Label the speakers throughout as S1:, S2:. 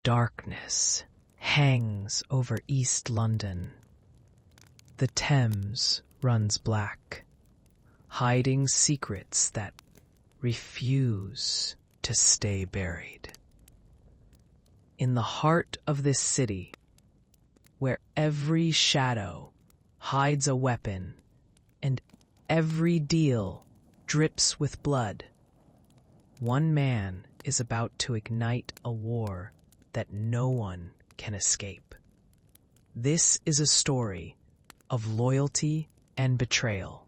S1: Darkness hangs over East London. The Thames runs black, hiding secrets that refuse to stay buried. In the heart of this city, where every shadow hides a weapon and every deal drips with blood, one man is about to ignite a war that no one can escape. This is a story of loyalty and betrayal,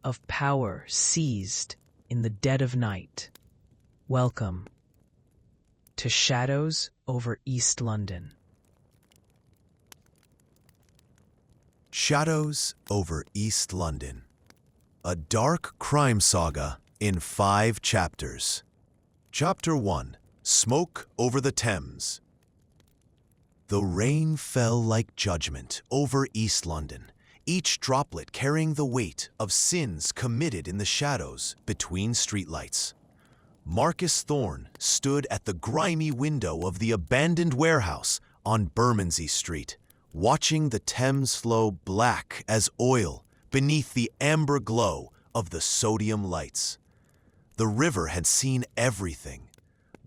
S1: of power seized in the dead of night. Welcome to Shadows over East London.
S2: Shadows over East London. A dark crime saga in 5 chapters. Chapter 1. Smoke over the Thames. The rain fell like judgment over East London, each droplet carrying the weight of sins committed in the shadows between streetlights. Marcus Thorne stood at the grimy window of the abandoned warehouse on Bermondsey Street, watching the Thames flow black as oil beneath the amber glow of the sodium lights. The river had seen everything.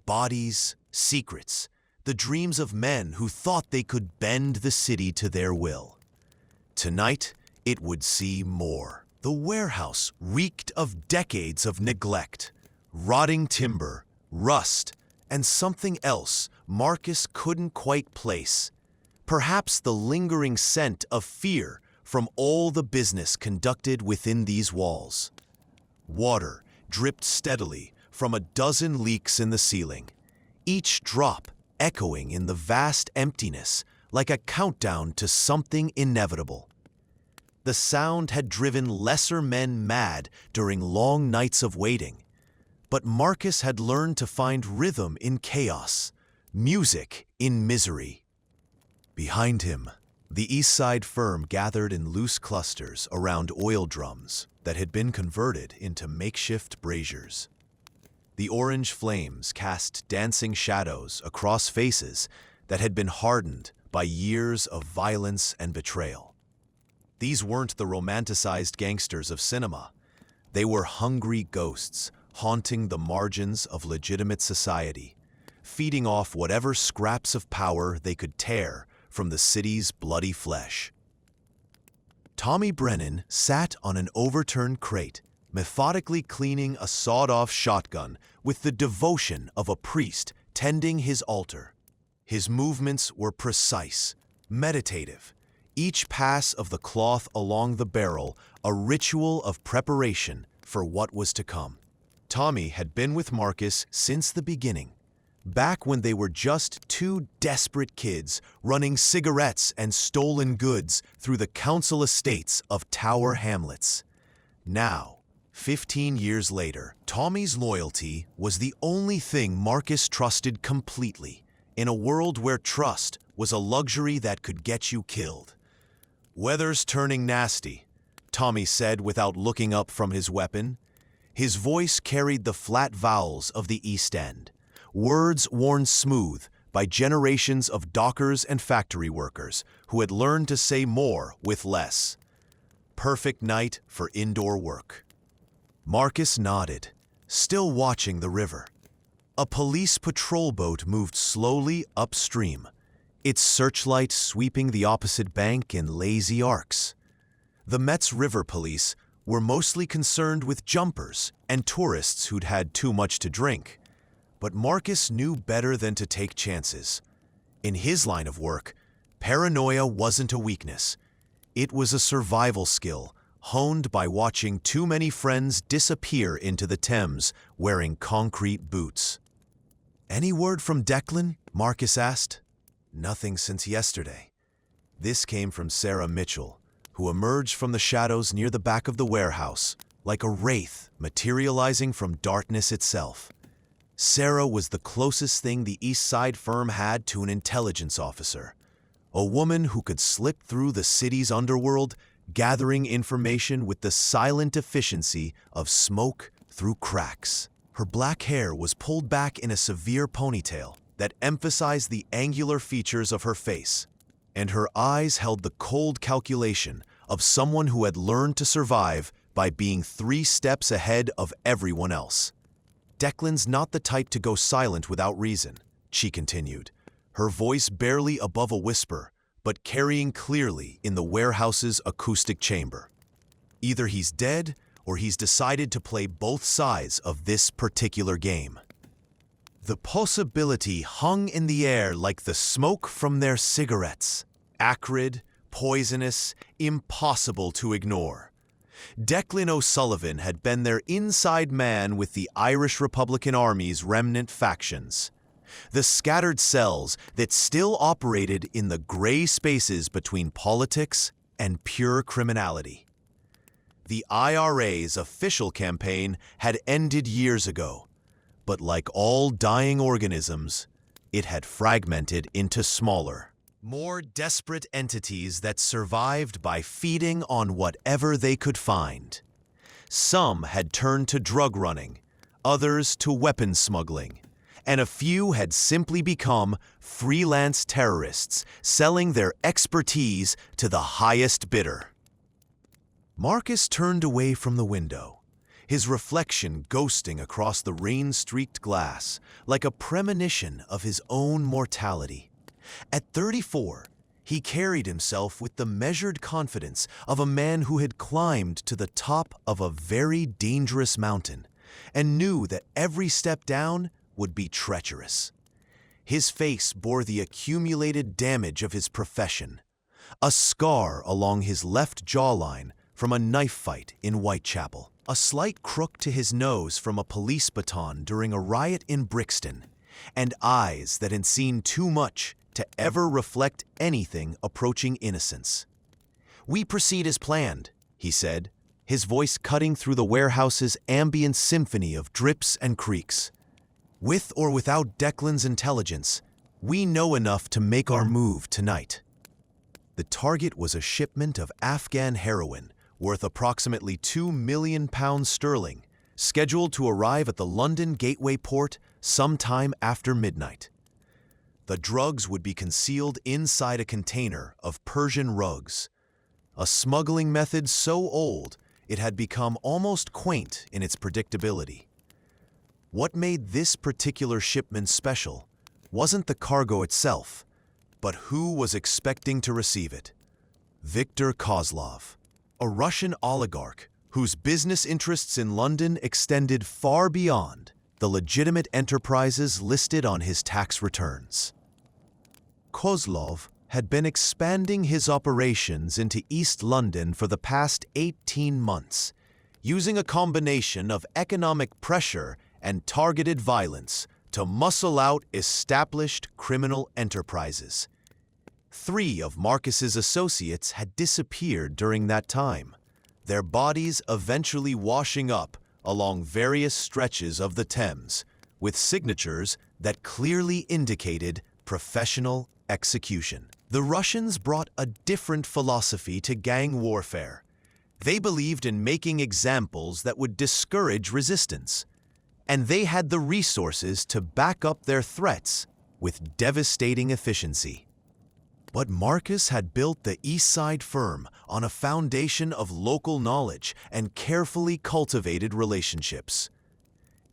S2: Bodies, secrets, the dreams of men who thought they could bend the city to their will. Tonight, it would see more. The warehouse reeked of decades of neglect, rotting timber, rust, and something else Marcus couldn't quite place. Perhaps the lingering scent of fear from all the business conducted within these walls. Water dripped steadily from a dozen leaks in the ceiling, each drop echoing in the vast emptiness like a countdown to something inevitable. The sound had driven lesser men mad during long nights of waiting, but Marcus had learned to find rhythm in chaos, music in misery. Behind him, the Eastside Firm gathered in loose clusters around oil drums that had been converted into makeshift braziers. The orange flames cast dancing shadows across faces that had been hardened by years of violence and betrayal. These weren't the romanticized gangsters of cinema. They were hungry ghosts haunting the margins of legitimate society, feeding off whatever scraps of power they could tear from the city's bloody flesh. Tommy Brennan sat on an overturned crate, methodically cleaning a sawed-off shotgun with the devotion of a priest tending his altar. His movements were precise, meditative, each pass of the cloth along the barrel a ritual of preparation for what was to come. Tommy had been with Marcus since the beginning, back when they were just 2 desperate kids running cigarettes and stolen goods through the council estates of Tower Hamlets. Now, 15 years later, Tommy's loyalty was the only thing Marcus trusted completely, in a world where trust was a luxury that could get you killed. "Weather's turning nasty," Tommy said without looking up from his weapon. His voice carried the flat vowels of the East End, words worn smooth by generations of dockers and factory workers who had learned to say more with less. Perfect night for indoor work. Marcus nodded, still watching the river. A police patrol boat moved slowly upstream, its searchlight sweeping the opposite bank in lazy arcs. The Met's river police were mostly concerned with jumpers and tourists who'd had too much to drink. But Marcus knew better than to take chances. In his line of work, paranoia wasn't a weakness. It was a survival skill, honed by watching too many friends disappear into the Thames wearing concrete boots. "Any word from Declan?" Marcus asked. "Nothing since yesterday." This came from Sarah Mitchell, who emerged from the shadows near the back of the warehouse, like a wraith materializing from darkness itself. Sarah was the closest thing the Eastside Firm had to an intelligence officer, a woman who could slip through the city's underworld, gathering information with the silent efficiency of smoke through cracks. Her black hair was pulled back in a severe ponytail, that emphasized the angular features of her face, and her eyes held the cold calculation of someone who had learned to survive by being 3 steps ahead of everyone else. "Declan's not the type to go silent without reason," she continued, her voice barely above a whisper, but carrying clearly in the warehouse's acoustic chamber. "Either he's dead or he's decided to play both sides of this particular game." The possibility hung in the air like the smoke from their cigarettes, acrid, poisonous, impossible to ignore. Declan O'Sullivan had been their inside man with the Irish Republican Army's remnant factions, the scattered cells that still operated in the gray spaces between politics and pure criminality. The IRA's official campaign had ended years ago, but like all dying organisms, it had fragmented into smaller, more desperate entities that survived by feeding on whatever they could find. Some had turned to drug running, others to weapon smuggling, and a few had simply become freelance terrorists selling their expertise to the highest bidder. Marcus turned away from the window, his reflection ghosting across the rain-streaked glass like a premonition of his own mortality. At 34, he carried himself with the measured confidence of a man who had climbed to the top of a very dangerous mountain and knew that every step down would be treacherous. His face bore the accumulated damage of his profession, a scar along his left jawline from a knife fight in Whitechapel, a slight crook to his nose from a police baton during a riot in Brixton, and eyes that had seen too much to ever reflect anything approaching innocence. "We proceed as planned," he said, his voice cutting through the warehouse's ambient symphony of drips and creaks. "With or without Declan's intelligence, we know enough to make our move tonight." The target was a shipment of Afghan heroin worth approximately £2 million sterling, scheduled to arrive at the London Gateway port sometime after midnight. The drugs would be concealed inside a container of Persian rugs, a smuggling method so old it had become almost quaint in its predictability. What made this particular shipment special wasn't the cargo itself, but who was expecting to receive it. Viktor Kozlov, a Russian oligarch whose business interests in London extended far beyond the legitimate enterprises listed on his tax returns. Kozlov had been expanding his operations into East London for the past 18 months, using a combination of economic pressure and targeted violence to muscle out established criminal enterprises. 3 of Marcus's associates had disappeared during that time, their bodies eventually washing up along various stretches of the Thames, with signatures that clearly indicated professional execution. The Russians brought a different philosophy to gang warfare. They believed in making examples that would discourage resistance, and they had the resources to back up their threats with devastating efficiency. But Marcus had built the Eastside Firm on a foundation of local knowledge and carefully cultivated relationships.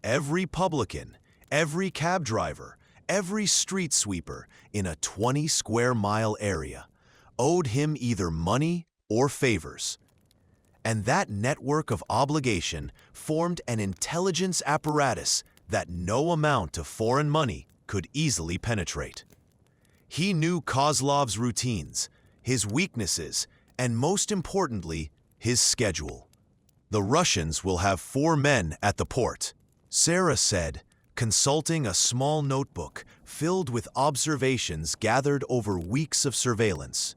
S2: Every publican, every cab driver, every street sweeper in a 20-square-mile area owed him either money or favors. And that network of obligation formed an intelligence apparatus that no amount of foreign money could easily penetrate. He knew Kozlov's routines, his weaknesses, and most importantly, his schedule. "The Russians will have 4 men at the port," Sarah said, consulting a small notebook filled with observations gathered over weeks of surveillance.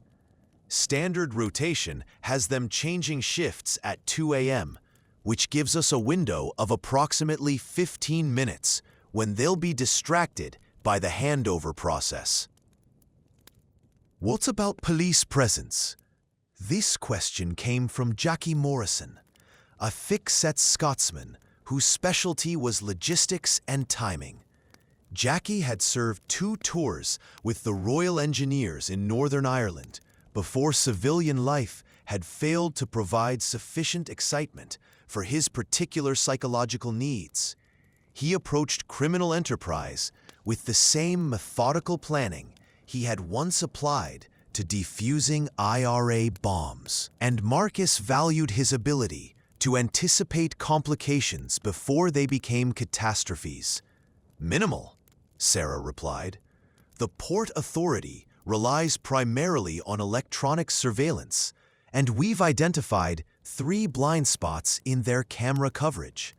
S2: "Standard rotation has them changing shifts at 2 a.m., which gives us a window of approximately 15 minutes when they'll be distracted by the handover process." "What about police presence?" This question came from Jackie Morrison, a thick-set Scotsman whose specialty was logistics and timing. Jackie had served 2 tours with the Royal Engineers in Northern Ireland before civilian life had failed to provide sufficient excitement for his particular psychological needs. He approached criminal enterprise with the same methodical planning he had once applied to defusing IRA bombs. And Marcus valued his ability to anticipate complications before they became catastrophes. "Minimal," Sarah replied. "The Port Authority relies primarily on electronic surveillance, and we've identified 3 blind spots in their camera coverage.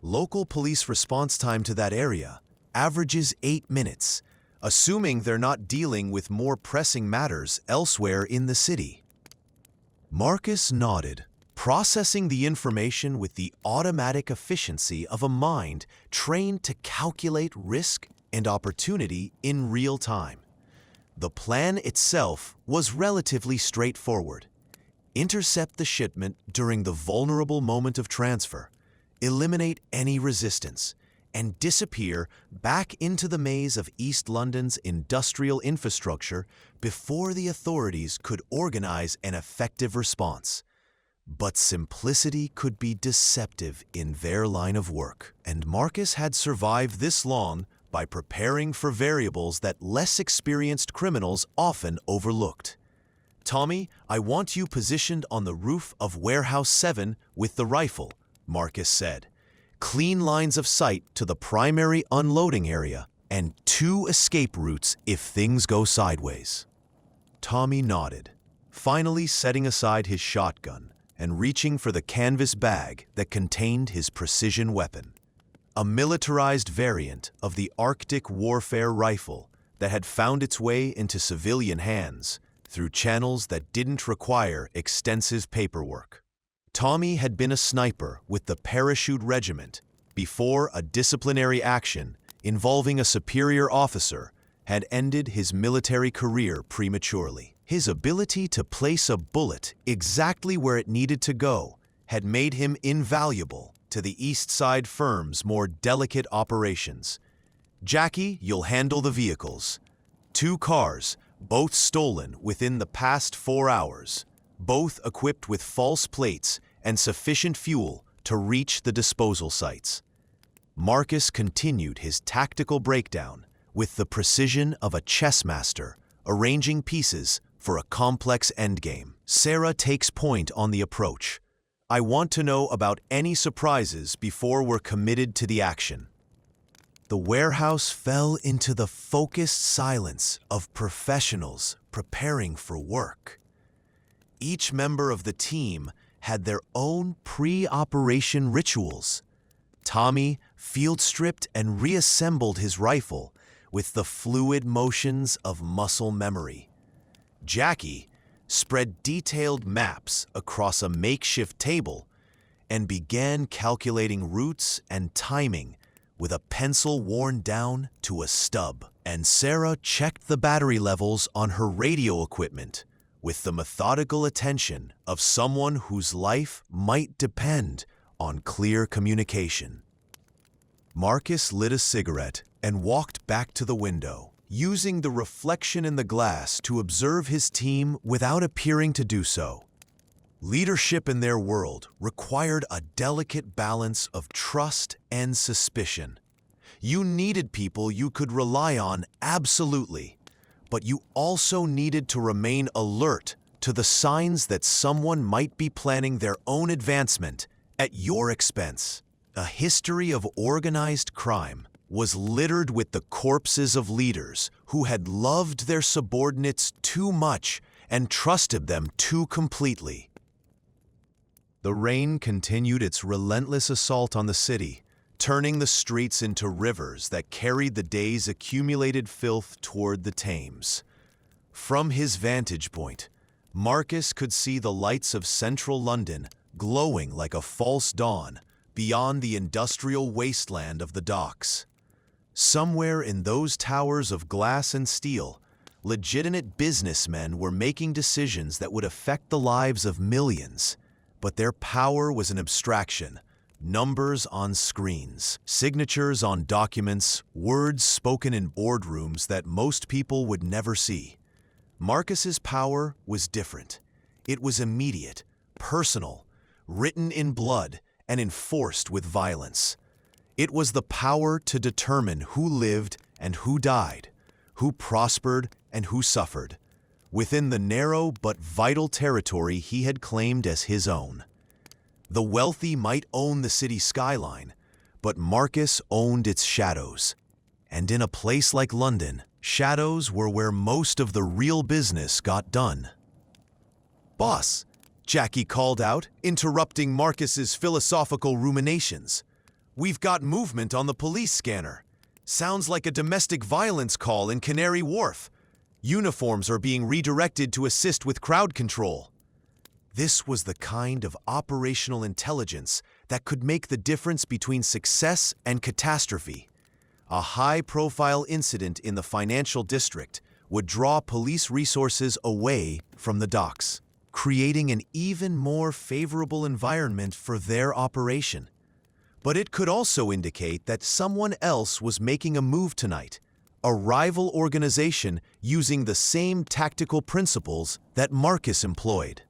S2: Local police response time to that area averages 8 minutes, assuming they're not dealing with more pressing matters elsewhere in the city." Marcus nodded, processing the information with the automatic efficiency of a mind trained to calculate risk and opportunity in real time. The plan itself was relatively straightforward. Intercept the shipment during the vulnerable moment of transfer, eliminate any resistance, and disappear back into the maze of East London's industrial infrastructure before the authorities could organize an effective response. But simplicity could be deceptive in their line of work, and Marcus had survived this long by preparing for variables that less experienced criminals often overlooked. "Tommy, I want you positioned on the roof of Warehouse 7 with the rifle," Marcus said. "Clean lines of sight to the primary unloading area and 2 escape routes if things go sideways." Tommy nodded, finally setting aside his shotgun and reaching for the canvas bag that contained his precision weapon. A militarized variant of the Arctic warfare rifle that had found its way into civilian hands through channels that didn't require extensive paperwork. Tommy had been a sniper with the Parachute Regiment before a disciplinary action involving a superior officer had ended his military career prematurely. His ability to place a bullet exactly where it needed to go had made him invaluable to the Eastside Firm's more delicate operations. "Jackie, you'll handle the vehicles. 2 cars, both stolen within the past 4 hours, both equipped with false plates and sufficient fuel to reach the disposal sites." Marcus continued his tactical breakdown with the precision of a chess master arranging pieces for a complex endgame. Sarah takes point on the approach. "I want to know about any surprises before we're committed to the action." The warehouse fell into the focused silence of professionals preparing for work. Each member of the team had their own pre-operation rituals. Tommy field-stripped and reassembled his rifle with the fluid motions of muscle memory. Jackie spread detailed maps across a makeshift table and began calculating routes and timing with a pencil worn down to a stub. And Sarah checked the battery levels on her radio equipment with the methodical attention of someone whose life might depend on clear communication. Marcus lit a cigarette and walked back to the window, using the reflection in the glass to observe his team without appearing to do so. Leadership in their world required a delicate balance of trust and suspicion. You needed people you could rely on, absolutely, but you also needed to remain alert to the signs that someone might be planning their own advancement at your expense. A history of organized crime was littered with the corpses of leaders who had loved their subordinates too much and trusted them too completely. The rain continued its relentless assault on the city, turning the streets into rivers that carried the day's accumulated filth toward the Thames. From his vantage point, Marcus could see the lights of central London glowing like a false dawn beyond the industrial wasteland of the docks. Somewhere in those towers of glass and steel, legitimate businessmen were making decisions that would affect the lives of millions, but their power was an abstraction, Numbers on screens, signatures on documents, words spoken in boardrooms that most people would never see. Marcus's power was different. It was immediate, personal, written in blood, and enforced with violence. It was the power to determine who lived and who died, who prospered and who suffered, within the narrow but vital territory he had claimed as his own. The wealthy might own the city skyline, but Marcus owned its shadows. And in a place like London, shadows were where most of the real business got done. "Boss," Jackie called out, interrupting Marcus's philosophical ruminations. "We've got movement on the police scanner. Sounds like a domestic violence call in Canary Wharf. Uniforms are being redirected to assist with crowd control." This was the kind of operational intelligence that could make the difference between success and catastrophe. A high-profile incident in the financial district would draw police resources away from the docks, creating an even more favorable environment for their operation. But it could also indicate that someone else was making a move tonight, a rival organization using the same tactical principles that Marcus employed.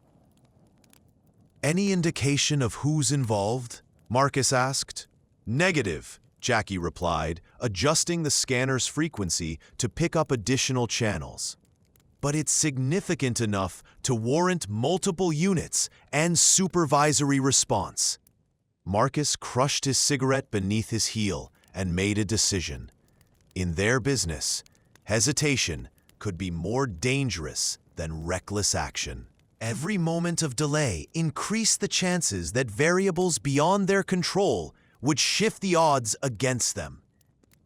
S2: "Any indication of who's involved?" Marcus asked. "Negative," Jackie replied, adjusting the scanner's frequency to pick up additional channels. "But it's significant enough to warrant multiple units and supervisory response." Marcus crushed his cigarette beneath his heel and made a decision. In their business, hesitation could be more dangerous than reckless action. Every moment of delay increased the chances that variables beyond their control would shift the odds against them.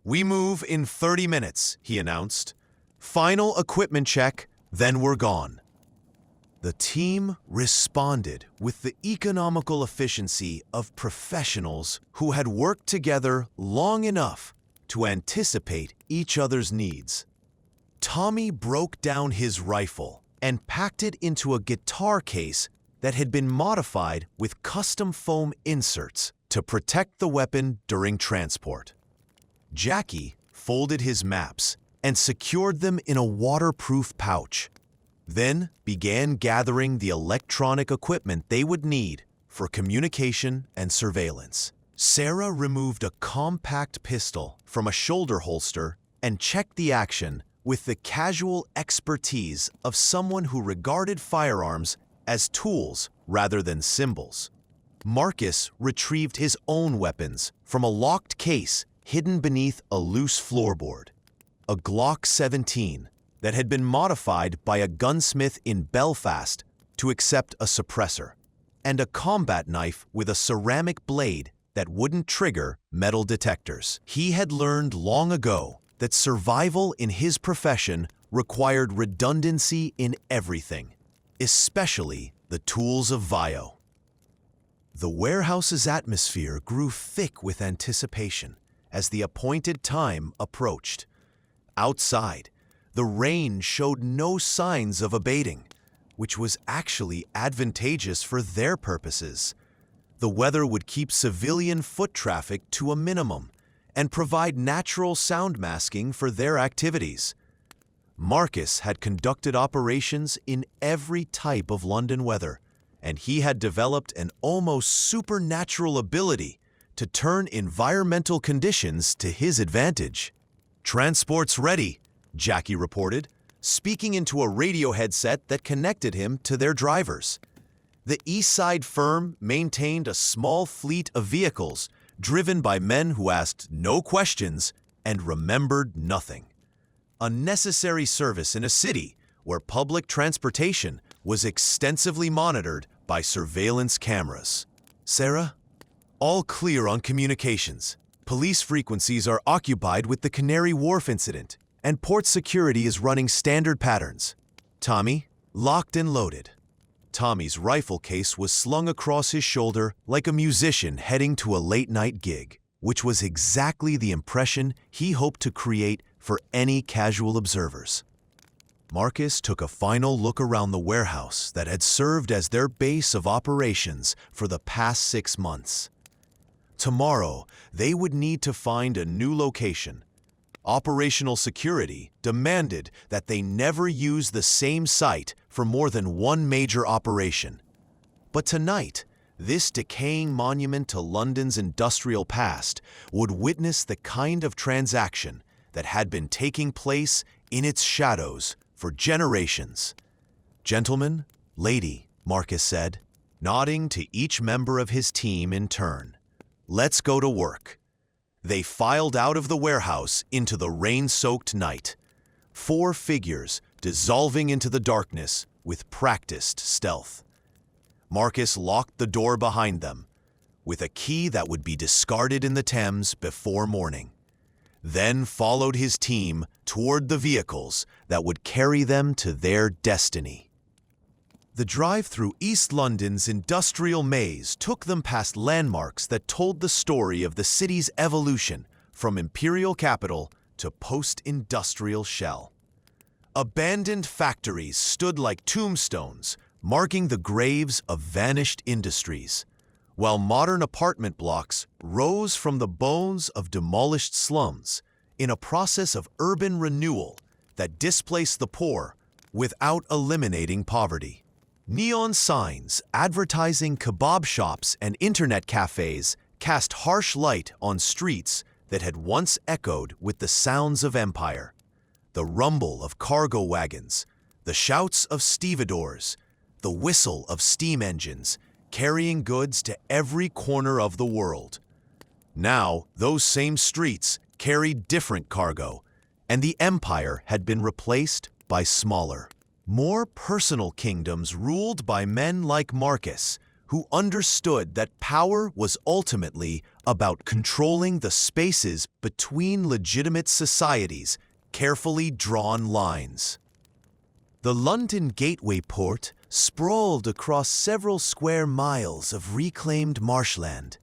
S2: "We move in 30 minutes, he announced. "Final equipment check, then we're gone." The team responded with the economical efficiency of professionals who had worked together long enough to anticipate each other's needs. Tommy broke down his rifle and packed it into a guitar case that had been modified with custom foam inserts to protect the weapon during transport. Jackie folded his maps and secured them in a waterproof pouch, then began gathering the electronic equipment they would need for communication and surveillance. Sarah removed a compact pistol from a shoulder holster and checked the action with the casual expertise of someone who regarded firearms as tools rather than symbols. Marcus retrieved his own weapons from a locked case hidden beneath a loose floorboard. A Glock 17 that had been modified by a gunsmith in Belfast to accept a suppressor, and a combat knife with a ceramic blade that wouldn't trigger metal detectors. He had learned long ago that survival in his profession required redundancy in everything, especially the tools of Vio. The warehouse's atmosphere grew thick with anticipation as the appointed time approached. Outside, the rain showed no signs of abating, which was actually advantageous for their purposes. The weather would keep civilian foot traffic to a minimum and provide natural sound masking for their activities. Marcus had conducted operations in every type of London weather, and he had developed an almost supernatural ability to turn environmental conditions to his advantage. "Transport's ready," Jackie reported, speaking into a radio headset that connected him to their drivers. The Eastside Firm maintained a small fleet of vehicles driven by men who asked no questions and remembered nothing. A necessary service in a city where public transportation was extensively monitored by surveillance cameras. "Sarah, all clear on communications. Police frequencies are occupied with the Canary Wharf incident, and port security is running standard patterns. Tommy, locked and loaded." Tommy's rifle case was slung across his shoulder like a musician heading to a late-night gig, which was exactly the impression he hoped to create for any casual observers. Marcus took a final look around the warehouse that had served as their base of operations for the past 6 months. Tomorrow, they would need to find a new location. Operational security demanded that they never use the same site for more than one major operation. But tonight, this decaying monument to London's industrial past would witness the kind of transaction that had been taking place in its shadows for generations. "Gentlemen, lady," Marcus said, nodding to each member of his team in turn. "Let's go to work." They filed out of the warehouse into the rain-soaked night, 4 figures dissolving into the darkness with practiced stealth. Marcus locked the door behind them, with a key that would be discarded in the Thames before morning, then followed his team toward the vehicles that would carry them to their destiny. The drive through East London's industrial maze took them past landmarks that told the story of the city's evolution from imperial capital to post-industrial shell. Abandoned factories stood like tombstones, marking the graves of vanished industries, while modern apartment blocks rose from the bones of demolished slums in a process of urban renewal that displaced the poor without eliminating poverty. Neon signs advertising kebab shops and internet cafes cast harsh light on streets that had once echoed with the sounds of empire. The rumble of cargo wagons, the shouts of stevedores, the whistle of steam engines carrying goods to every corner of the world. Now, those same streets carried different cargo, and the empire had been replaced by smaller, more personal kingdoms ruled by men like Marcus, who understood that power was ultimately about controlling the spaces between legitimate societies' carefully drawn lines. The London Gateway Port sprawled across several square miles of reclaimed marshland,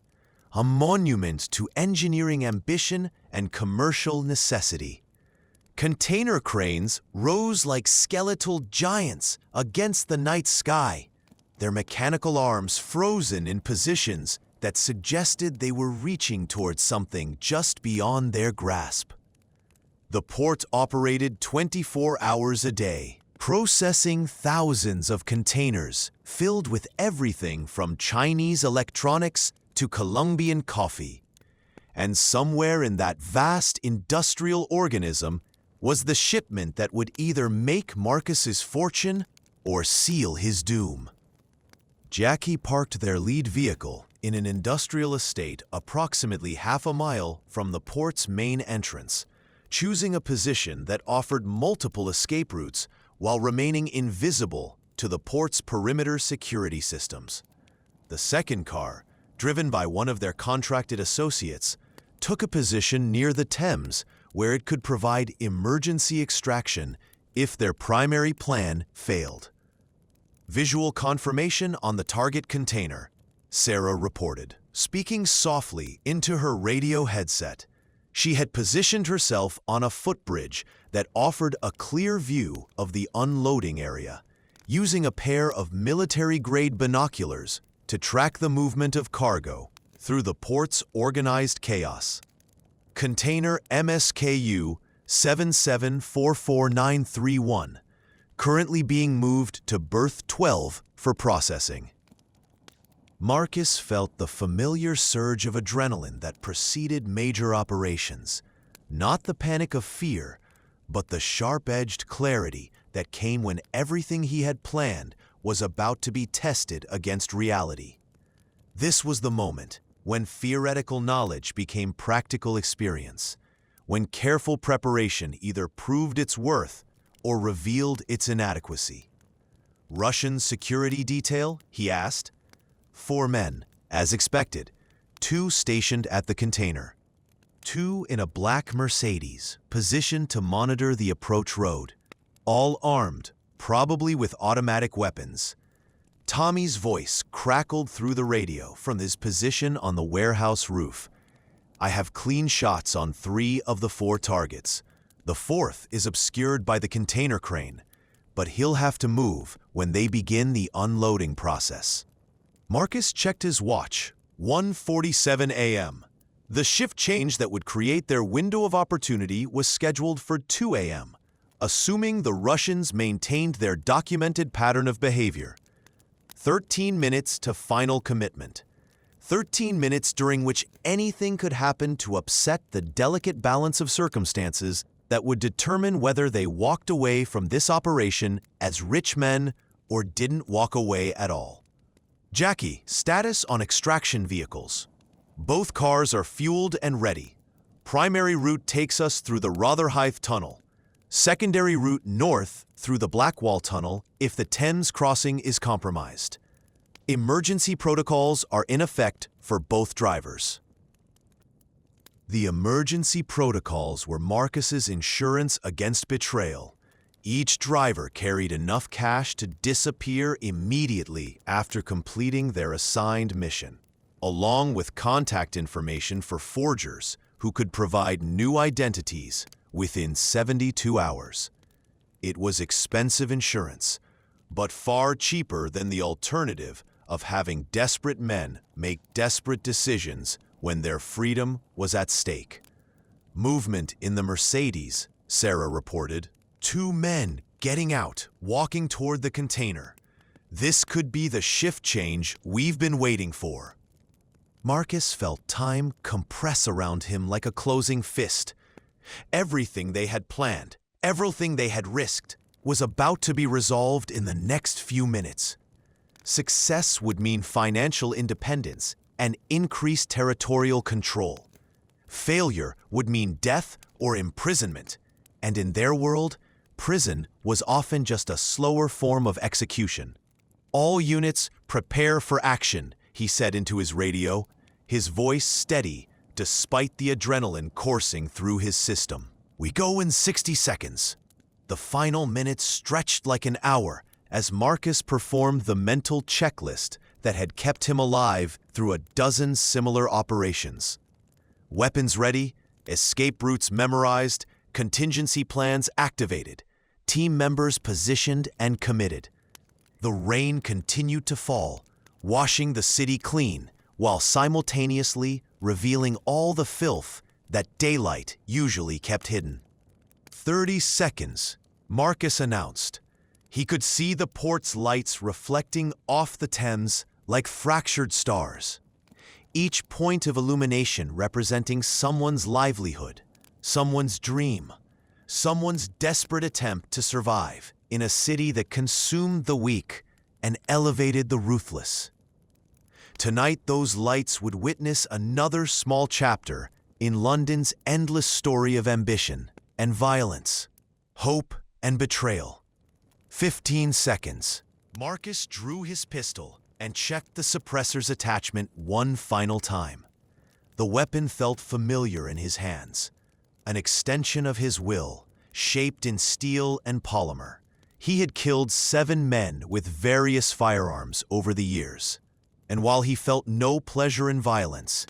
S2: a monument to engineering ambition and commercial necessity. Container cranes rose like skeletal giants against the night sky, their mechanical arms frozen in positions that suggested they were reaching towards something just beyond their grasp. The port operated 24 hours a day, processing thousands of containers filled with everything from Chinese electronics to Colombian coffee. And somewhere in that vast industrial organism was the shipment that would either make Marcus's fortune or seal his doom. Jackie parked their lead vehicle in an industrial estate approximately half a mile from the port's main entrance, choosing a position that offered multiple escape routes while remaining invisible to the port's perimeter security systems. The second car, driven by one of their contracted associates, took a position near the Thames where it could provide emergency extraction if their primary plan failed. "Visual confirmation on the target container," Sarah reported, speaking softly into her radio headset. She had positioned herself on a footbridge that offered a clear view of the unloading area, using a pair of military-grade binoculars to track the movement of cargo through the port's organized chaos. Container MSKU 7744931, currently being moved to berth 12 for processing. Marcus felt the familiar surge of adrenaline that preceded major operations, not the panic of fear, but the sharp-edged clarity that came when everything he had planned was about to be tested against reality. This was the moment when theoretical knowledge became practical experience, when careful preparation either proved its worth or revealed its inadequacy. "Russian security detail?" he asked. 4 men, as expected, 2 stationed at the container, 2 in a black Mercedes, positioned to monitor the approach road, all armed, probably with automatic weapons. Tommy's voice crackled through the radio from his position on the warehouse roof. "I have clean shots on 3 of the 4 targets. The 4th is obscured by the container crane, but he'll have to move when they begin the unloading process." Marcus checked his watch, 1:47 a.m. The shift change that would create their window of opportunity was scheduled for 2 a.m., assuming the Russians maintained their documented pattern of behavior. 13 minutes to final commitment. 13 minutes during which anything could happen to upset the delicate balance of circumstances that would determine whether they walked away from this operation as rich men or didn't walk away at all. Jackie, status on extraction vehicles. Both cars are fueled and ready. Primary route takes us through the Rotherhithe Tunnel. Secondary route north through the Blackwall Tunnel if the Thames crossing is compromised. Emergency protocols are in effect for both drivers. The emergency protocols were Marcus's insurance against betrayal. Each driver carried enough cash to disappear immediately after completing their assigned mission, along with contact information for forgers who could provide new identities within 72 hours. It was expensive insurance, but far cheaper than the alternative of having desperate men make desperate decisions when their freedom was at stake. Movement in the Mercedes, Sarah reported. 2 men getting out, walking toward the container. This could be the shift change we've been waiting for. Marcus felt time compress around him like a closing fist. Everything they had planned, everything they had risked, was about to be resolved in the next few minutes. Success would mean financial independence and increased territorial control. Failure would mean death or imprisonment, and in their world, prison was often just a slower form of execution. "All units, prepare for action," he said into his radio, his voice steady despite the adrenaline coursing through his system. "We go in 60 seconds. The final minutes stretched like an hour as Marcus performed the mental checklist that had kept him alive through a dozen similar operations. Weapons ready, escape routes memorized, contingency plans activated, team members positioned and committed. The rain continued to fall, washing the city clean while simultaneously revealing all the filth that daylight usually kept hidden. 30 seconds, Marcus announced. He could see the port's lights reflecting off the Thames like fractured stars, each point of illumination representing someone's livelihood, someone's dream, someone's desperate attempt to survive in a city that consumed the weak and elevated the ruthless. Tonight, those lights would witness another small chapter in London's endless story of ambition and violence, hope and betrayal. 15 seconds. Marcus drew his pistol and checked the suppressor's attachment one final time. The weapon felt familiar in his hands, an extension of his will, shaped in steel and polymer. He had killed 7 men with various firearms over the years, and while he felt no pleasure in violence,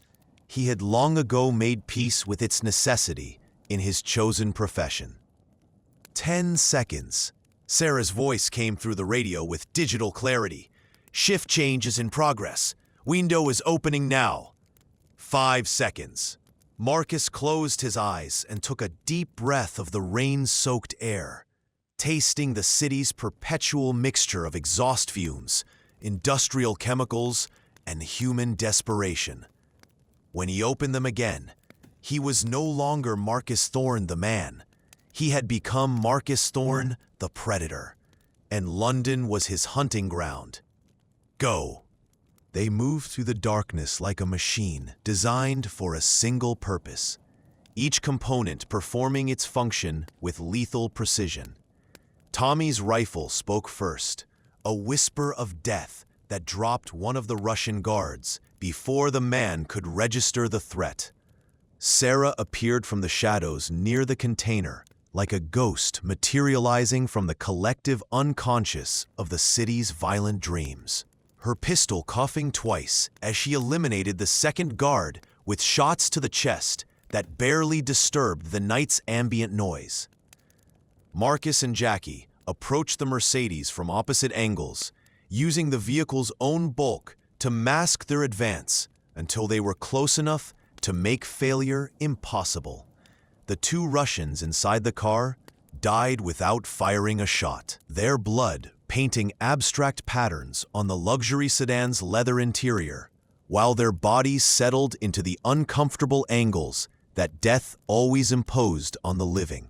S2: he had long ago made peace with its necessity in his chosen profession. 10 seconds. Sarah's voice came through the radio with digital clarity. "Shift change is in progress. Window is opening now." 5 seconds. Marcus closed his eyes and took a deep breath of the rain-soaked air, tasting the city's perpetual mixture of exhaust fumes, industrial chemicals, and human desperation. When he opened them again, he was no longer Marcus Thorne the man. He had become Marcus Thorne the predator, and London was his hunting ground. Go. They moved through the darkness like a machine designed for a single purpose, each component performing its function with lethal precision. Tommy's rifle spoke first, a whisper of death that dropped one of the Russian guards before the man could register the threat. Sarah appeared from the shadows near the container, like a ghost materializing from the collective unconscious of the city's violent dreams. Her pistol coughing twice as she eliminated the second guard with shots to the chest that barely disturbed the night's ambient noise. Marcus and Jackie approached the Mercedes from opposite angles, using the vehicle's own bulk to mask their advance, until they were close enough to make failure impossible. The two Russians inside the car died without firing a shot, their blood painting abstract patterns on the luxury sedan's leather interior, while their bodies settled into the uncomfortable angles that death always imposed on the living.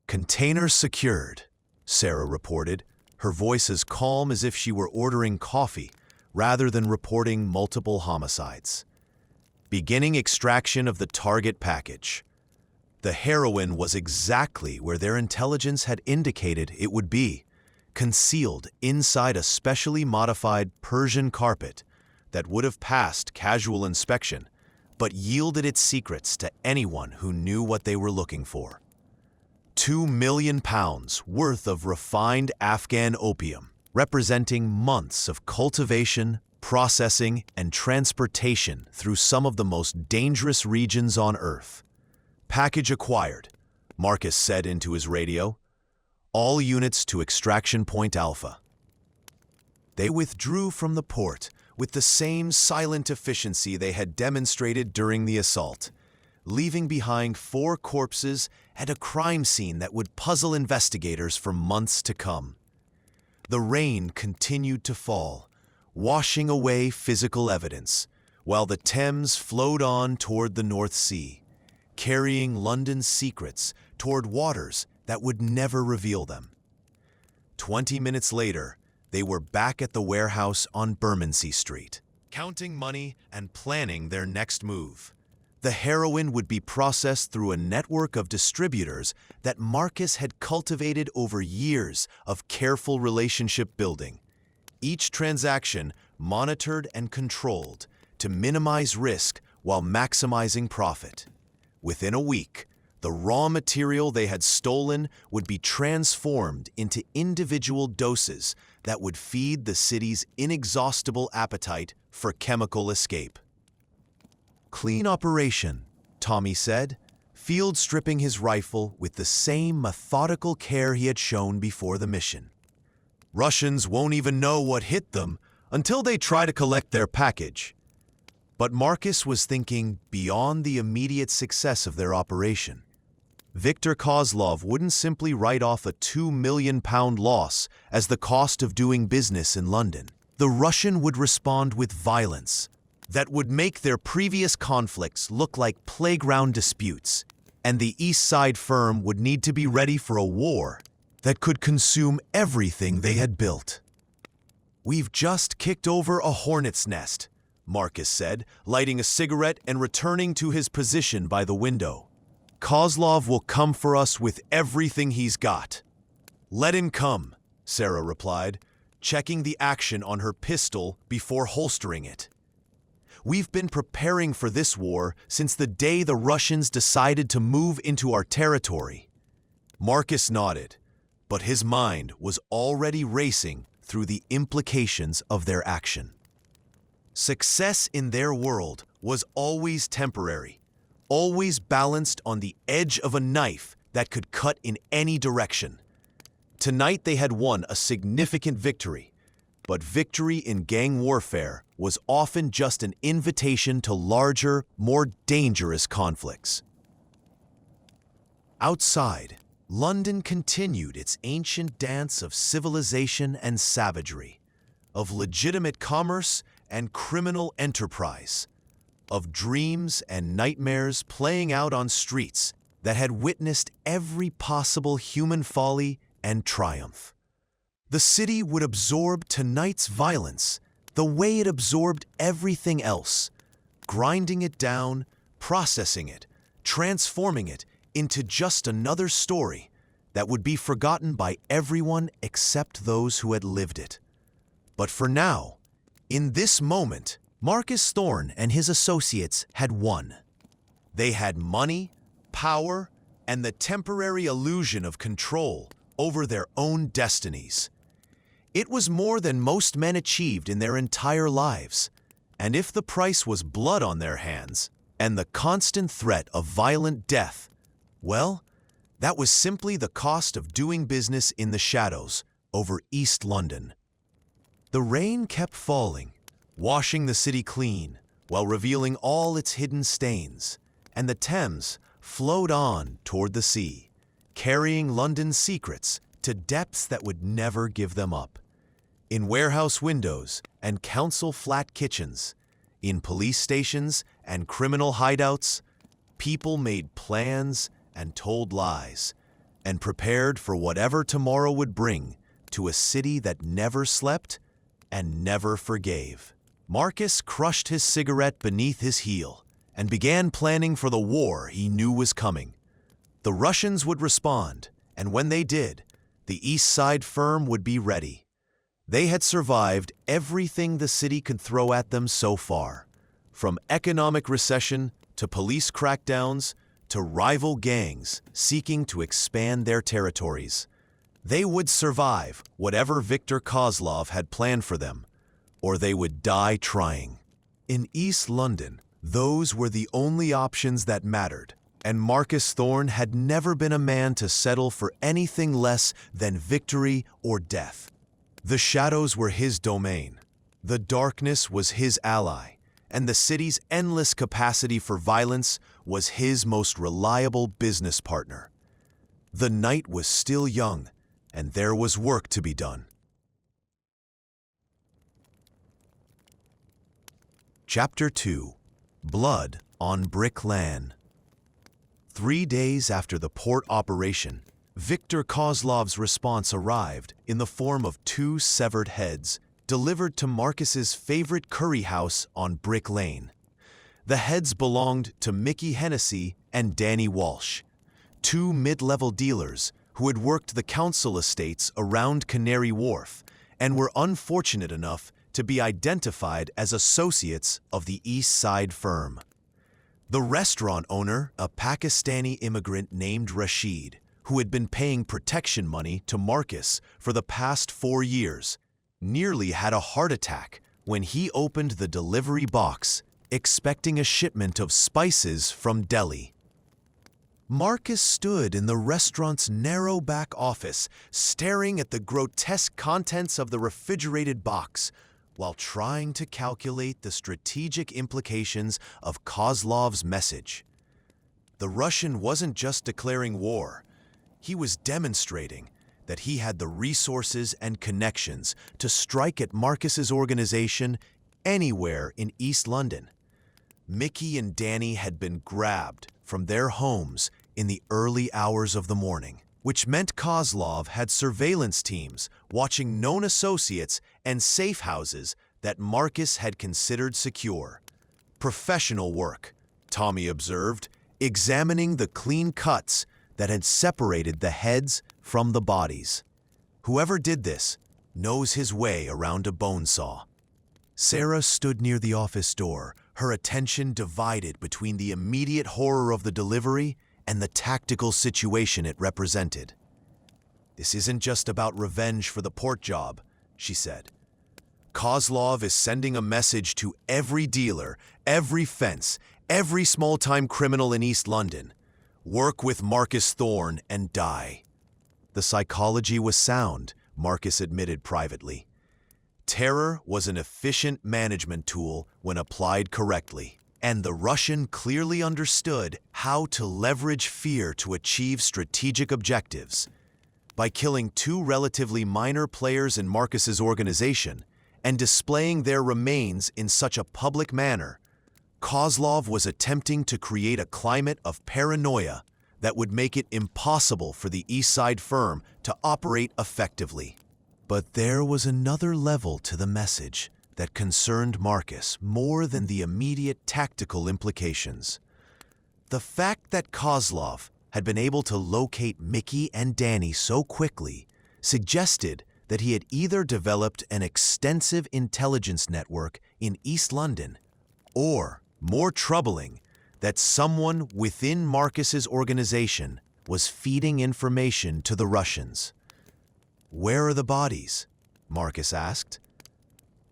S2: "Container secured," Sarah reported, her voice as calm as if she were ordering coffee rather than reporting multiple homicides. "Beginning extraction of the target package." The heroin was exactly where their intelligence had indicated it would be, concealed inside a specially modified Persian carpet that would have passed casual inspection, but yielded its secrets to anyone who knew what they were looking for. 2 million pounds worth of refined Afghan opium, representing months of cultivation, processing, and transportation through some of the most dangerous regions on Earth. "Package acquired," Marcus said into his radio. "All units to Extraction Point Alpha." They withdrew from the port with the same silent efficiency they had demonstrated during the assault, leaving behind 4 corpses and a crime scene that would puzzle investigators for months to come. The rain continued to fall, washing away physical evidence, while the Thames flowed on toward the North Sea, carrying London's secrets toward waters that would never reveal them. 20 minutes later, they were back at the warehouse on Bermondsey Street, counting money and planning their next move. The heroin would be processed through a network of distributors that Marcus had cultivated over years of careful relationship building, each transaction monitored and controlled to minimize risk while maximizing profit. Within a week, the raw material they had stolen would be transformed into individual doses that would feed the city's inexhaustible appetite for chemical escape. "Clean operation," Tommy said, field stripping his rifle with the same methodical care he had shown before the mission. "Russians won't even know what hit them until they try to collect their package." But Marcus was thinking beyond the immediate success of their operation. Viktor Kozlov wouldn't simply write off a £2 million loss as the cost of doing business in London. The Russian would respond with violence that would make their previous conflicts look like playground disputes, and the Eastside Firm would need to be ready for a war that could consume everything they had built. "We've just kicked over a hornet's nest," Marcus said, lighting a cigarette and returning to his position by the window. "Kozlov will come for us with everything he's got." "Let him come," Sarah replied, checking the action on her pistol before holstering it. "We've been preparing for this war since the day the Russians decided to move into our territory." Marcus nodded, but his mind was already racing through the implications of their action. Success in their world was always temporary, always balanced on the edge of a knife that could cut in any direction. Tonight they had won a significant victory, but victory in gang warfare was often just an invitation to larger, more dangerous conflicts. Outside, London continued its ancient dance of civilization and savagery, of legitimate commerce and criminal enterprise, of dreams and nightmares playing out on streets that had witnessed every possible human folly and triumph. The city would absorb tonight's violence the way it absorbed everything else, grinding it down, processing it, transforming it into just another story that would be forgotten by everyone except those who had lived it. But for now, in this moment, Marcus Thorne and his associates had won. They had money, power, and the temporary illusion of control over their own destinies. It was more than most men achieved in their entire lives, and if the price was blood on their hands and the constant threat of violent death, well, that was simply the cost of doing business in the shadows over East London. The rain kept falling, washing the city clean while revealing all its hidden stains, and the Thames flowed on toward the sea, carrying London's secrets to depths that would never give them up. In warehouse windows and council flat kitchens, in police stations and criminal hideouts, people made plans and told lies, and prepared for whatever tomorrow would bring to a city that never slept and never forgave. Marcus crushed his cigarette beneath his heel and began planning for the war he knew was coming. The Russians would respond, and when they did, the Eastside Firm would be ready. They had survived everything the city could throw at them so far, from economic recession to police crackdowns to rival gangs seeking to expand their territories. They would survive whatever Viktor Kozlov had planned for them, or they would die trying. In East London, those were the only options that mattered, and Marcus Thorne had never been a man to settle for anything less than victory or death. The shadows were his domain, the darkness was his ally, and the city's endless capacity for violence was his most reliable business partner. The night was still young, and there was work to be done. Chapter 2. Blood on Brick Lane. 3 days after the port operation, Viktor Kozlov's response arrived in the form of 2 severed heads delivered to Marcus's favorite curry house on Brick Lane. The heads belonged to Mickey Hennessy and Danny Walsh, 2 mid-level dealers who had worked the council estates around Canary Wharf and were unfortunate enough to be identified as associates of the Eastside Firm. The restaurant owner, a Pakistani immigrant named Rashid, who had been paying protection money to Marcus for the past 4 years, nearly had a heart attack when he opened the delivery box, expecting a shipment of spices from Delhi. Marcus stood in the restaurant's narrow back office, staring at the grotesque contents of the refrigerated box, while trying to calculate the strategic implications of Kozlov's message. The Russian wasn't just declaring war. He was demonstrating that he had the resources and connections to strike at Marcus's organization anywhere in East London. Mickey and Danny had been grabbed from their homes in the early hours of the morning, which meant Kozlov had surveillance teams watching known associates and safe houses that Marcus had considered secure. Professional work, Tommy observed, examining the clean cuts that had separated the heads from the bodies. Whoever did this knows his way around a bone saw. Sarah stood near the office door, her attention divided between the immediate horror of the delivery and the tactical situation it represented. "This isn't just about revenge for the port job," she said. "Kozlov is sending a message to every dealer, every fence, every small-time criminal in East London. Work with Marcus Thorne and die." The psychology was sound, Marcus admitted privately. Terror was an efficient management tool when applied correctly, and the Russian clearly understood how to leverage fear to achieve strategic objectives. By killing 2 relatively minor players in Marcus's organization and displaying their remains in such a public manner, Kozlov was attempting to create a climate of paranoia that would make it impossible for the Eastside Firm to operate effectively. But there was another level to the message that concerned Marcus more than the immediate tactical implications. The fact that Kozlov had been able to locate Mickey and Danny so quickly suggested that he had either developed an extensive intelligence network in East London, or, more troubling, that someone within Marcus's organization was feeding information to the Russians. "Where are the bodies?" Marcus asked.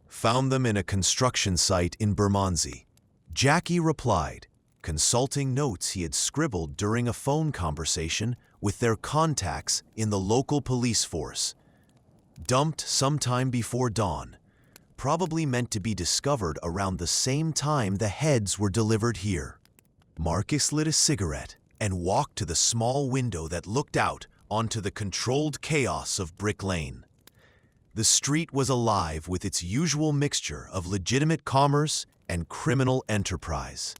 S2: "Found them in a construction site in Bermondsey," Jackie replied, consulting notes he had scribbled during a phone conversation with their contacts in the local police force. "Dumped sometime before dawn. probably meant to be discovered around the same time the heads were delivered here. Marcus lit a cigarette and walked to the small window that looked out onto the controlled chaos of Brick Lane. The street was alive with its usual mixture of legitimate commerce and criminal enterprise.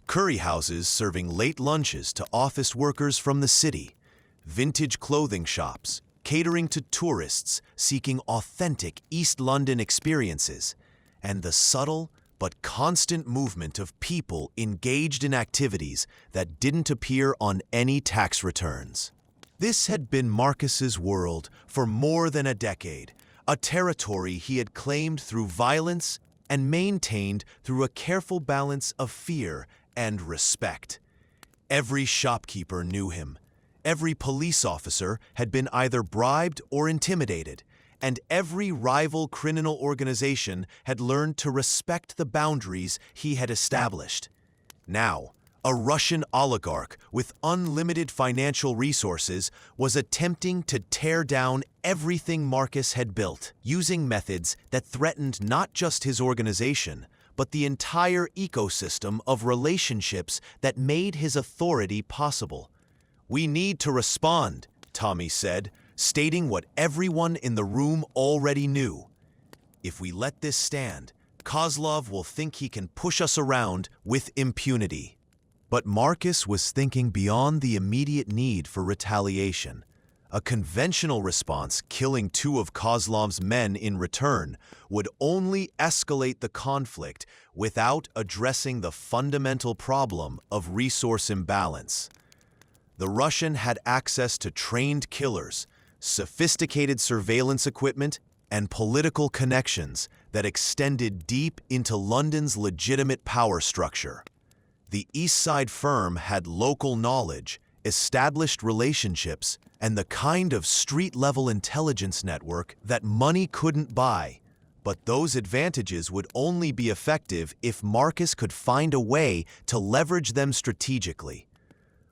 S2: Curry houses serving late lunches to office workers from the city, vintage clothing shops catering to tourists seeking authentic East London experiences, and the subtle but constant movement of people engaged in activities that didn't appear on any tax returns. This had been Marcus's world for more than a decade, a territory he had claimed through violence and maintained through a careful balance of fear and respect. Every shopkeeper knew him. Every police officer had been either bribed or intimidated, and every rival criminal organization had learned to respect the boundaries he had established. Now, a Russian oligarch with unlimited financial resources was attempting to tear down everything Marcus had built, using methods that threatened not just his organization, but the entire ecosystem of relationships that made his authority possible. "We need to respond," Tommy said, stating what everyone in the room already knew. "If we let this stand, Kozlov will think he can push us around with impunity." But Marcus was thinking beyond the immediate need for retaliation. A conventional response, killing 2 of Kozlov's men in return, would only escalate the conflict without addressing the fundamental problem of resource imbalance. The Russian had access to trained killers, sophisticated surveillance equipment, and political connections that extended deep into London's legitimate power structure. The Eastside Firm had local knowledge, established relationships, and the kind of street-level intelligence network that money couldn't buy. But those advantages would only be effective if Marcus could find a way to leverage them strategically.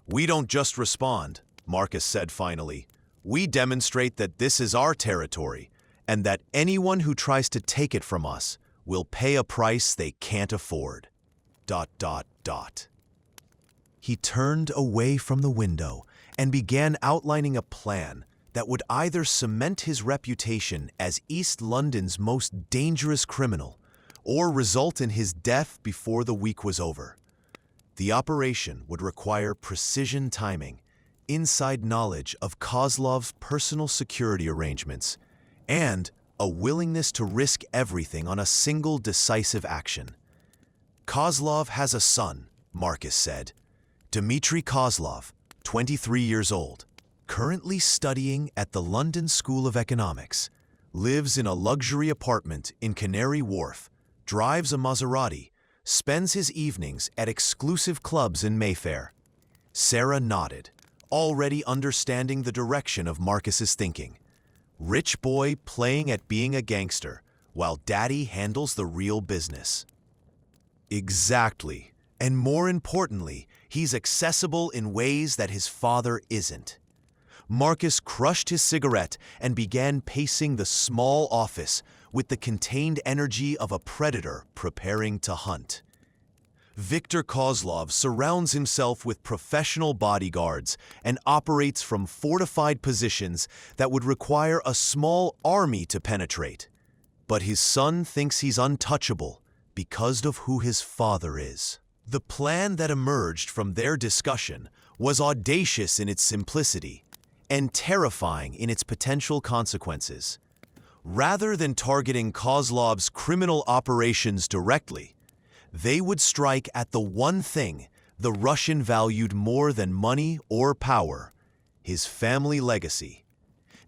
S2: "We don't just respond," Marcus said finally. "We demonstrate that this is our territory, and that anyone who tries to take it from us will pay a price they can't afford." ... He turned away from the window and began outlining a plan that would either cement his reputation as East London's most dangerous criminal or result in his death before the week was over. The operation would require precision timing, inside knowledge of Kozlov's personal security arrangements, and a willingness to risk everything on a single decisive action. "Kozlov has a son," Marcus said. "Dmitry Kozlov, 23 years old, currently studying at the London School of Economics, lives in a luxury apartment in Canary Wharf, drives a Maserati, spends his evenings at exclusive clubs in Mayfair." Sarah nodded, already understanding the direction of Marcus's thinking. Rich boy playing at being a gangster, while daddy handles the real business. Exactly. And more importantly, he's accessible in ways that his father isn't. Marcus crushed his cigarette and began pacing the small office with the contained energy of a predator preparing to hunt. Viktor Kozlov surrounds himself with professional bodyguards and operates from fortified positions that would require a small army to penetrate. But his son thinks he's untouchable because of who his father is. The plan that emerged from their discussion was audacious in its simplicity and terrifying in its potential consequences. Rather than targeting Kozlov's criminal operations directly, they would strike at the one thing the Russian valued more than money or power: his family legacy.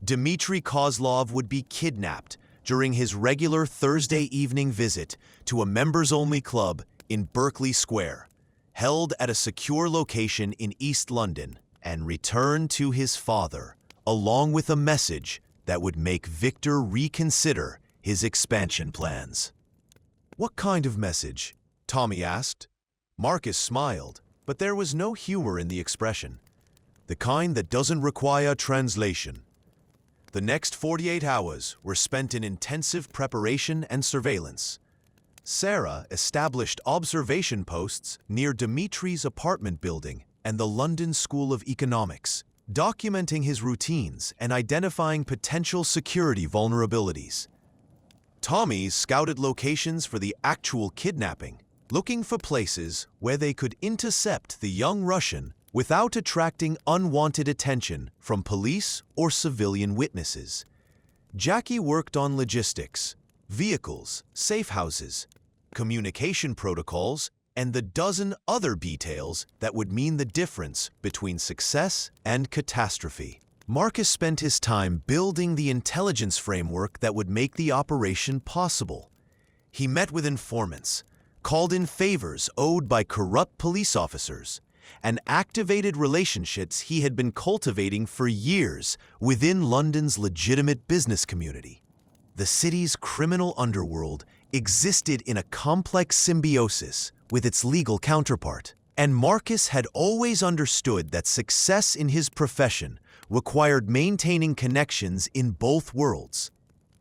S2: Dmitry Kozlov would be kidnapped during his regular Thursday evening visit to a members-only club in Berkeley Square, held at a secure location in East London, and returned to his father, along with a message that would make Victor reconsider his expansion plans. "What kind of message?" Tommy asked. Marcus smiled, but there was no humor in the expression. "The kind that doesn't require translation." The next 48 hours were spent in intensive preparation and surveillance. Sarah established observation posts near Dimitri's apartment building and the London School of Economics, documenting his routines and identifying potential security vulnerabilities. Tommy scouted locations for the actual kidnapping, looking for places where they could intercept the young Russian without attracting unwanted attention from police or civilian witnesses. Jackie worked on logistics, vehicles, safe houses, communication protocols, and the dozen other details that would mean the difference between success and catastrophe. Marcus spent his time building the intelligence framework that would make the operation possible. He met with informants, called in favors owed by corrupt police officers, and activated relationships he had been cultivating for years within London's legitimate business community. The city's criminal underworld existed in a complex symbiosis with its legal counterpart, and Marcus had always understood that success in his profession required maintaining connections in both worlds.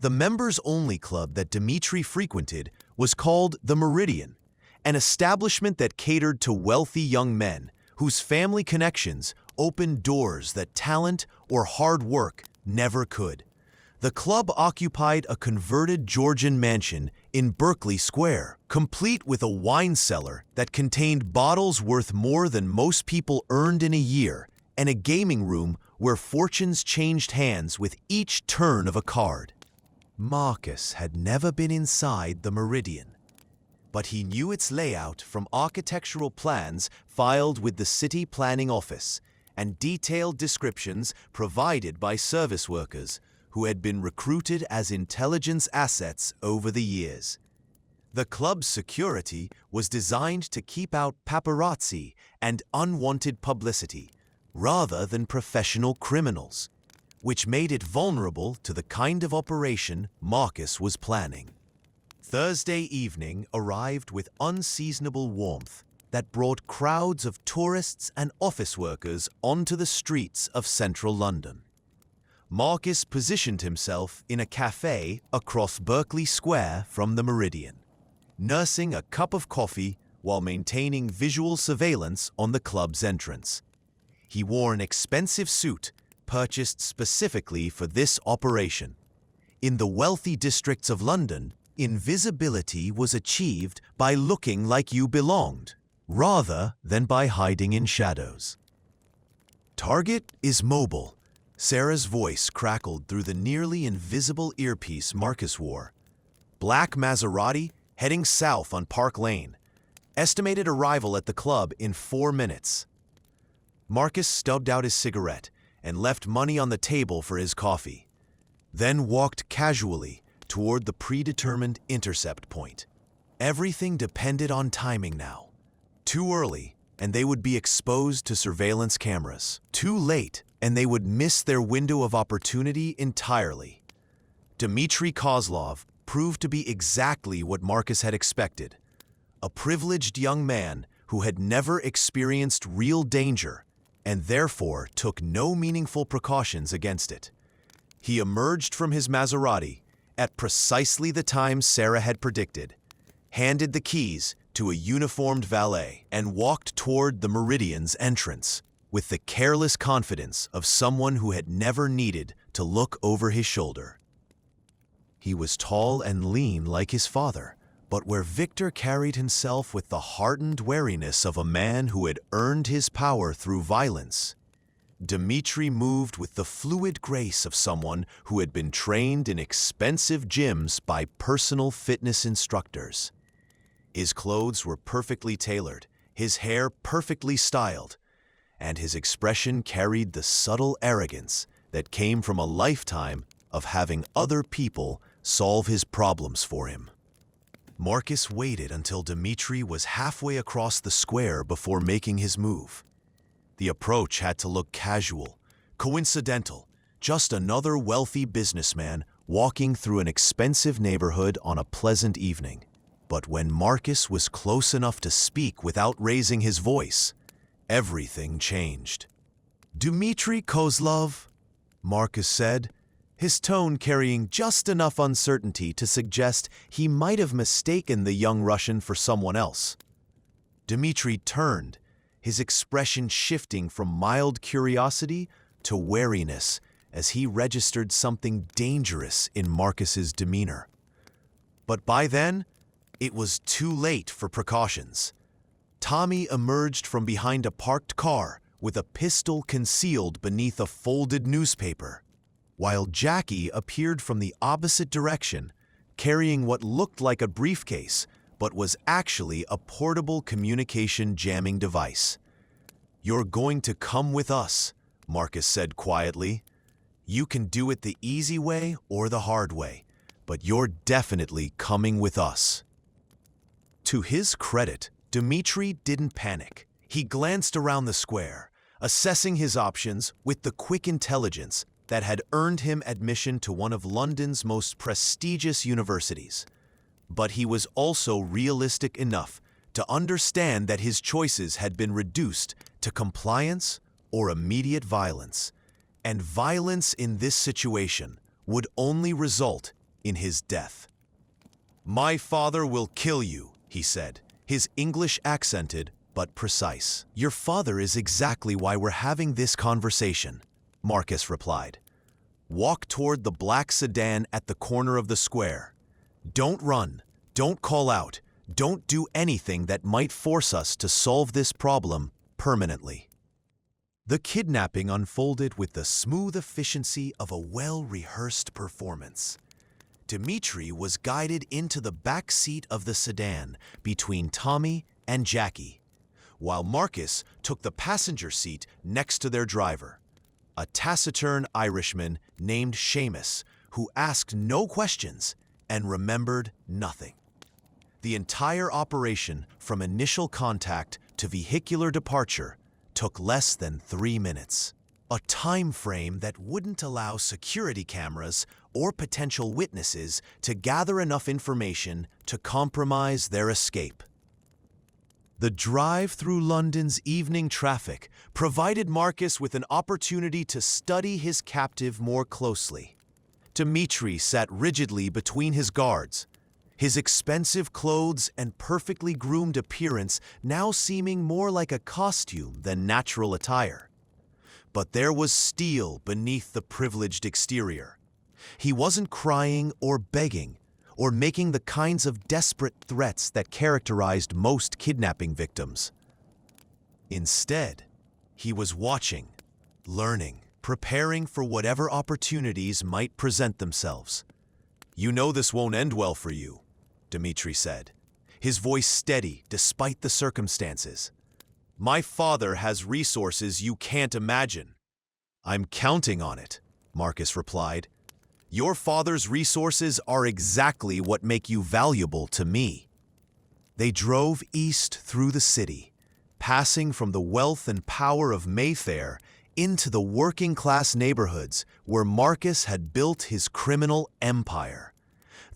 S2: The members-only club that Dimitri frequented was called the Meridian, an establishment that catered to wealthy young men whose family connections opened doors that talent or hard work never could. The club occupied a converted Georgian mansion in Berkeley Square, complete with a wine cellar that contained bottles worth more than most people earned in a year, and a gaming room where fortunes changed hands with each turn of a card. Marcus had never been inside the Meridian, but he knew its layout from architectural plans filed with the City Planning Office and detailed descriptions provided by service workers who had been recruited as intelligence assets over the years. The club's security was designed to keep out paparazzi and unwanted publicity, rather than professional criminals, which made it vulnerable to the kind of operation Marcus was planning. Thursday evening arrived with unseasonable warmth that brought crowds of tourists and office workers onto the streets of central London. Marcus positioned himself in a cafe across Berkeley Square from the Meridian, nursing a cup of coffee while maintaining visual surveillance on the club's entrance. He wore an expensive suit purchased specifically for this operation. In the wealthy districts of London, invisibility was achieved by looking like you belonged, rather than by hiding in shadows. "Target is mobile," Sarah's voice crackled through the nearly invisible earpiece Marcus wore. "Black Maserati heading south on Park Lane. Estimated arrival at the club in 4 minutes." Marcus stubbed out his cigarette and left money on the table for his coffee, then walked casually toward the predetermined intercept point. Everything depended on timing now. Too early, and they would be exposed to surveillance cameras. Too late, and they would miss their window of opportunity entirely. Dmitry Kozlov proved to be exactly what Marcus had expected: a privileged young man who had never experienced real danger and therefore took no meaningful precautions against it. He emerged from his Maserati at precisely the time Sarah had predicted, handed the keys to a uniformed valet, and walked toward the Meridian's entrance with the careless confidence of someone who had never needed to look over his shoulder. He was tall and lean like his father, but where Victor carried himself with the hardened wariness of a man who had earned his power through violence, Dmitry moved with the fluid grace of someone who had been trained in expensive gyms by personal fitness instructors. His clothes were perfectly tailored, his hair perfectly styled, and his expression carried the subtle arrogance that came from a lifetime of having other people solve his problems for him. Marcus waited until Dmitry was halfway across the square before making his move. The approach had to look casual, coincidental, just another wealthy businessman walking through an expensive neighborhood on a pleasant evening. But when Marcus was close enough to speak without raising his voice, everything changed. "Dmitry Kozlov," Marcus said, his tone carrying just enough uncertainty to suggest he might have mistaken the young Russian for someone else. Dmitri turned, his expression shifting from mild curiosity to wariness as he registered something dangerous in Marcus's demeanor. But by then, it was too late for precautions. Tommy emerged from behind a parked car with a pistol concealed beneath a folded newspaper, while Jackie appeared from the opposite direction, carrying what looked like a briefcase, but was actually a portable communication jamming device. "You're going to come with us," Marcus said quietly. "You can do it the easy way or the hard way, but you're definitely coming with us." To his credit, Dmitri didn't panic. He glanced around the square, assessing his options with the quick intelligence that had earned him admission to one of London's most prestigious universities. But he was also realistic enough to understand that his choices had been reduced to compliance or immediate violence, and violence in this situation would only result in his death. "My father will kill you," he said, his English accented but precise. "Your father is exactly why we're having this conversation," Marcus replied. "Walk toward the black sedan at the corner of the square. Don't run, don't call out, don't do anything that might force us to solve this problem permanently." The kidnapping unfolded with the smooth efficiency of a well-rehearsed performance. Dmitri was guided into the back seat of the sedan between Tommy and Jackie, while Marcus took the passenger seat next to their driver, a taciturn Irishman named Seamus, who asked no questions and remembered nothing. The entire operation, from initial contact to vehicular departure, took less than 3 minutes, a time frame that wouldn't allow security cameras or potential witnesses to gather enough information to compromise their escape. The drive through London's evening traffic provided Marcus with an opportunity to study his captive more closely. Dmitri sat rigidly between his guards, his expensive clothes and perfectly groomed appearance now seeming more like a costume than natural attire. But there was steel beneath the privileged exterior. He wasn't crying or begging or making the kinds of desperate threats that characterized most kidnapping victims. Instead, he was watching, learning, preparing for whatever opportunities might present themselves. "You know this won't end well for you," Dmitri said, his voice steady despite the circumstances. "My father has resources you can't imagine." "I'm counting on it," Marcus replied. "Your father's resources are exactly what make you valuable to me." They drove east through the city, passing from the wealth and power of Mayfair into the working-class neighborhoods where Marcus had built his criminal empire.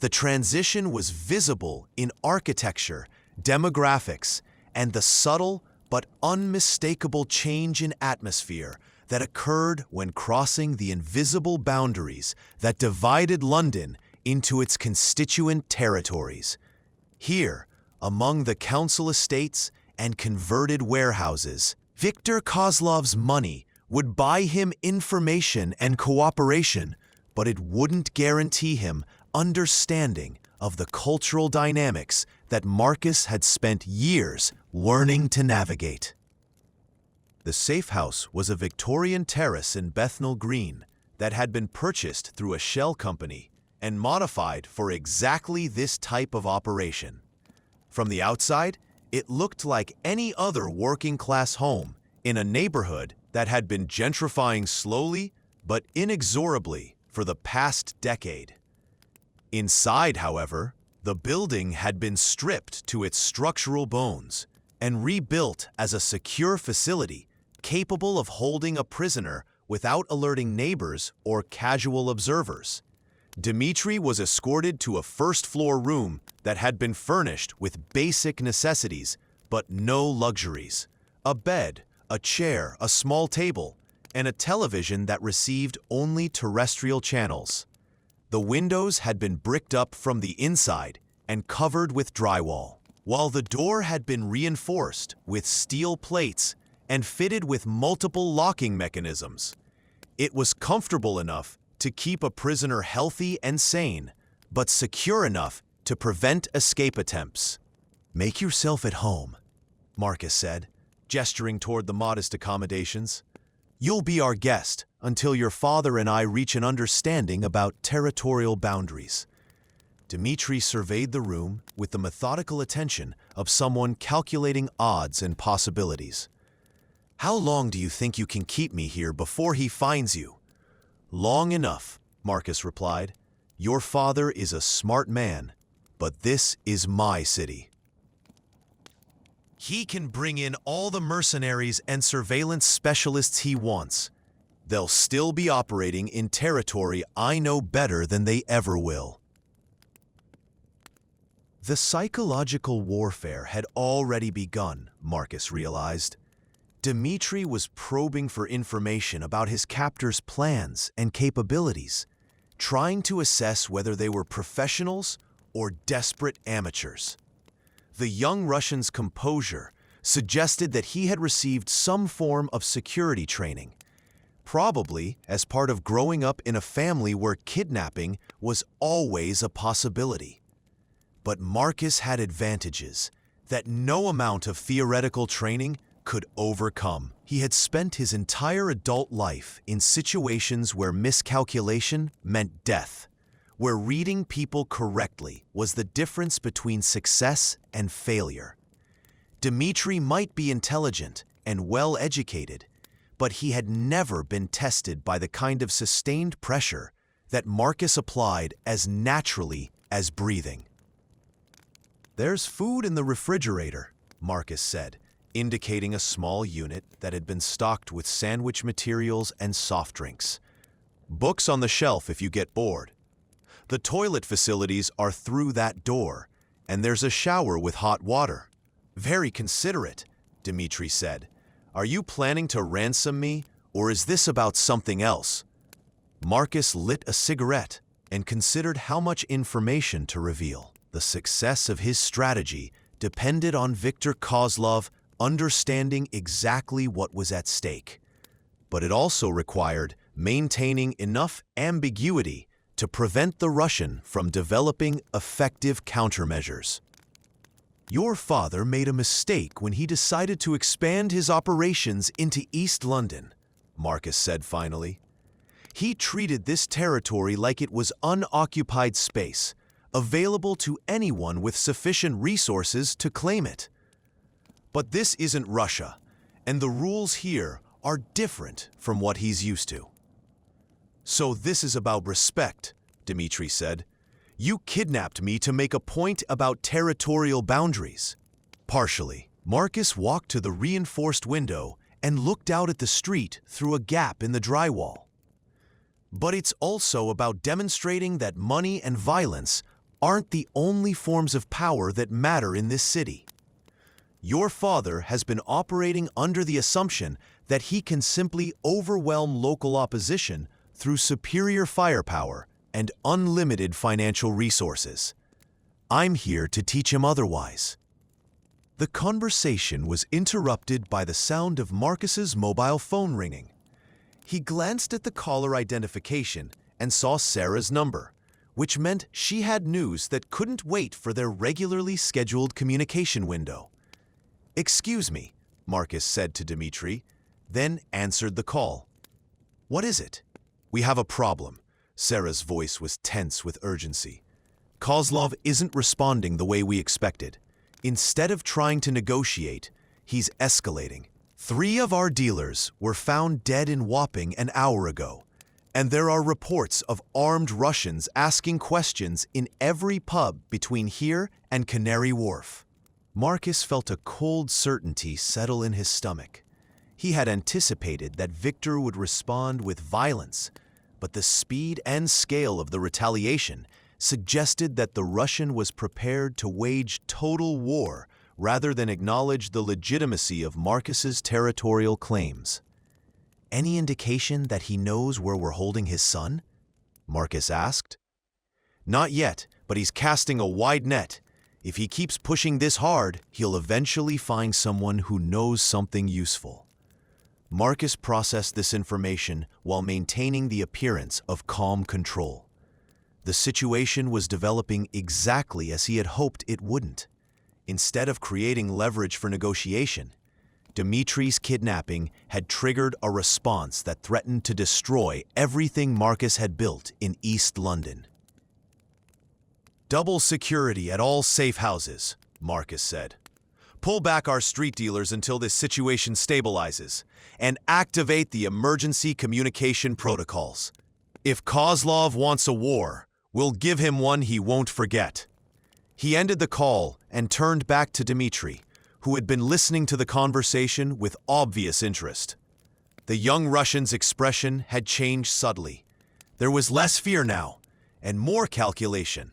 S2: The transition was visible in architecture, demographics, and the subtle but unmistakable change in atmosphere that occurred when crossing the invisible boundaries that divided London into its constituent territories. Here, among the council estates and converted warehouses, Viktor Kozlov's money would buy him information and cooperation, but it wouldn't guarantee him understanding of the cultural dynamics that Marcus had spent years learning to navigate. The safe house was a Victorian terrace in Bethnal Green that had been purchased through a shell company and modified for exactly this type of operation. From the outside, it looked like any other working-class home in a neighborhood that had been gentrifying slowly but inexorably for the past decade. Inside, however, the building had been stripped to its structural bones and rebuilt as a secure facility capable of holding a prisoner without alerting neighbors or casual observers. Dmitri was escorted to a first-floor room that had been furnished with basic necessities, but no luxuries. A bed, a chair, a small table, and a television that received only terrestrial channels. The windows had been bricked up from the inside and covered with drywall, while the door had been reinforced with steel plates and fitted with multiple locking mechanisms. It was comfortable enough to keep a prisoner healthy and sane, but secure enough to prevent escape attempts. "Make yourself at home," Marcus said, gesturing toward the modest accommodations. "You'll be our guest until your father and I reach an understanding about territorial boundaries." Dmitri surveyed the room with the methodical attention of someone calculating odds and possibilities. "How long do you think you can keep me here before he finds you?" "Long enough," Marcus replied. "Your father is a smart man, but this is my city. He can bring in all the mercenaries and surveillance specialists he wants. They'll still be operating in territory I know better than they ever will." The psychological warfare had already begun, Marcus realized. Dmitri was probing for information about his captor's plans and capabilities, trying to assess whether they were professionals or desperate amateurs. The young Russian's composure suggested that he had received some form of security training, probably as part of growing up in a family where kidnapping was always a possibility. But Marcus had advantages that no amount of theoretical training could overcome. He had spent his entire adult life in situations where miscalculation meant death, where reading people correctly was the difference between success and failure. Dmitri might be intelligent and well-educated, but he had never been tested by the kind of sustained pressure that Marcus applied as naturally as breathing. "There's food in the refrigerator," Marcus said, indicating a small unit that had been stocked with sandwich materials and soft drinks. "Books on the shelf if you get bored. The toilet facilities are through that door, and there's a shower with hot water." "Very considerate," Dmitri said. "Are you planning to ransom me, or is this about something else?" Marcus lit a cigarette and considered how much information to reveal. The success of his strategy depended on Viktor Kozlov understanding exactly what was at stake. But it also required maintaining enough ambiguity to prevent the Russian from developing effective countermeasures. "Your father made a mistake when he decided to expand his operations into East London," Marcus said finally. "He treated this territory like it was unoccupied space, available to anyone with sufficient resources to claim it. But this isn't Russia, and the rules here are different from what he's used to." "So this is about respect," Dmitri said. "You kidnapped me to make a point about territorial boundaries." "Partially." Marcus walked to the reinforced window and looked out at the street through a gap in the drywall. "But it's also about demonstrating that money and violence aren't the only forms of power that matter in this city. Your father has been operating under the assumption that he can simply overwhelm local opposition through superior firepower and unlimited financial resources. I'm here to teach him otherwise." The conversation was interrupted by the sound of Marcus's mobile phone ringing. He glanced at the caller identification and saw Sarah's number, which meant she had news that couldn't wait for their regularly scheduled communication window. "Excuse me," Marcus said to Dmitri, then answered the call. "What is it?" "We have a problem." Sarah's voice was tense with urgency. "Kozlov isn't responding the way we expected. Instead of trying to negotiate, he's escalating. 3 of our dealers were found dead in Wapping an hour ago, and there are reports of armed Russians asking questions in every pub between here and Canary Wharf." Marcus felt a cold certainty settle in his stomach. He had anticipated that Viktor would respond with violence, but the speed and scale of the retaliation suggested that the Russian was prepared to wage total war rather than acknowledge the legitimacy of Marcus's territorial claims. any indication that he knows where we're holding his son? Marcus asked. Not yet, but he's casting a wide net. If he keeps pushing this hard, he'll eventually find someone who knows something useful. Marcus processed this information while maintaining the appearance of calm control. The situation was developing exactly as he had hoped it wouldn't. Instead of creating leverage for negotiation, Dimitri's kidnapping had triggered a response that threatened to destroy everything Marcus had built in East London. Double security at all safe houses, Marcus said. Pull back our street dealers until this situation stabilizes, and activate the emergency communication protocols. If Kozlov wants a war, we'll give him one he won't forget. He ended the call and turned back to Dimitri, who had been listening to the conversation with obvious interest. The young Russian's expression had changed subtly. There was less fear now, and more calculation,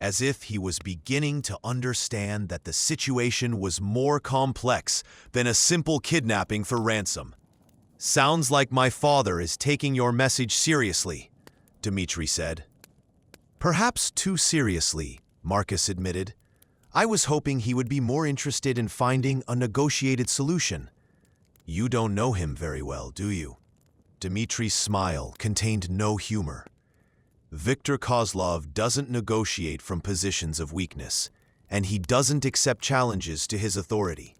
S2: as if he was beginning to understand that the situation was more complex than a simple kidnapping for ransom. Sounds like my father is taking your message seriously, Dimitri said. Perhaps too seriously, Marcus admitted. I was hoping he would be more interested in finding a negotiated solution. You don't know him very well, do you? Dimitri's smile contained no humor. Viktor Kozlov doesn't negotiate from positions of weakness, and he doesn't accept challenges to his authority.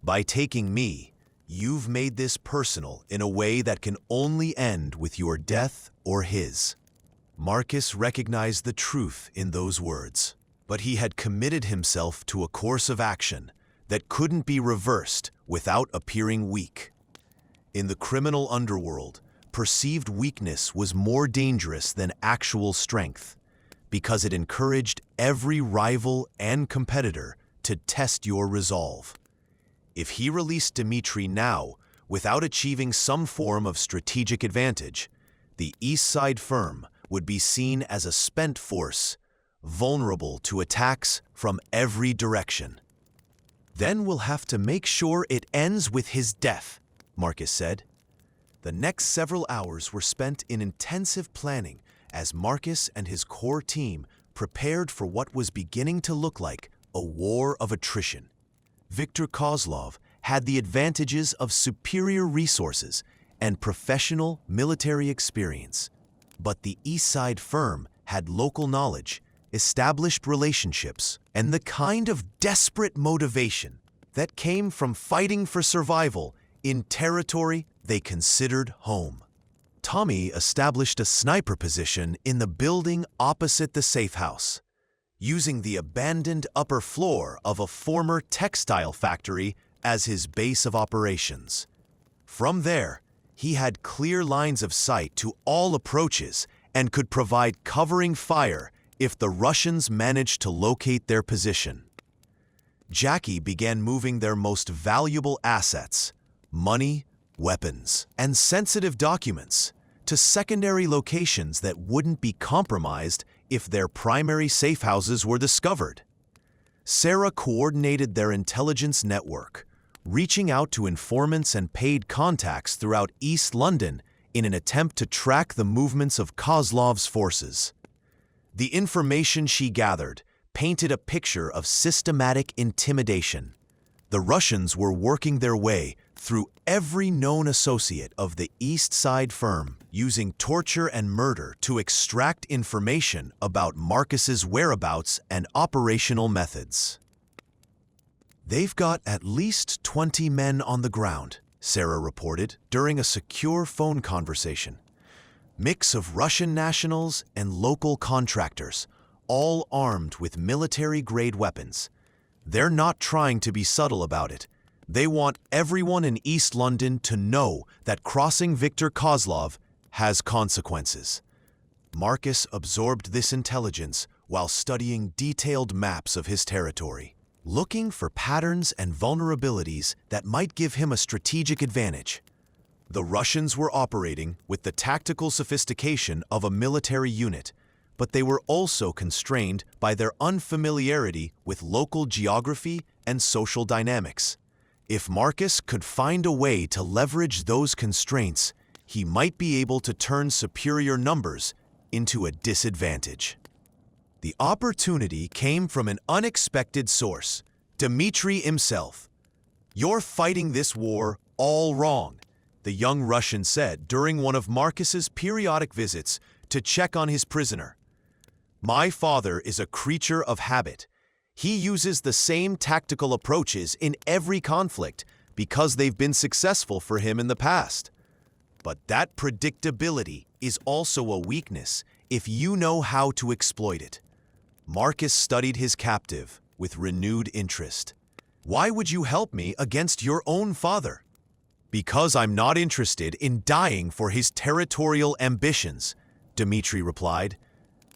S2: By taking me, you've made this personal in a way that can only end with your death or his. Marcus recognized the truth in those words, but he had committed himself to a course of action that couldn't be reversed without appearing weak. In the criminal underworld, perceived weakness was more dangerous than actual strength, because it encouraged every rival and competitor to test your resolve. If he released Dimitri now, without achieving some form of strategic advantage, the Eastside Firm would be seen as a spent force, vulnerable to attacks from every direction. Then we'll have to make sure it ends with his death, Marcus said. The next several hours were spent in intensive planning as Marcus and his core team prepared for what was beginning to look like a war of attrition. Viktor Kozlov had the advantages of superior resources and professional military experience, but the Eastside Firm had local knowledge, established relationships, and the kind of desperate motivation that came from fighting for survival in territory they considered home. Tommy established a sniper position in the building opposite the safe house, using the abandoned upper floor of a former textile factory as his base of operations. From there, he had clear lines of sight to all approaches and could provide covering fire if the Russians managed to locate their position. Jackie began moving their most valuable assets, money, weapons, and sensitive documents, to secondary locations that wouldn't be compromised if their primary safe houses were discovered. Sarah coordinated their intelligence network, reaching out to informants and paid contacts throughout East London in an attempt to track the movements of Kozlov's forces. The information she gathered painted a picture of systematic intimidation. The Russians were working their way through every known associate of the Eastside Firm, using torture and murder to extract information about Marcus's whereabouts and operational methods. They've got at least 20 men on the ground, Sarah reported during a secure phone conversation. Mix of Russian nationals and local contractors, all armed with military-grade weapons. They're not trying to be subtle about it. They want everyone in East London to know that crossing Viktor Kozlov has consequences. Marcus absorbed this intelligence while studying detailed maps of his territory, looking for patterns and vulnerabilities that might give him a strategic advantage. The Russians were operating with the tactical sophistication of a military unit, but they were also constrained by their unfamiliarity with local geography and social dynamics. If Marcus could find a way to leverage those constraints, he might be able to turn superior numbers into a disadvantage. The opportunity came from an unexpected source, Dmitri himself. "You're fighting this war all wrong," the young Russian said during one of Marcus's periodic visits to check on his prisoner. "My father is a creature of habit. He uses the same tactical approaches in every conflict because they've been successful for him in the past. But that predictability is also a weakness if you know how to exploit it." Marcus studied his captive with renewed interest. "Why would you help me against your own father?" "Because I'm not interested in dying for his territorial ambitions," Dmitri replied.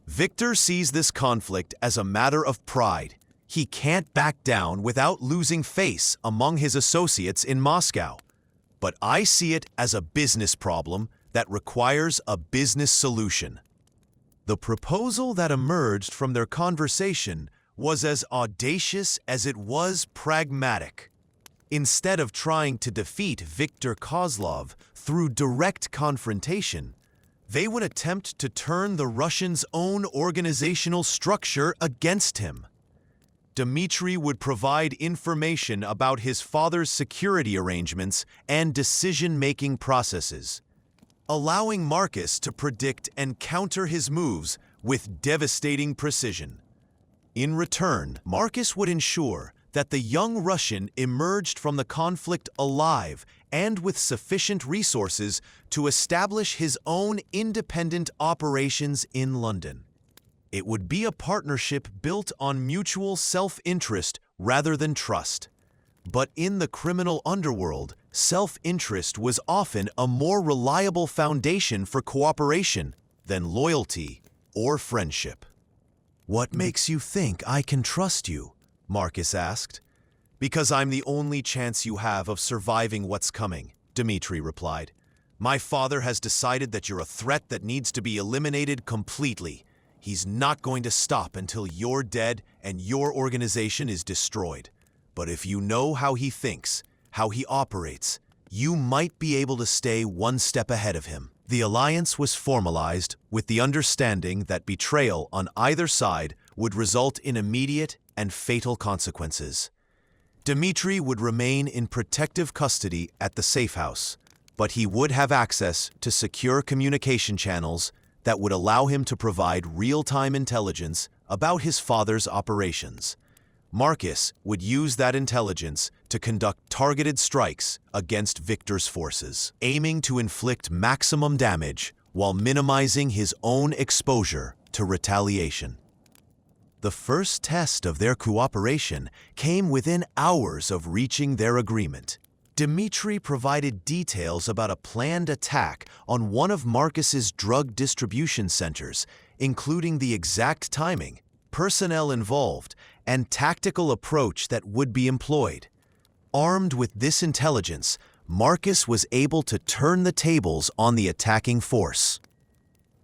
S2: "Victor sees this conflict as a matter of pride. He can't back down without losing face among his associates in Moscow. But I see it as a business problem that requires a business solution." The proposal that emerged from their conversation was as audacious as it was pragmatic. Instead of trying to defeat Viktor Kozlov through direct confrontation, they would attempt to turn the Russians' own organizational structure against him. Dmitri would provide information about his father's security arrangements and decision-making processes, allowing Marcus to predict and counter his moves with devastating precision. In return, Marcus would ensure that the young Russian emerged from the conflict alive and with sufficient resources to establish his own independent operations in London. It would be a partnership built on mutual self-interest rather than trust. But in the criminal underworld, self-interest was often a more reliable foundation for cooperation than loyalty or friendship. "What makes you think I can trust you?" Marcus asked. "Because I'm the only chance you have of surviving what's coming," Dmitri replied. "My father has decided that you're a threat that needs to be eliminated completely. He's not going to stop until you're dead and your organization is destroyed. But if you know how he thinks, how he operates, you might be able to stay one step ahead of him." The alliance was formalized with the understanding that betrayal on either side would result in immediate and fatal consequences. Dmitri would remain in protective custody at the safe house, but he would have access to secure communication channels that would allow him to provide real-time intelligence about his father's operations. Marcus would use that intelligence to conduct targeted strikes against Victor's forces, aiming to inflict maximum damage while minimizing his own exposure to retaliation. The first test of their cooperation came within hours of reaching their agreement. Dmitri provided details about a planned attack on one of Marcus's drug distribution centers, including the exact timing, personnel involved, and tactical approach that would be employed. Armed with this intelligence, Marcus was able to turn the tables on the attacking force,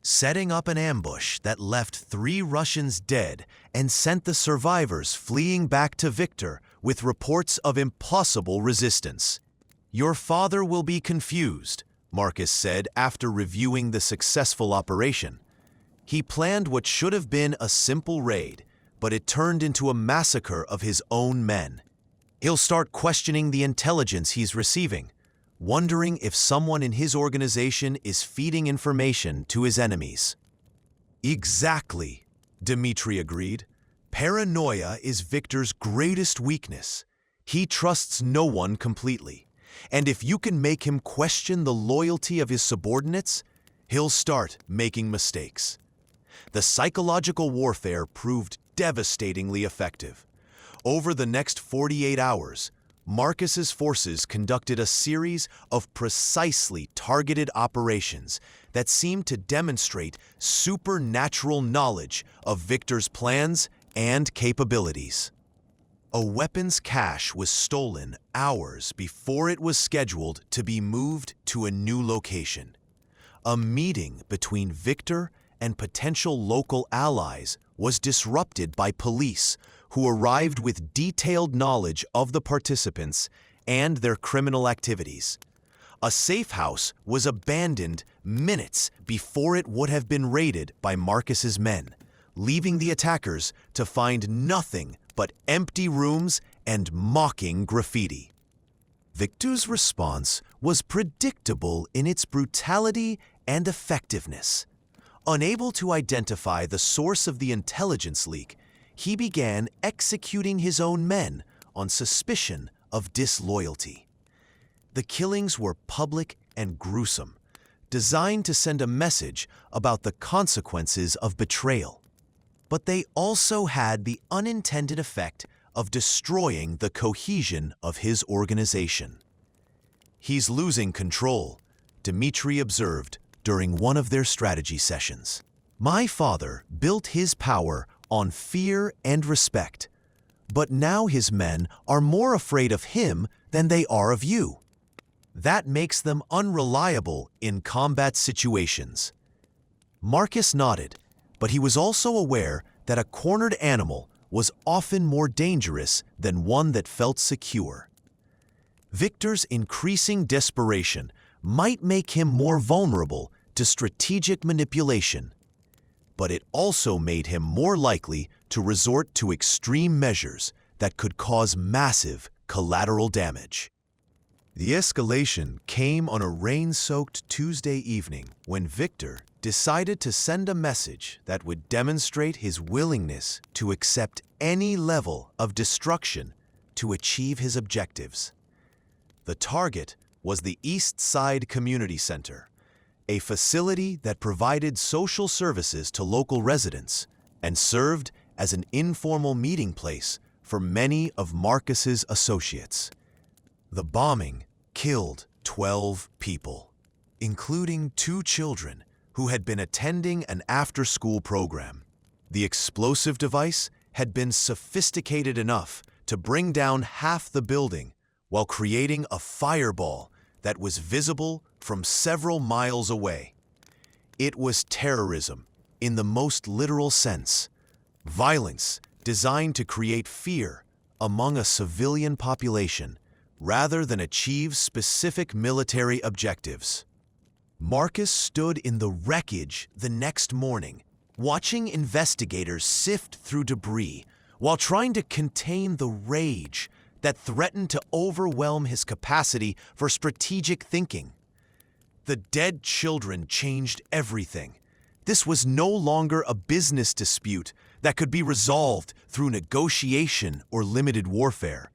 S2: setting up an ambush that left 3 Russians dead and sent the survivors fleeing back to Victor with reports of impossible resistance. "Your father will be confused," Marcus said after reviewing the successful operation. "He planned what should have been a simple raid, but it turned into a massacre of his own men. He'll start questioning the intelligence he's receiving, wondering if someone in his organization is feeding information to his enemies." "Exactly," Dmitri agreed. "Paranoia is Victor's greatest weakness. He trusts no one completely. And if you can make him question the loyalty of his subordinates, he'll start making mistakes." The psychological warfare proved devastatingly effective. Over the next 48 hours, Marcus's forces conducted a series of precisely targeted operations that seemed to demonstrate supernatural knowledge of Victor's plans and capabilities. A weapons cache was stolen hours before it was scheduled to be moved to a new location. A meeting between Victor and potential local allies was disrupted by police who arrived with detailed knowledge of the participants and their criminal activities. A safe house was abandoned minutes before it would have been raided by Marcus's men, leaving the attackers to find nothing but empty rooms and mocking graffiti. Victor's response was predictable in its brutality and effectiveness. Unable to identify the source of the intelligence leak, he began executing his own men on suspicion of disloyalty. The killings were public and gruesome, designed to send a message about the consequences of betrayal. But they also had the unintended effect of destroying the cohesion of his organization. "He's losing control," Dmitri observed during one of their strategy sessions. "My father built his power on fear and respect, but now his men are more afraid of him than they are of you. That makes them unreliable in combat situations." Marcus nodded, but he was also aware that a cornered animal was often more dangerous than one that felt secure. Victor's increasing desperation might make him more vulnerable to strategic manipulation, but it also made him more likely to resort to extreme measures that could cause massive collateral damage. The escalation came on a rain-soaked Tuesday evening when Victor decided to send a message that would demonstrate his willingness to accept any level of destruction to achieve his objectives. The target was the Eastside Community Center, a facility that provided social services to local residents and served as an informal meeting place for many of Marcus's associates. The bombing killed 12 people, including 2 children who had been attending an after-school program. The explosive device had been sophisticated enough to bring down half the building while creating a fireball that was visible from several miles away. It was terrorism in the most literal sense, violence designed to create fear among a civilian population rather than achieve specific military objectives. Marcus stood in the wreckage the next morning, watching investigators sift through debris while trying to contain the rage that threatened to overwhelm his capacity for strategic thinking. The dead children changed everything. This was no longer a business dispute that could be resolved through negotiation or limited warfare.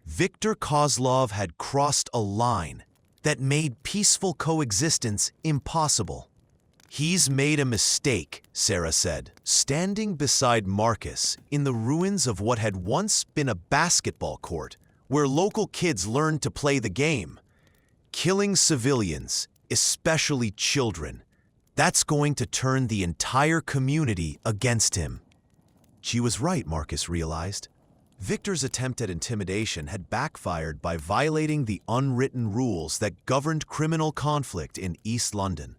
S2: Viktor Kozlov had crossed a line that made peaceful coexistence impossible. "He's made a mistake," Sarah said, standing beside Marcus in the ruins of what had once been a basketball court where local kids learned to play the game. "Killing civilians, especially children, that's going to turn the entire community against him." She was right, Marcus realized. Victor's attempt at intimidation had backfired by violating the unwritten rules that governed criminal conflict in East London.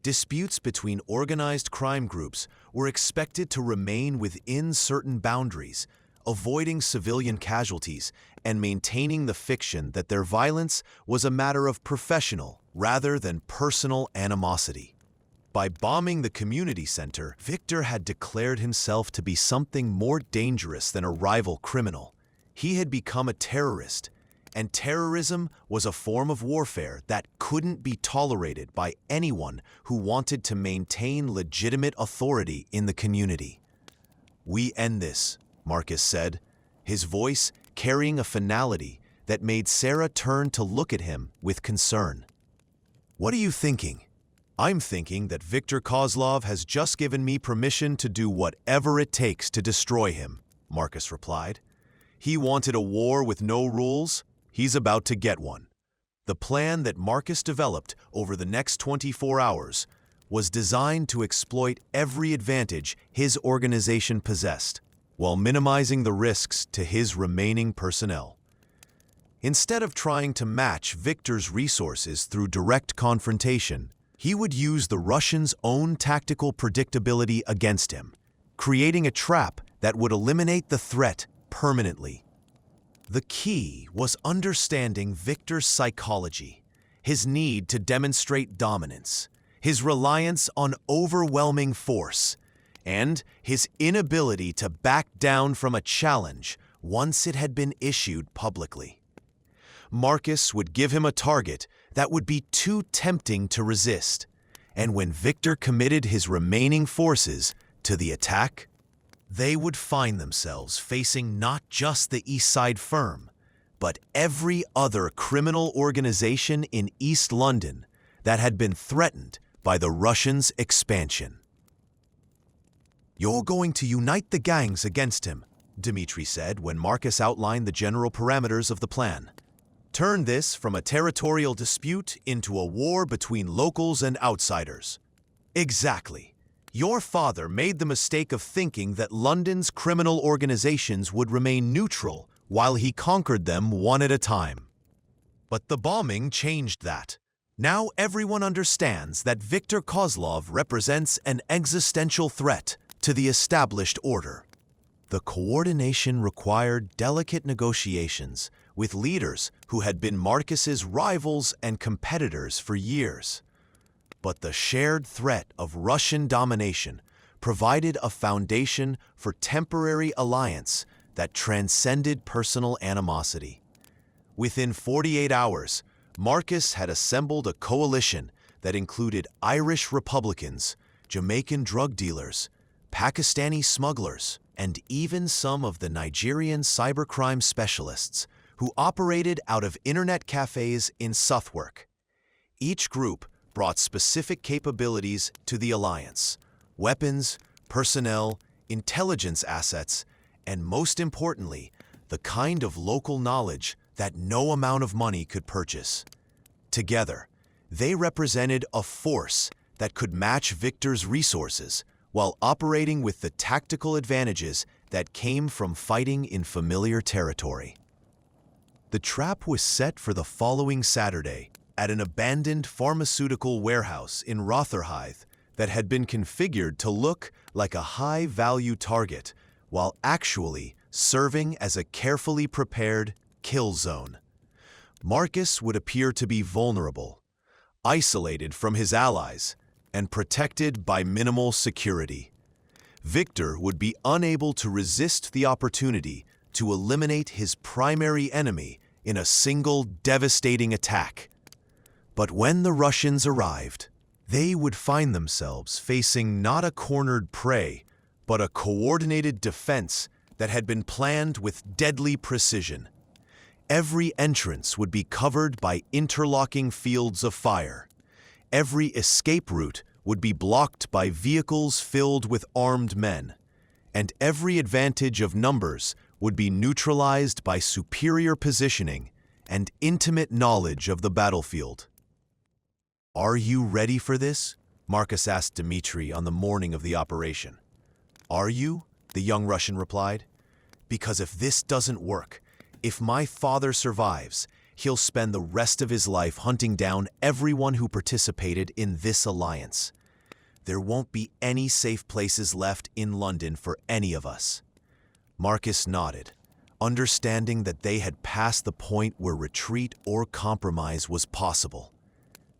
S2: Disputes between organized crime groups were expected to remain within certain boundaries, avoiding civilian casualties and maintaining the fiction that their violence was a matter of professional rather than personal animosity. By bombing the community center, Victor had declared himself to be something more dangerous than a rival criminal. He had become a terrorist, and terrorism was a form of warfare that couldn't be tolerated by anyone who wanted to maintain legitimate authority in the community. "We end this," Marcus said, his voice carrying a finality that made Sarah turn to look at him with concern. "What are you thinking?" "I'm thinking that Viktor Kozlov has just given me permission to do whatever it takes to destroy him," Marcus replied. "He wanted a war with no rules. He's about to get one." The plan that Marcus developed over the next 24 hours was designed to exploit every advantage his organization possessed, while minimizing the risks to his remaining personnel. Instead of trying to match Viktor's resources through direct confrontation, he would use the Russians' own tactical predictability against him, creating a trap that would eliminate the threat permanently. The key was understanding Victor's psychology, his need to demonstrate dominance, his reliance on overwhelming force, and his inability to back down from a challenge once it had been issued publicly. Marcus would give him a target that would be too tempting to resist, and when Victor committed his remaining forces to the attack, they would find themselves facing not just the Eastside Firm, but every other criminal organization in East London that had been threatened by the Russians' expansion. "You're going to unite the gangs against him," Dmitri said when Marcus outlined the general parameters of the plan. "Turn this from a territorial dispute into a war between locals and outsiders." "Exactly. Your father made the mistake of thinking that London's criminal organizations would remain neutral while he conquered them one at a time. But the bombing changed that. Now everyone understands that Viktor Kozlov represents an existential threat to the established order." The coordination required delicate negotiations with leaders who had been Marcus's rivals and competitors for years. But the shared threat of Russian domination provided a foundation for temporary alliance that transcended personal animosity. Within 48 hours, Marcus had assembled a coalition that included Irish Republicans, Jamaican drug dealers, Pakistani smugglers, and even some of the Nigerian cybercrime specialists who operated out of internet cafes in Southwark. Each group brought specific capabilities to the alliance: weapons, personnel, intelligence assets, and most importantly, the kind of local knowledge that no amount of money could purchase. Together, they represented a force that could match Victor's resources while operating with the tactical advantages that came from fighting in familiar territory. The trap was set for the following Saturday at an abandoned pharmaceutical warehouse in Rotherhithe that had been configured to look like a high-value target while actually serving as a carefully prepared kill zone. Marcus would appear to be vulnerable, isolated from his allies, and protected by minimal security. Victor would be unable to resist the opportunity to eliminate his primary enemy in a single devastating attack. But when the Russians arrived, they would find themselves facing not a cornered prey, but a coordinated defense that had been planned with deadly precision. Every entrance would be covered by interlocking fields of fire. Every escape route would be blocked by vehicles filled with armed men, and every advantage of numbers would be neutralized by superior positioning and intimate knowledge of the battlefield. "Are you ready for this?" Marcus asked Dmitri on the morning of the operation. "Are you?" the young Russian replied. "Because if this doesn't work, if my father survives, he'll spend the rest of his life hunting down everyone who participated in this alliance. There won't be any safe places left in London for any of us." Marcus nodded, understanding that they had passed the point where retreat or compromise was possible.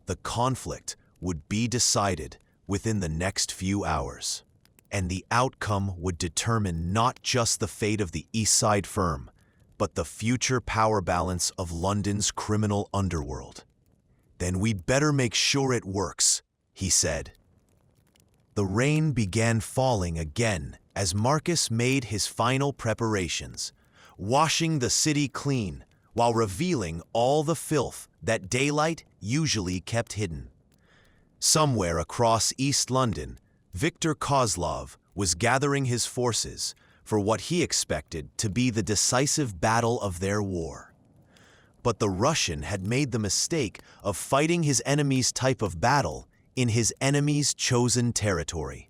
S2: The conflict would be decided within the next few hours, and the outcome would determine not just the fate of the Eastside Firm, but the future power balance of London's criminal underworld. "Then we'd better make sure it works," he said. The rain began falling again as Marcus made his final preparations, washing the city clean while revealing all the filth that daylight usually kept hidden. Somewhere across East London, Viktor Kozlov was gathering his forces for what he expected to be the decisive battle of their war. But the Russian had made the mistake of fighting his enemy's type of battle in his enemy's chosen territory,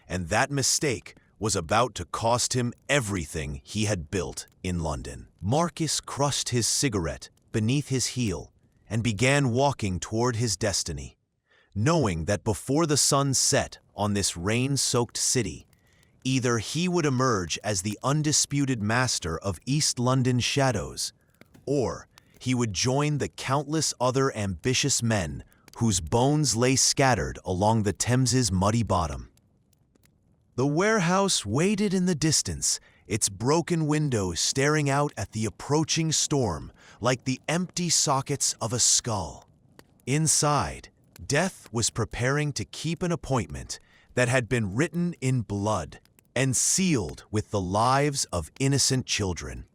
S2: and that mistake was about to cost him everything he had built in London. Marcus crushed his cigarette beneath his heel and began walking toward his destiny, knowing that before the sun set on this rain-soaked city, Either he would emerge as the undisputed master of East London's shadows, or he would join the countless other ambitious men whose bones lay scattered along the Thames's muddy bottom. The warehouse waited in the distance, its broken windows staring out at the approaching storm like the empty sockets of a skull. Inside, death was preparing to keep an appointment that had been written in blood and sealed with the lives of innocent children.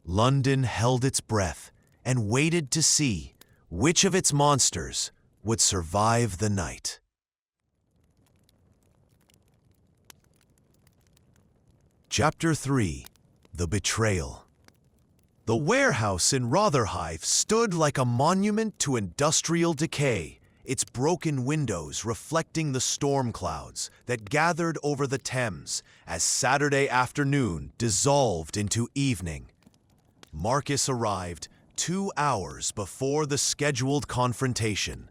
S2: London held its breath and waited to see which of its monsters would survive the night. Chapter 3: The Betrayal. The warehouse in Rotherhithe stood like a monument to industrial decay, its broken windows reflecting the storm clouds that gathered over the Thames as Saturday afternoon dissolved into evening. Marcus arrived 2 hours before the scheduled confrontation,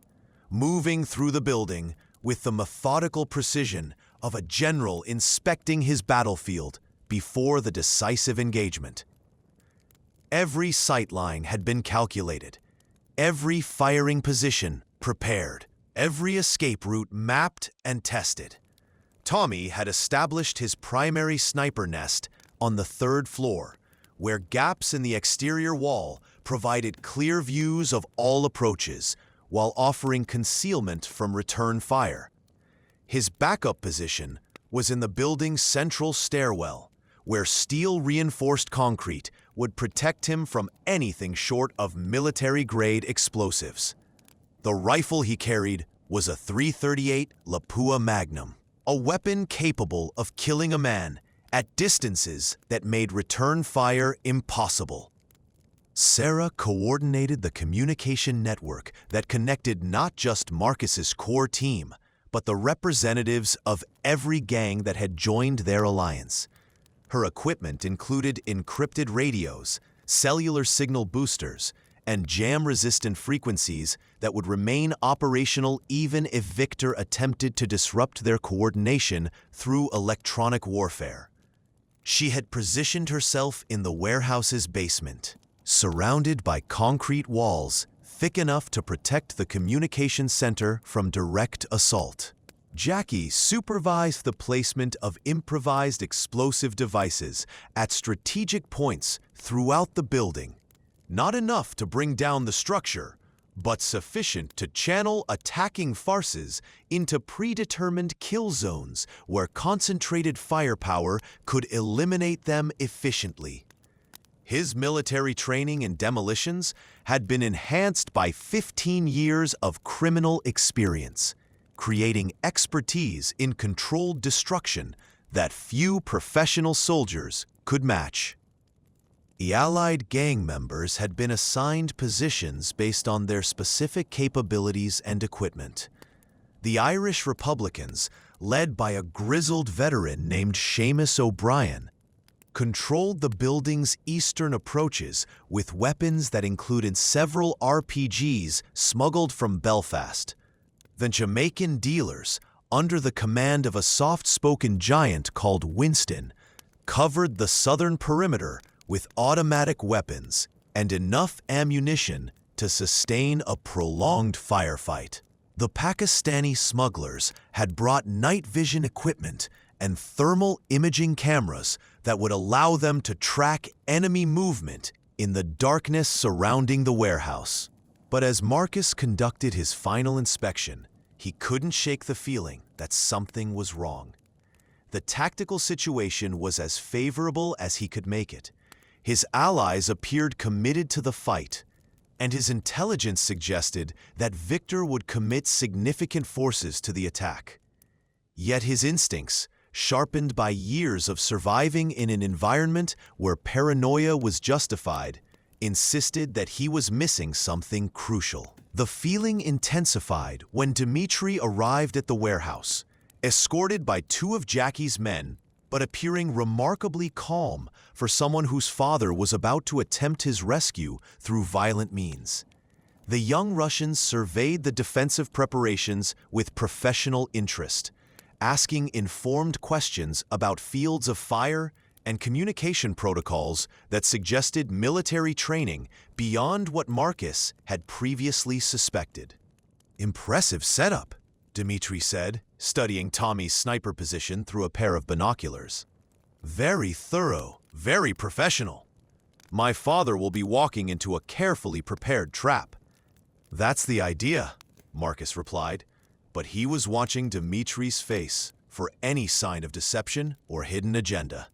S2: moving through the building with the methodical precision of a general inspecting his battlefield before the decisive engagement. Every sightline had been calculated, every firing position prepared, every escape route mapped and tested. Tommy had established his primary sniper nest on the 3rd floor, where gaps in the exterior wall provided clear views of all approaches, while offering concealment from return fire. His backup position was in the building's central stairwell, where steel-reinforced concrete would protect him from anything short of military-grade explosives. The rifle he carried was a .338 Lapua Magnum, a weapon capable of killing a man at distances that made return fire impossible. Sarah coordinated the communication network that connected not just Marcus's core team, but the representatives of every gang that had joined their alliance. Her equipment included encrypted radios, cellular signal boosters, and jam-resistant frequencies that would remain operational even if Victor attempted to disrupt their coordination through electronic warfare. She had positioned herself in the warehouse's basement, surrounded by concrete walls thick enough to protect the communication center from direct assault. Jackie supervised the placement of improvised explosive devices at strategic points throughout the building, not enough to bring down the structure, but sufficient to channel attacking farces into predetermined kill zones where concentrated firepower could eliminate them efficiently. His military training in demolitions had been enhanced by 15 years of criminal experience, creating expertise in controlled destruction that few professional soldiers could match. The Allied gang members had been assigned positions based on their specific capabilities and equipment. The Irish Republicans, led by a grizzled veteran named Seamus O'Brien, controlled the building's eastern approaches with weapons that included several RPGs smuggled from Belfast. The Jamaican dealers, under the command of a soft-spoken giant called Winston, covered the southern perimeter with automatic weapons and enough ammunition to sustain a prolonged firefight. The Pakistani smugglers had brought night vision equipment and thermal imaging cameras that would allow them to track enemy movement in the darkness surrounding the warehouse. But as Marcus conducted his final inspection, he couldn't shake the feeling that something was wrong. The tactical situation was as favorable as he could make it. His allies appeared committed to the fight, and his intelligence suggested that Victor would commit significant forces to the attack. Yet his instincts, sharpened by years of surviving in an environment where paranoia was justified, insisted that he was missing something crucial. The feeling intensified when Dimitri arrived at the warehouse, escorted by 2 of Jackie's men, but appearing remarkably calm for someone whose father was about to attempt his rescue through violent means. The young Russians surveyed the defensive preparations with professional interest, asking informed questions about fields of fire and communication protocols that suggested military training beyond what Marcus had previously suspected. "Impressive setup," Dmitri said, studying Tommy's sniper position through a pair of binoculars. "Very thorough, very professional. My father will be walking into a carefully prepared trap." "That's the idea," Marcus replied, but he was watching Dmitri's face for any sign of deception or hidden agenda.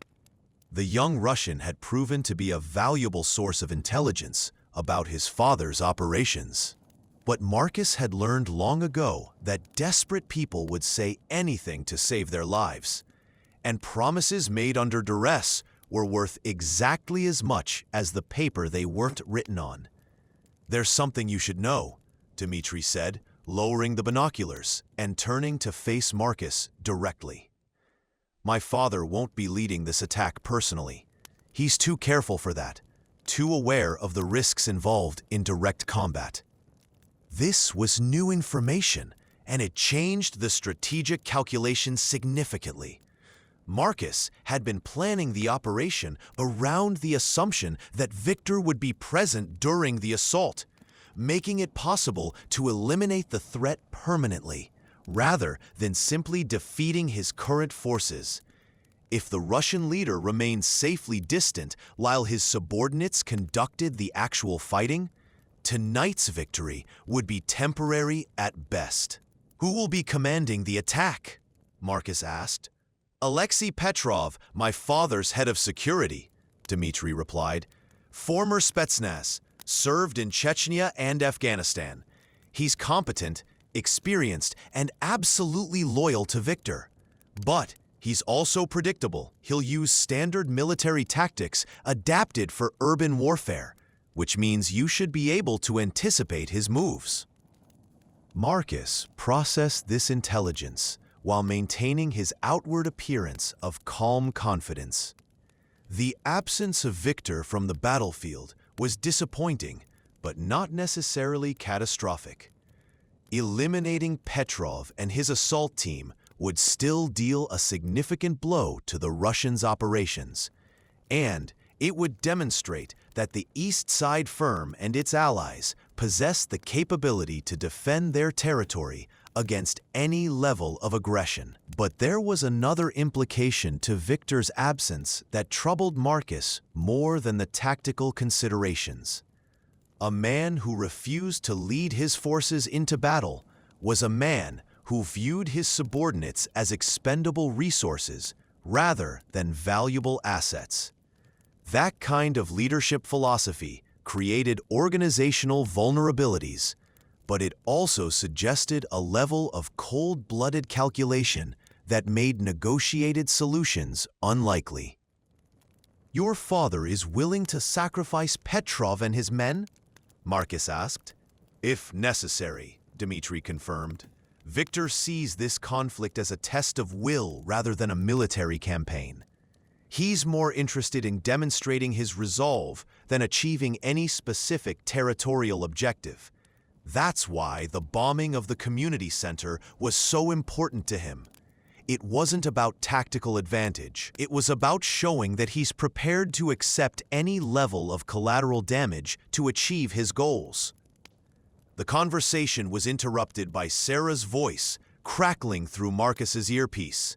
S2: The young Russian had proven to be a valuable source of intelligence about his father's operations. But Marcus had learned long ago that desperate people would say anything to save their lives, and promises made under duress were worth exactly as much as the paper they weren't written on. "There's something you should know," Dmitri said, lowering the binoculars and turning to face Marcus directly. "My father won't be leading this attack personally. He's too careful for that, too aware of the risks involved in direct combat." This was new information, and it changed the strategic calculations significantly. Marcus had been planning the operation around the assumption that Victor would be present during the assault, making it possible to eliminate the threat permanently, rather than simply defeating his current forces. If the Russian leader remained safely distant while his subordinates conducted the actual fighting, tonight's victory would be temporary at best. "Who will be commanding the attack?" Marcus asked. "Alexei Petrov, my father's head of security," Dmitri replied. "Former Spetsnaz, served in Chechnya and Afghanistan. He's competent, experienced, and absolutely loyal to Victor. But he's also predictable. He'll use standard military tactics adapted for urban warfare, which means you should be able to anticipate his moves." Marcus processed this intelligence while maintaining his outward appearance of calm confidence. The absence of Victor from the battlefield was disappointing, but not necessarily catastrophic. Eliminating Petrov and his assault team would still deal a significant blow to the Russians' operations, and it would demonstrate that the Eastside Firm and its allies possessed the capability to defend their territory against any level of aggression. But there was another implication to Victor's absence that troubled Marcus more than the tactical considerations. A man who refused to lead his forces into battle was a man who viewed his subordinates as expendable resources rather than valuable assets. That kind of leadership philosophy created organizational vulnerabilities, but it also suggested a level of cold-blooded calculation that made negotiated solutions unlikely. "Your father is willing to sacrifice Petrov and his men?" Marcus asked. "If necessary," Dmitri confirmed. "Victor sees this conflict as a test of will rather than a military campaign. He's more interested in demonstrating his resolve than achieving any specific territorial objective. That's why the bombing of the community center was so important to him. It wasn't about tactical advantage. It was about showing that he's prepared to accept any level of collateral damage to achieve his goals." The conversation was interrupted by Sarah's voice crackling through Marcus's earpiece.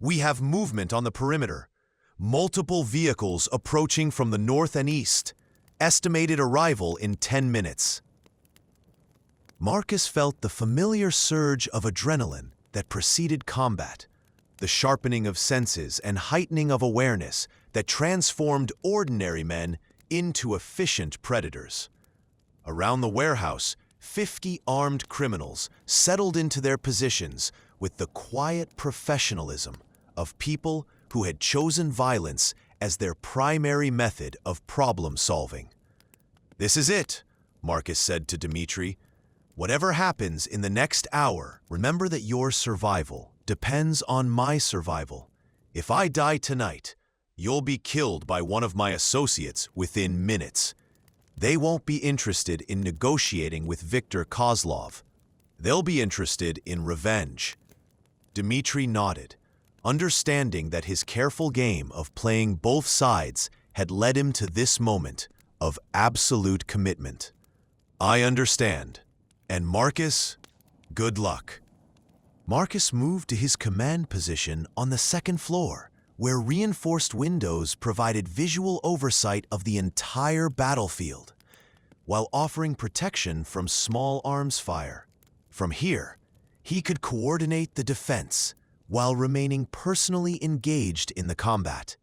S2: "We have movement on the perimeter. Multiple vehicles approaching from the north and east. Estimated arrival in 10 minutes. Marcus felt the familiar surge of adrenaline that preceded combat, the sharpening of senses and heightening of awareness that transformed ordinary men into efficient predators. Around the warehouse, 50 armed criminals settled into their positions with the quiet professionalism of people who had chosen violence as their primary method of problem solving. "This is it," Marcus said to Dmitri. "Whatever happens in the next hour, remember that your survival depends on my survival. If I die tonight, you'll be killed by one of my associates within minutes. They won't be interested in negotiating with Viktor Kozlov. They'll be interested in revenge. Dmitri nodded, understanding that his careful game of playing both sides had led him to this moment of absolute commitment. I understand. And Marcus, good luck. Marcus moved to his command position on the second floor, where reinforced windows provided visual oversight of the entire battlefield, while offering protection from small arms fire. From here, he could coordinate the defense while remaining personally engaged in the combat,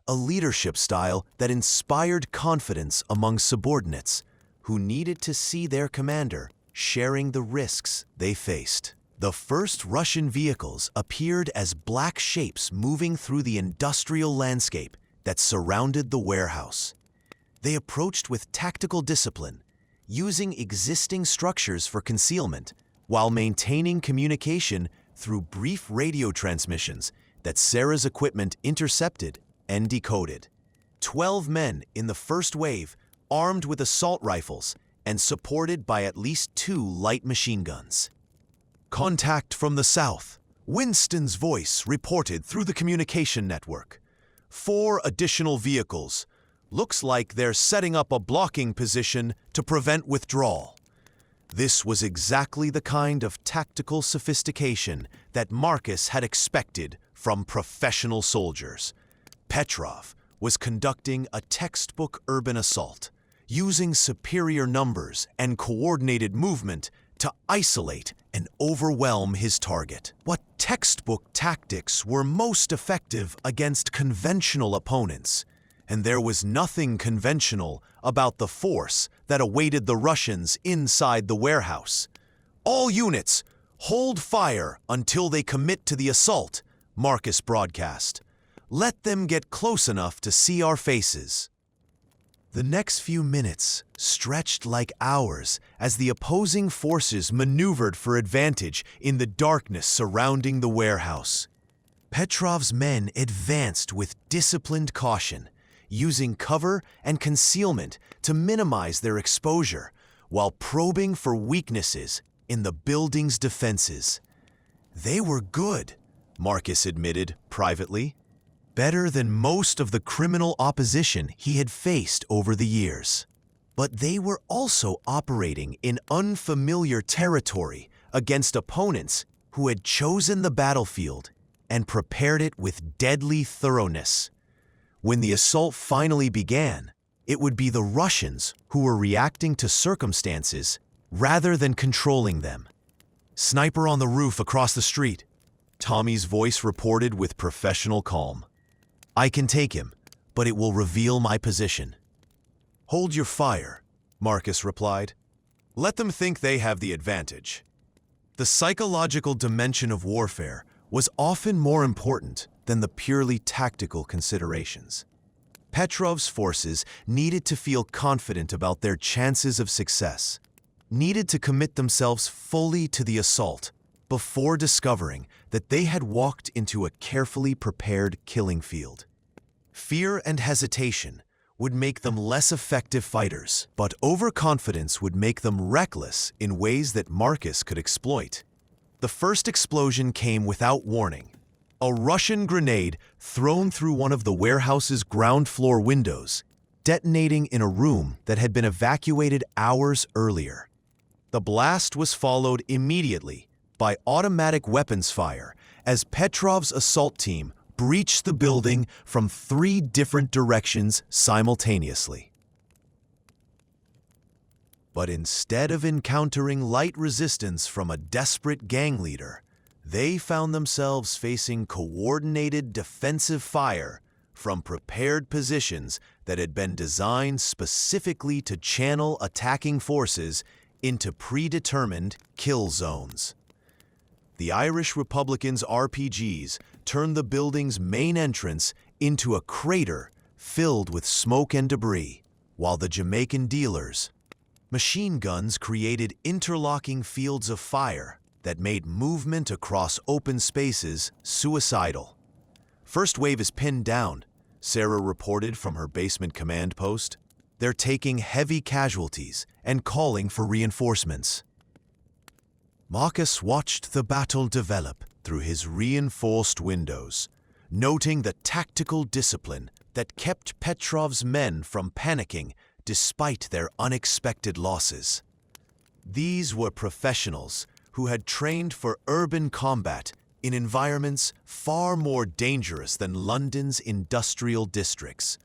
S2: a leadership style that inspired confidence among subordinates who needed to see their commander sharing the risks they faced. The first Russian vehicles appeared as black shapes moving through the industrial landscape that surrounded the warehouse. They approached with tactical discipline, using existing structures for concealment while maintaining communication through brief radio transmissions that Sarah's equipment intercepted and decoded. 12 men in the first wave, armed with assault rifles and supported by at least 2 light machine guns. Contact from the south. Winston's voice reported through the communication network. 4 additional vehicles. Looks like they're setting up a blocking position to prevent withdrawal. This was exactly the kind of tactical sophistication that Marcus had expected from professional soldiers. Petrov was conducting a textbook urban assault, using superior numbers and coordinated movement to isolate and overwhelm his target. What textbook tactics were most effective against conventional opponents? And there was nothing conventional about the force that awaited the Russians inside the warehouse. All units, hold fire until they commit to the assault, Marcus broadcast. Let them get close enough to see our faces. The next few minutes stretched like hours as the opposing forces maneuvered for advantage in the darkness surrounding the warehouse. Petrov's men advanced with disciplined caution, using cover and concealment to minimize their exposure while probing for weaknesses in the building's defenses. They were good, Marcus admitted privately. Better than most of the criminal opposition he had faced over the years. But they were also operating in unfamiliar territory against opponents who had chosen the battlefield and prepared it with deadly thoroughness. When the assault finally began, it would be the Russians who were reacting to circumstances rather than controlling them. Sniper on the roof across the street, Tommy's voice reported with professional calm. I can take him, but it will reveal my position. Hold your fire, Marcus replied. Let them think they have the advantage. The psychological dimension of warfare was often more important than the purely tactical considerations. Petrov's forces needed to feel confident about their chances of success, needed to commit themselves fully to the assault before discovering that they had walked into a carefully prepared killing field. Fear and hesitation would make them less effective fighters, but overconfidence would make them reckless in ways that Marcus could exploit. The first explosion came without warning. A Russian grenade thrown through one of the warehouse's ground floor windows, detonating in a room that had been evacuated hours earlier. The blast was followed immediately by automatic weapons fire as Petrov's assault team breached the building from 3 different directions simultaneously. But instead of encountering light resistance from a desperate gang leader, they found themselves facing coordinated defensive fire from prepared positions that had been designed specifically to channel attacking forces into predetermined kill zones. The Irish Republicans' RPGs turned the building's main entrance into a crater filled with smoke and debris, while the Jamaican dealers' machine guns created interlocking fields of fire that made movement across open spaces suicidal. First wave is pinned down, Sarah reported from her basement command post. They're taking heavy casualties and calling for reinforcements. Marcus watched the battle develop through his reinforced windows, noting the tactical discipline that kept Petrov's men from panicking despite their unexpected losses. These were professionals who had trained for urban combat in environments far more dangerous than London's industrial districts.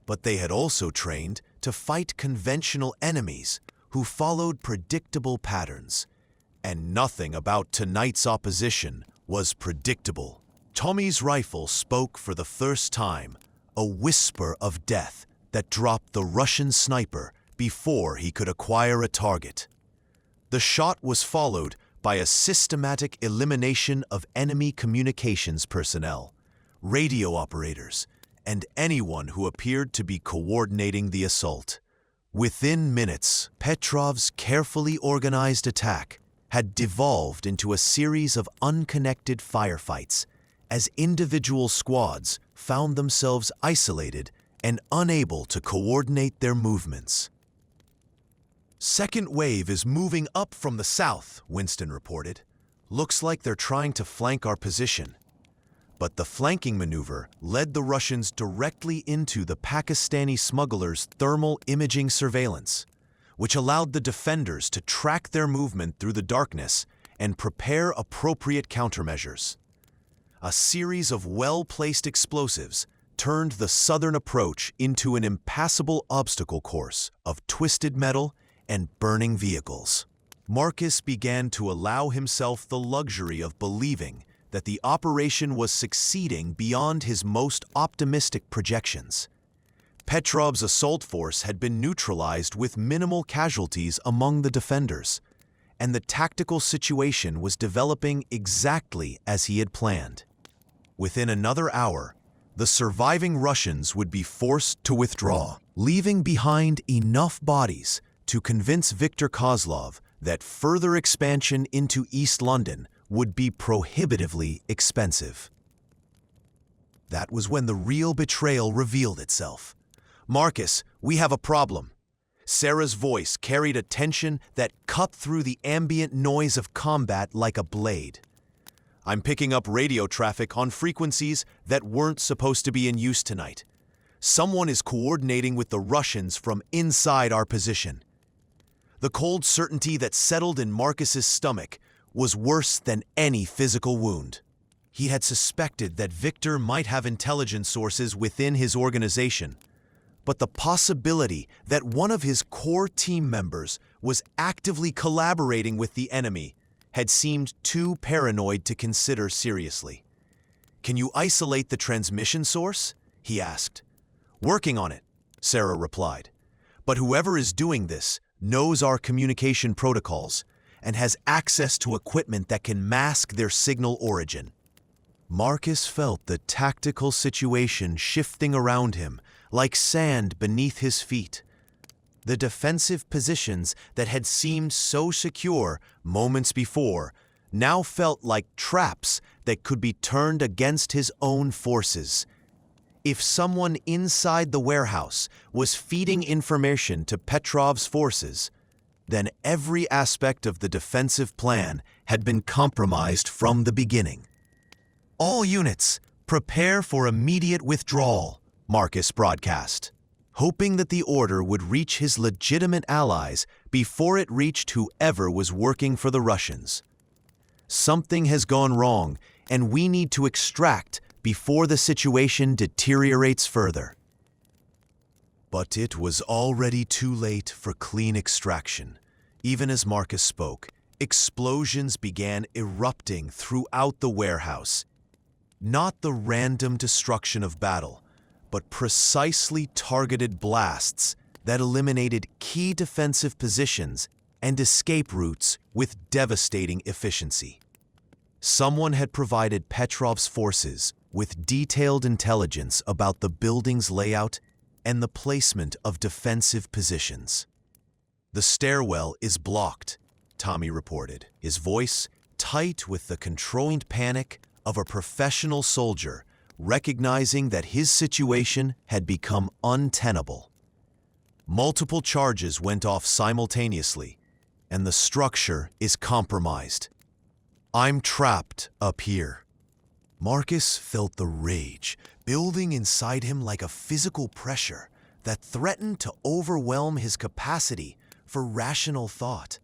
S2: But they had also trained to fight conventional enemies who followed predictable patterns. And nothing about tonight's opposition was predictable. Tommy's rifle spoke for the first time, a whisper of death that dropped the Russian sniper before he could acquire a target. The shot was followed by a systematic elimination of enemy communications personnel, radio operators, and anyone who appeared to be coordinating the assault. Within minutes, Petrov's carefully organized attack had devolved into a series of unconnected firefights as individual squads found themselves isolated and unable to coordinate their movements. "Second wave is moving up from the south," Winston reported. "Looks like they're trying to flank our position." But the flanking maneuver led the Russians directly into the Pakistani smugglers' thermal imaging surveillance, which allowed the defenders to track their movement through the darkness and prepare appropriate countermeasures. A series of well-placed explosives turned the southern approach into an impassable obstacle course of twisted metal and burning vehicles. Marcus began to allow himself the luxury of believing that the operation was succeeding beyond his most optimistic projections. Petrov's assault force had been neutralized with minimal casualties among the defenders, and the tactical situation was developing exactly as he had planned. Within another hour, the surviving Russians would be forced to withdraw, leaving behind enough bodies to convince Viktor Kozlov that further expansion into East London would be prohibitively expensive. That was when the real betrayal revealed itself. "Marcus, we have a problem." Sarah's voice carried a tension that cut through the ambient noise of combat like a blade. "I'm picking up radio traffic on frequencies that weren't supposed to be in use tonight. Someone is coordinating with the Russians from inside our position." The cold certainty that settled in Marcus's stomach was worse than any physical wound. He had suspected that Viktor might have intelligence sources within his organization, but the possibility that one of his core team members was actively collaborating with the enemy had seemed too paranoid to consider seriously. "Can you isolate the transmission source?" he asked. "Working on it," Sarah replied. "But whoever is doing this knows our communication protocols and has access to equipment that can mask their signal origin." Marcus felt the tactical situation shifting around him like sand beneath his feet. The defensive positions that had seemed so secure moments before now felt like traps that could be turned against his own forces. If someone inside the warehouse was feeding information to Petrov's forces, then every aspect of the defensive plan had been compromised from the beginning. "All units, prepare for immediate withdrawal," Marcus broadcast, hoping that the order would reach his legitimate allies before it reached whoever was working for the Russians. "Something has gone wrong, and we need to extract before the situation deteriorates further." But it was already too late for clean extraction. Even as Marcus spoke, explosions began erupting throughout the warehouse. Not the random destruction of battle, but precisely targeted blasts that eliminated key defensive positions and escape routes with devastating efficiency. Someone had provided Petrov's forces with detailed intelligence about the building's layout and the placement of defensive positions. "The stairwell is blocked," Tommy reported, his voice tight with the controlled panic of a professional soldier recognizing that his situation had become untenable. Multiple charges went off simultaneously, and the structure is compromised. I'm trapped up here. Marcus felt the rage building inside him like a physical pressure that threatened to overwhelm his capacity for rational thought.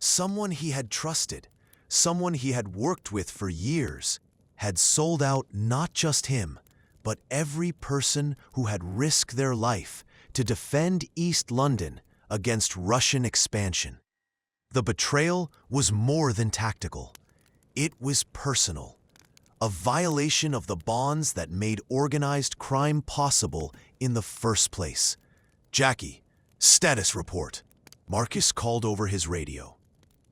S2: Someone he had trusted, someone he had worked with for years, had sold out not just him, but every person who had risked their life to defend East London against Russian expansion. The betrayal was more than tactical. It was personal, a violation of the bonds that made organized crime possible in the first place. Jackie, status report. Marcus called over his radio.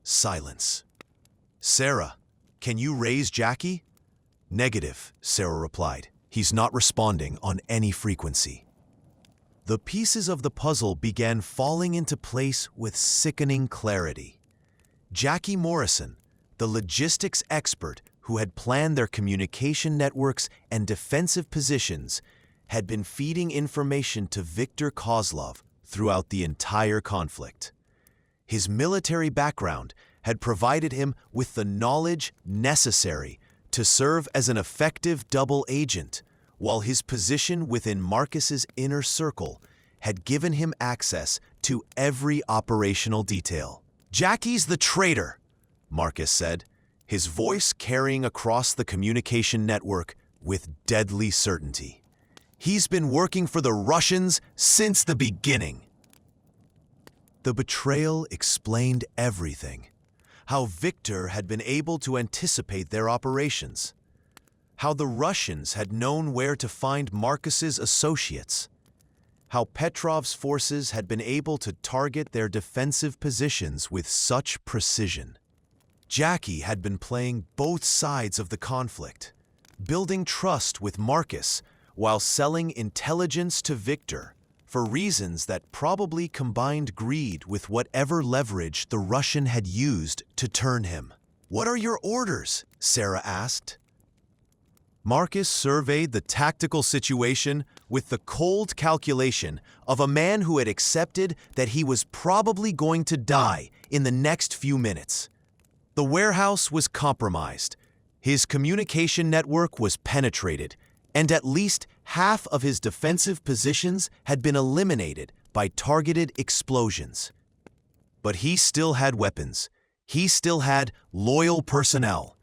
S2: Silence. Sarah, can you raise Jackie? Negative, Sarah replied. He's not responding on any frequency. The pieces of the puzzle began falling into place with sickening clarity. Jackie Morrison, the logistics expert who had planned their communication networks and defensive positions, had been feeding information to Viktor Kozlov throughout the entire conflict. His military background had provided him with the knowledge necessary to serve as an effective double agent, while his position within Marcus's inner circle had given him access to every operational detail. Jackie's the traitor, Marcus said, his voice carrying across the communication network with deadly certainty. He's been working for the Russians since the beginning. The betrayal explained everything. How Viktor had been able to anticipate their operations. How the Russians had known where to find Marcus's associates. How Petrov's forces had been able to target their defensive positions with such precision. Jackie had been playing both sides of the conflict, building trust with Marcus while selling intelligence to Viktor for reasons that probably combined greed with whatever leverage the Russian had used to turn him. "What are your orders?" Sarah asked. Marcus surveyed the tactical situation with the cold calculation of a man who had accepted that he was probably going to die in the next few minutes. The warehouse was compromised, his communication network was penetrated, and at least half of his defensive positions had been eliminated by targeted explosions. But he still had weapons, he still had loyal personnel,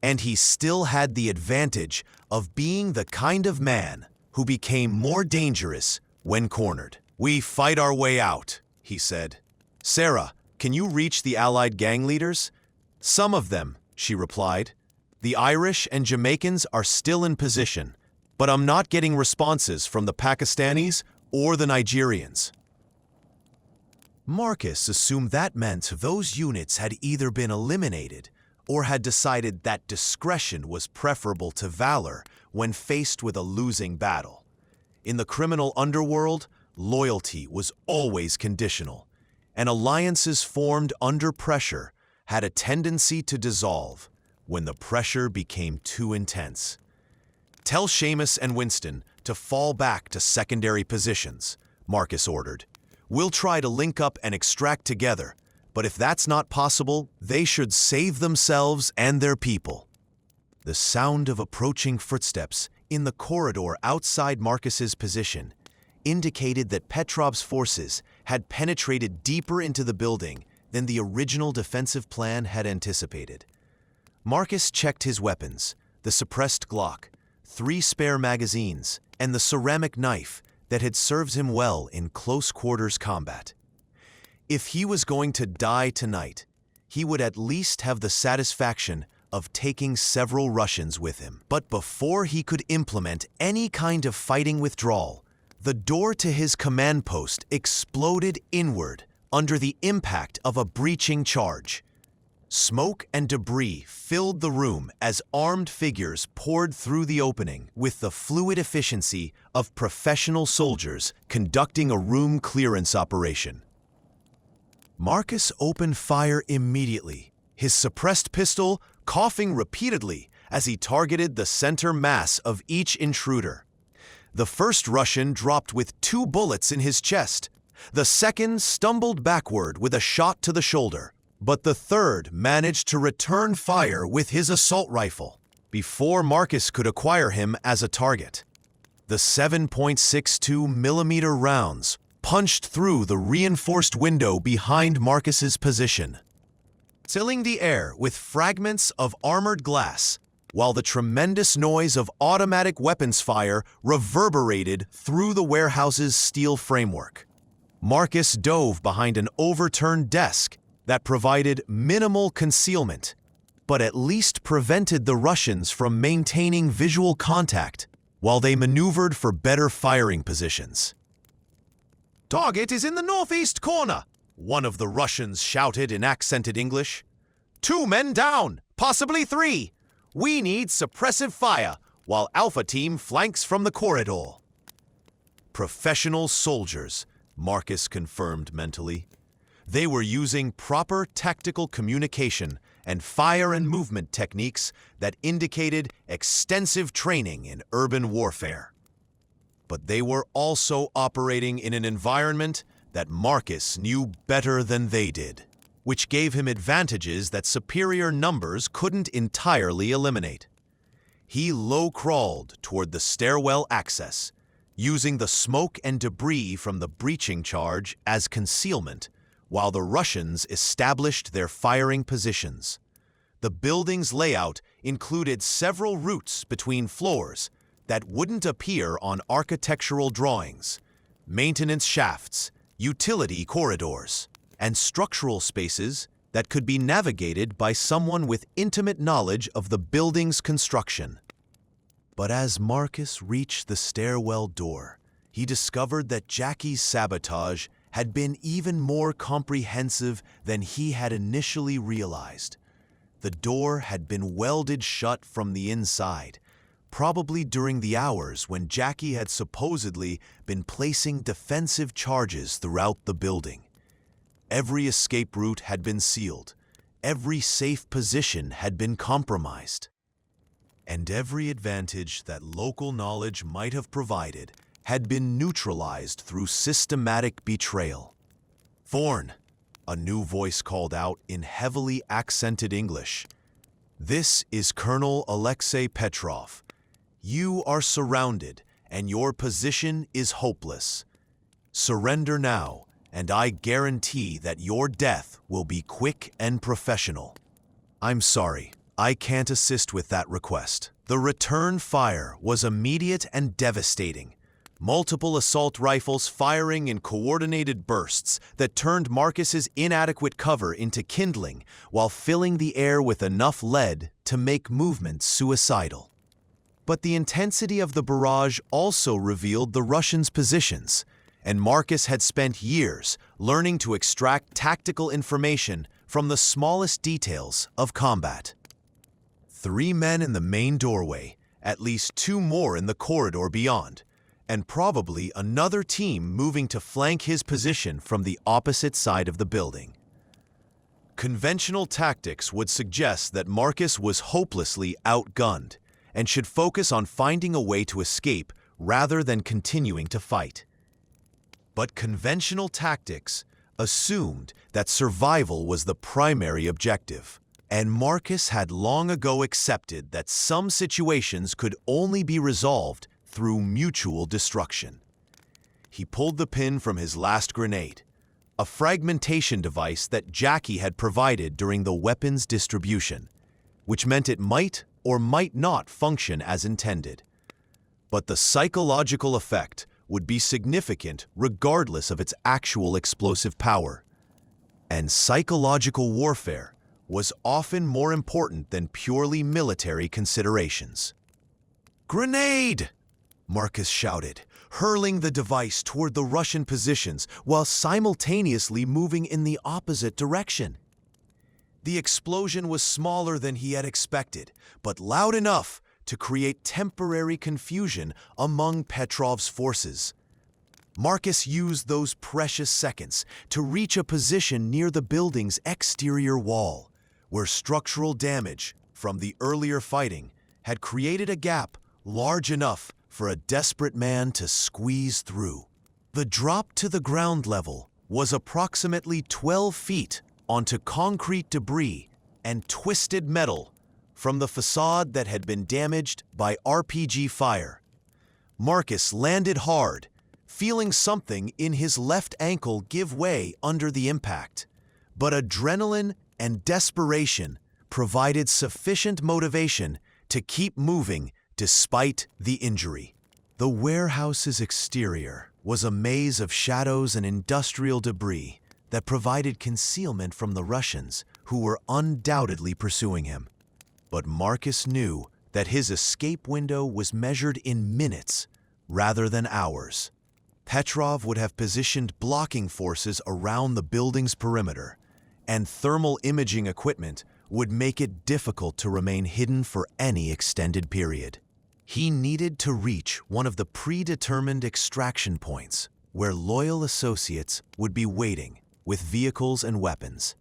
S2: and he still had the advantage of being the kind of man who became more dangerous when cornered. "We fight our way out," he said. "Sarah, can you reach the Allied gang leaders?" "Some of them," she replied. "The Irish and Jamaicans are still in position, but I'm not getting responses from the Pakistanis or the Nigerians." Marcus assumed that meant those units had either been eliminated or had decided that discretion was preferable to valor when faced with a losing battle. In the criminal underworld, loyalty was always conditional, and alliances formed under pressure had a tendency to dissolve when the pressure became too intense. "Tell Seamus and Winston to fall back to secondary positions," Marcus ordered. "We'll try to link up and extract together, but if that's not possible, they should save themselves and their people." The sound of approaching footsteps in the corridor outside Marcus's position indicated that Petrov's forces had penetrated deeper into the building than the original defensive plan had anticipated. Marcus checked his weapons, the suppressed Glock, 3 spare magazines, and the ceramic knife that had served him well in close-quarters combat. If he was going to die tonight, he would at least have the satisfaction of taking several Russians with him. But before he could implement any kind of fighting withdrawal, the door to his command post exploded inward under the impact of a breaching charge. Smoke and debris filled the room as armed figures poured through the opening with the fluid efficiency of professional soldiers conducting a room clearance operation. Marcus opened fire immediately, his suppressed pistol coughing repeatedly as he targeted the center mass of each intruder. The first Russian dropped with 2 bullets in his chest. The second stumbled backward with a shot to the shoulder. but the third managed to return fire with his assault rifle before Marcus could acquire him as a target. The 7.62 millimeter rounds punched through the reinforced window behind Marcus's position, filling the air with fragments of armored glass, while the tremendous noise of automatic weapons fire reverberated through the warehouse's steel framework. Marcus dove behind an overturned desk that provided minimal concealment, but at least prevented the Russians from maintaining visual contact while they maneuvered for better firing positions. "Target is in the northeast corner," one of the Russians shouted in accented English. "2 men down, possibly 3. We need suppressive fire while Alpha Team flanks from the corridor." Professional soldiers, Marcus confirmed mentally. They were using proper tactical communication and fire and movement techniques that indicated extensive training in urban warfare. But they were also operating in an environment that Marcus knew better than they did, which gave him advantages that superior numbers couldn't entirely eliminate. He low-crawled toward the stairwell access, using the smoke and debris from the breaching charge as concealment, while the Russians established their firing positions. The building's layout included several routes between floors that wouldn't appear on architectural drawings, maintenance shafts, utility corridors, and structural spaces that could be navigated by someone with intimate knowledge of the building's construction. But as Marcus reached the stairwell door, he discovered that Jackie's sabotage had been even more comprehensive than he had initially realized. The door had been welded shut from the inside, probably during the hours when Jackie had supposedly been placing defensive charges throughout the building. Every escape route had been sealed, every safe position had been compromised, and every advantage that local knowledge might have provided had been neutralized through systematic betrayal. "Thorne," a new voice called out in heavily accented English. "This is Colonel Alexei Petrov. You are surrounded, and your position is hopeless. Surrender now, and I guarantee that your death will be quick and professional." "I'm sorry, I can't assist with that request." The return fire was immediate and devastating. Multiple assault rifles firing in coordinated bursts that turned Marcus's inadequate cover into kindling while filling the air with enough lead to make movement suicidal. But the intensity of the barrage also revealed the Russians' positions, and Marcus had spent years learning to extract tactical information from the smallest details of combat. 3 men in the main doorway, at least 2 more in the corridor beyond, and probably another team moving to flank his position from the opposite side of the building. Conventional tactics would suggest that Marcus was hopelessly outgunned and should focus on finding a way to escape rather than continuing to fight. But conventional tactics assumed that survival was the primary objective, and Marcus had long ago accepted that some situations could only be resolved through mutual destruction. He pulled the pin from his last grenade, a fragmentation device that Jackie had provided during the weapons distribution, which meant it might or might not function as intended. But the psychological effect would be significant regardless of its actual explosive power. And psychological warfare was often more important than purely military considerations. "Grenade!" Marcus shouted, hurling the device toward the Russian positions while simultaneously moving in the opposite direction. The explosion was smaller than he had expected, but loud enough to create temporary confusion among Petrov's forces. Marcus used those precious seconds to reach a position near the building's exterior wall, where structural damage from the earlier fighting had created a gap large enough for a desperate man to squeeze through. The drop to the ground level was approximately 12 feet onto concrete debris and twisted metal from the facade that had been damaged by RPG fire. Marcus landed hard, feeling something in his left ankle give way under the impact. But adrenaline and desperation provided sufficient motivation to keep moving despite the injury. The warehouse's exterior was a maze of shadows and industrial debris that provided concealment from the Russians, who were undoubtedly pursuing him. But Marcus knew that his escape window was measured in minutes rather than hours. Petrov would have positioned blocking forces around the building's perimeter, and thermal imaging equipment would make it difficult to remain hidden for any extended period. He needed to reach one of the predetermined extraction points where loyal associates would be waiting with vehicles and weapons.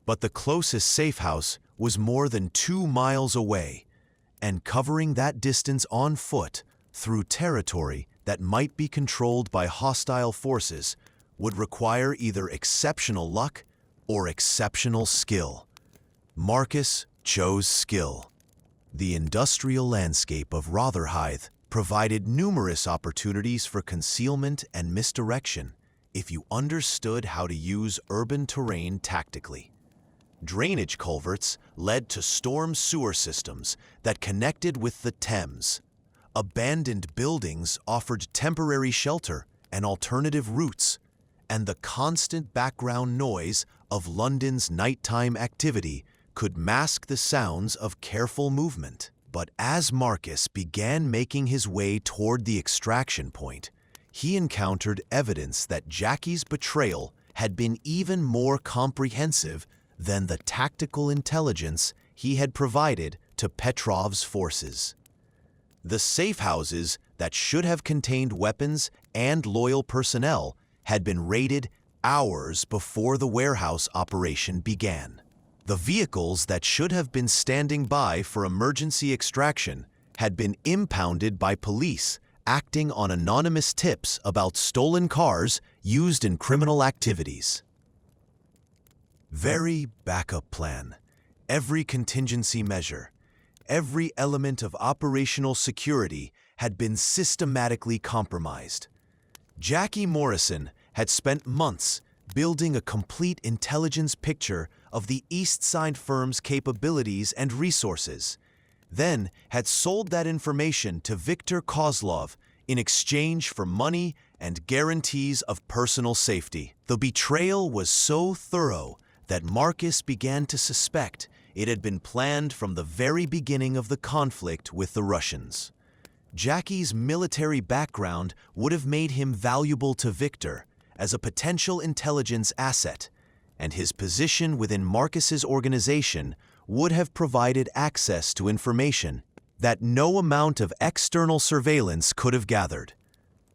S2: But the closest safe house was more than 2 miles away, and covering that distance on foot through territory that might be controlled by hostile forces would require either exceptional luck or exceptional skill. Marcus chose skill. The industrial landscape of Rotherhithe provided numerous opportunities for concealment and misdirection if you understood how to use urban terrain tactically. Drainage culverts led to storm sewer systems that connected with the Thames. Abandoned buildings offered temporary shelter and alternative routes, and the constant background noise of London's nighttime activity could mask the sounds of careful movement. But as Marcus began making his way toward the extraction point, he encountered evidence that Jackie's betrayal had been even more comprehensive than the tactical intelligence he had provided to Petrov's forces. The safe houses that should have contained weapons and loyal personnel had been raided hours before the warehouse operation began. The vehicles that should have been standing by for emergency extraction had been impounded by police acting on anonymous tips about stolen cars used in criminal activities. Every backup plan, every contingency measure, every element of operational security had been systematically compromised. Jackie Morrison had spent months building a complete intelligence picture of the Eastside Firm's capabilities and resources, then had sold that information to Viktor Kozlov in exchange for money and guarantees of personal safety. The betrayal was so thorough that Marcus began to suspect it had been planned from the very beginning of the conflict with the Russians. Jackie's military background would have made him valuable to Viktor as a potential intelligence asset, and his position within Marcus's organization would have provided access to information that no amount of external surveillance could have gathered.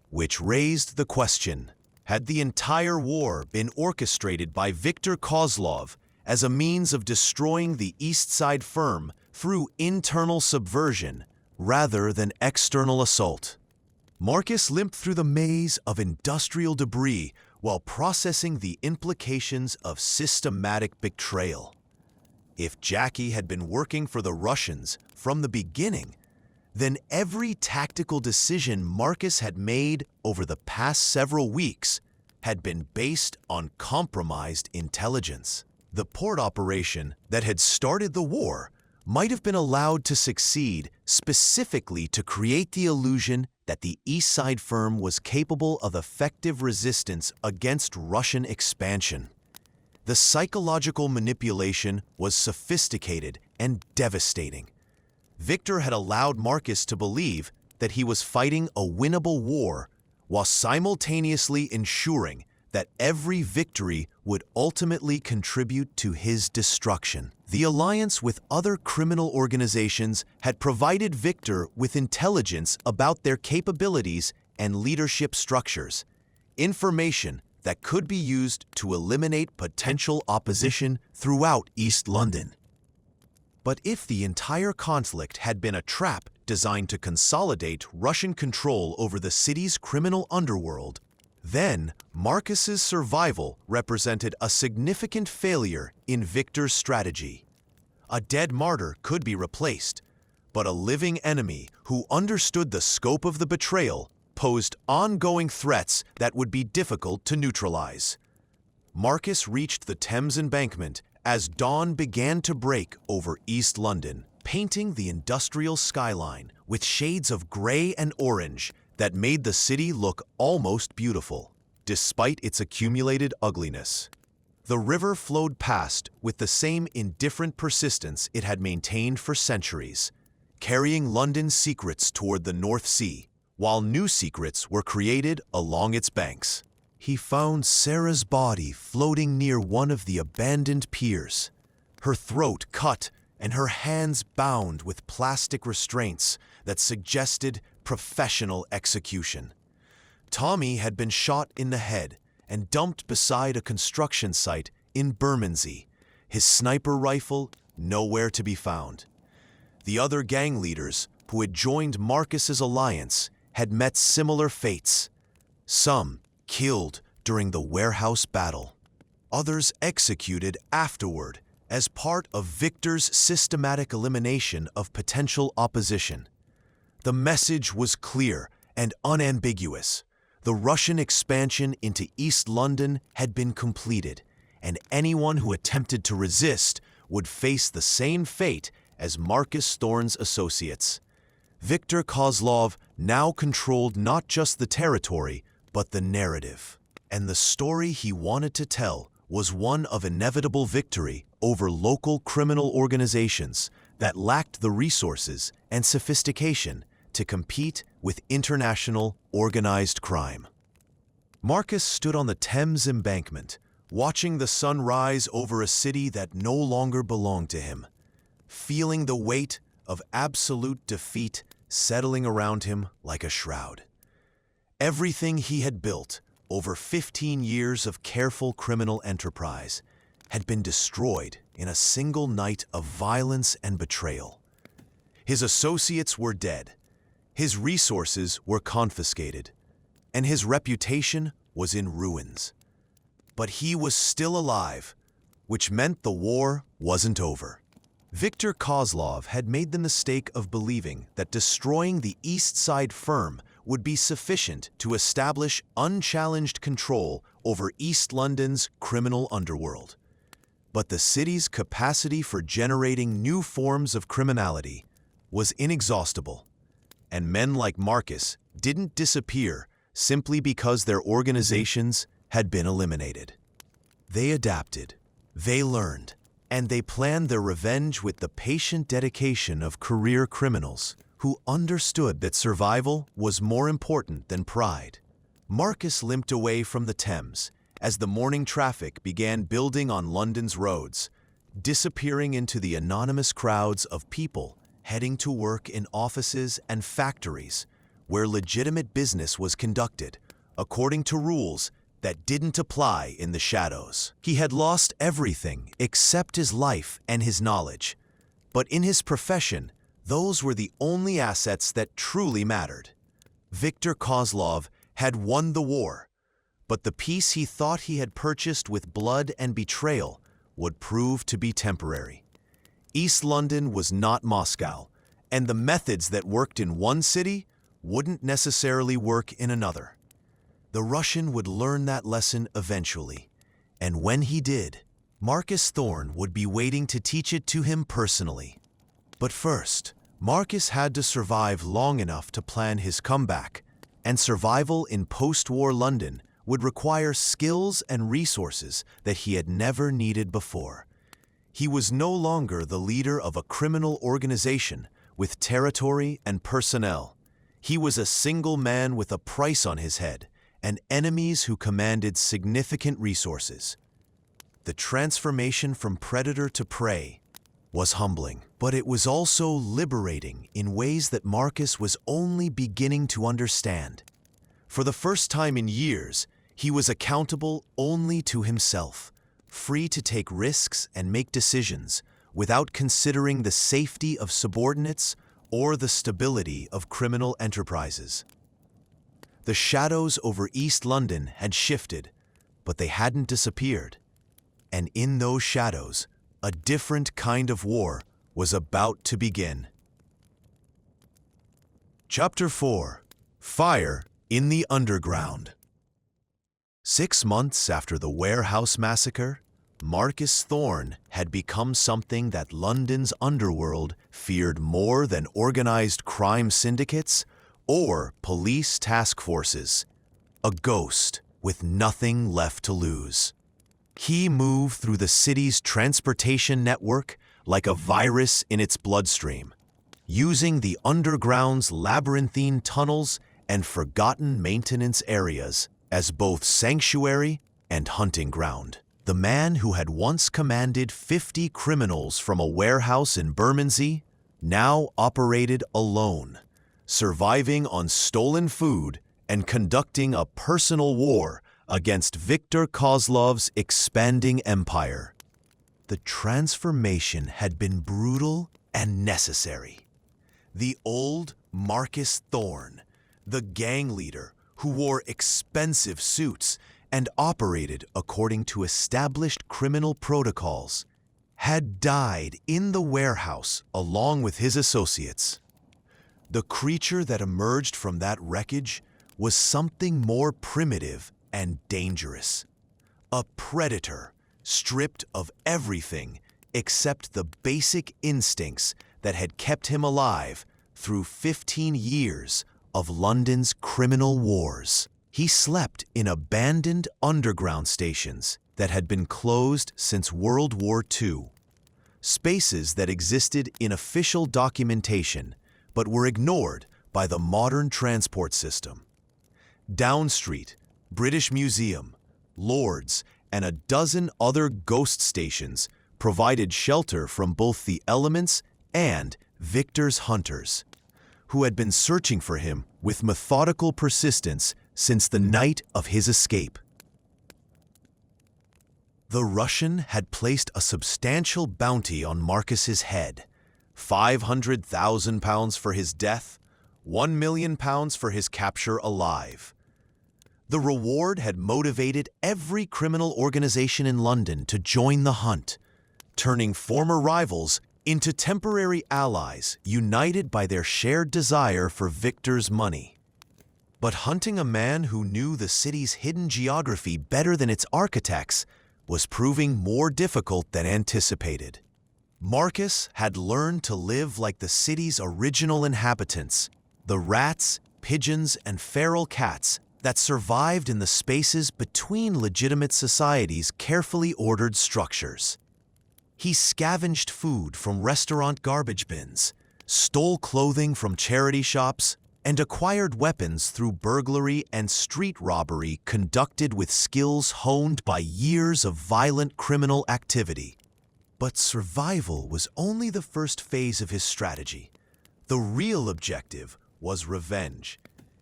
S2: Which raised the question, had the entire war been orchestrated by Viktor Kozlov as a means of destroying the Eastside Firm through internal subversion rather than external assault? Marcus limped through the maze of industrial debris while processing the implications of systematic betrayal. If Jackie had been working for the Russians from the beginning, then every tactical decision Marcus had made over the past several weeks had been based on compromised intelligence. The port operation that had started the war might have been allowed to succeed specifically to create the illusion that the Eastside Firm was capable of effective resistance against Russian expansion. The psychological manipulation was sophisticated and devastating. Viktor had allowed Marcus to believe that he was fighting a winnable war while simultaneously ensuring that every victory would ultimately contribute to his destruction. The alliance with other criminal organizations had provided Viktor with intelligence about their capabilities and leadership structures, information that could be used to eliminate potential opposition throughout East London. But if the entire conflict had been a trap designed to consolidate Russian control over the city's criminal underworld, Then, Marcus's survival represented a significant failure in Victor's strategy. A dead martyr could be replaced, but a living enemy who understood the scope of the betrayal posed ongoing threats that would be difficult to neutralize. Marcus reached the Thames embankment as dawn began to break over East London, painting the industrial skyline with shades of gray and orange that made the city look almost beautiful, despite its accumulated ugliness. The river flowed past with the same indifferent persistence it had maintained for centuries, carrying London's secrets toward the North Sea, while new secrets were created along its banks. He found Sarah's body floating near one of the abandoned piers, her throat cut and her hands bound with plastic restraints that suggested professional execution. Tommy had been shot in the head and dumped beside a construction site in Bermondsey, his sniper rifle nowhere to be found. The other gang leaders who had joined Marcus's alliance had met similar fates, some killed during the warehouse battle, others executed afterward as part of Victor's systematic elimination of potential opposition. The message was clear and unambiguous. The Russian expansion into East London had been completed, and anyone who attempted to resist would face the same fate as Marcus Thorne's associates. Viktor Kozlov now controlled not just the territory, but the narrative. And the story he wanted to tell was one of inevitable victory over local criminal organizations that lacked the resources and sophistication to compete with international organized crime. Marcus stood on the Thames embankment, watching the sun rise over a city that no longer belonged to him, feeling the weight of absolute defeat settling around him like a shroud. Everything he had built over 15 years of careful criminal enterprise had been destroyed in a single night of violence and betrayal. His associates were dead, his resources were confiscated, and his reputation was in ruins. But he was still alive, which meant the war wasn't over. Viktor Kozlov had made the mistake of believing that destroying the Eastside Firm would be sufficient to establish unchallenged control over East London's criminal underworld. But the city's capacity for generating new forms of criminality was inexhaustible, and men like Marcus didn't disappear simply because their organizations had been eliminated. They adapted, they learned, and they planned their revenge with the patient dedication of career criminals who understood that survival was more important than pride. Marcus limped away from the Thames as the morning traffic began building on London's roads, disappearing into the anonymous crowds of people heading to work in offices and factories where legitimate business was conducted according to rules that didn't apply in the shadows. He had lost everything except his life and his knowledge, but in his profession, those were the only assets that truly mattered. Viktor Kozlov had won the war, but the peace he thought he had purchased with blood and betrayal would prove to be temporary. East London was not Moscow, and the methods that worked in one city wouldn't necessarily work in another. The Russian would learn that lesson eventually, and when he did, Marcus Thorne would be waiting to teach it to him personally. But first, Marcus had to survive long enough to plan his comeback, and survival in post-war London would require skills and resources that he had never needed before. He was no longer the leader of a criminal organization with territory and personnel. He was a single man with a price on his head and enemies who commanded significant resources. The transformation from predator to prey was humbling, but it was also liberating in ways that Marcus was only beginning to understand. For the first time in years, he was accountable only to himself, free to take risks and make decisions without considering the safety of subordinates or the stability of criminal enterprises. The shadows over East London had shifted, but they hadn't disappeared. And in those shadows, a different kind of war was about to begin. Chapter 4: Fire in the Underground. 6 months after the warehouse massacre, Marcus Thorne had become something that London's underworld feared more than organized crime syndicates or police task forces. A ghost with nothing left to lose. He moved through the city's transportation network like a virus in its bloodstream, using the underground's labyrinthine tunnels and forgotten maintenance areas as both sanctuary and hunting ground. The man who had once commanded 50 criminals from a warehouse in Bermondsey now operated alone, surviving on stolen food and conducting a personal war against Viktor Kozlov's expanding empire. The transformation had been brutal and necessary. The old Marcus Thorne, the gang leader who wore expensive suits and operated according to established criminal protocols, had died in the warehouse along with his associates. The creature that emerged from that wreckage was something more primitive and dangerous. A predator stripped of everything except the basic instincts that had kept him alive through 15 years of London's criminal wars. He slept in abandoned underground stations that had been closed since World War II, spaces that existed in official documentation but were ignored by the modern transport system. Down Street, British Museum, Lord's, and a dozen other ghost stations provided shelter from both the elements and Viktor's hunters, who had been searching for him with methodical persistence since the night of his escape. The Russian had placed a substantial bounty on Marcus's head: £500,000 for his death, £1 million for his capture alive. The reward had motivated every criminal organization in London to join the hunt, turning former rivals into temporary allies united by their shared desire for Viktor's money. But hunting a man who knew the city's hidden geography better than its architects was proving more difficult than anticipated. Marcus had learned to live like the city's original inhabitants, the rats, pigeons, and feral cats that survived in the spaces between legitimate society's carefully ordered structures. He scavenged food from restaurant garbage bins, stole clothing from charity shops, and acquired weapons through burglary and street robbery conducted with skills honed by years of violent criminal activity. But survival was only the first phase of his strategy. The real objective was revenge,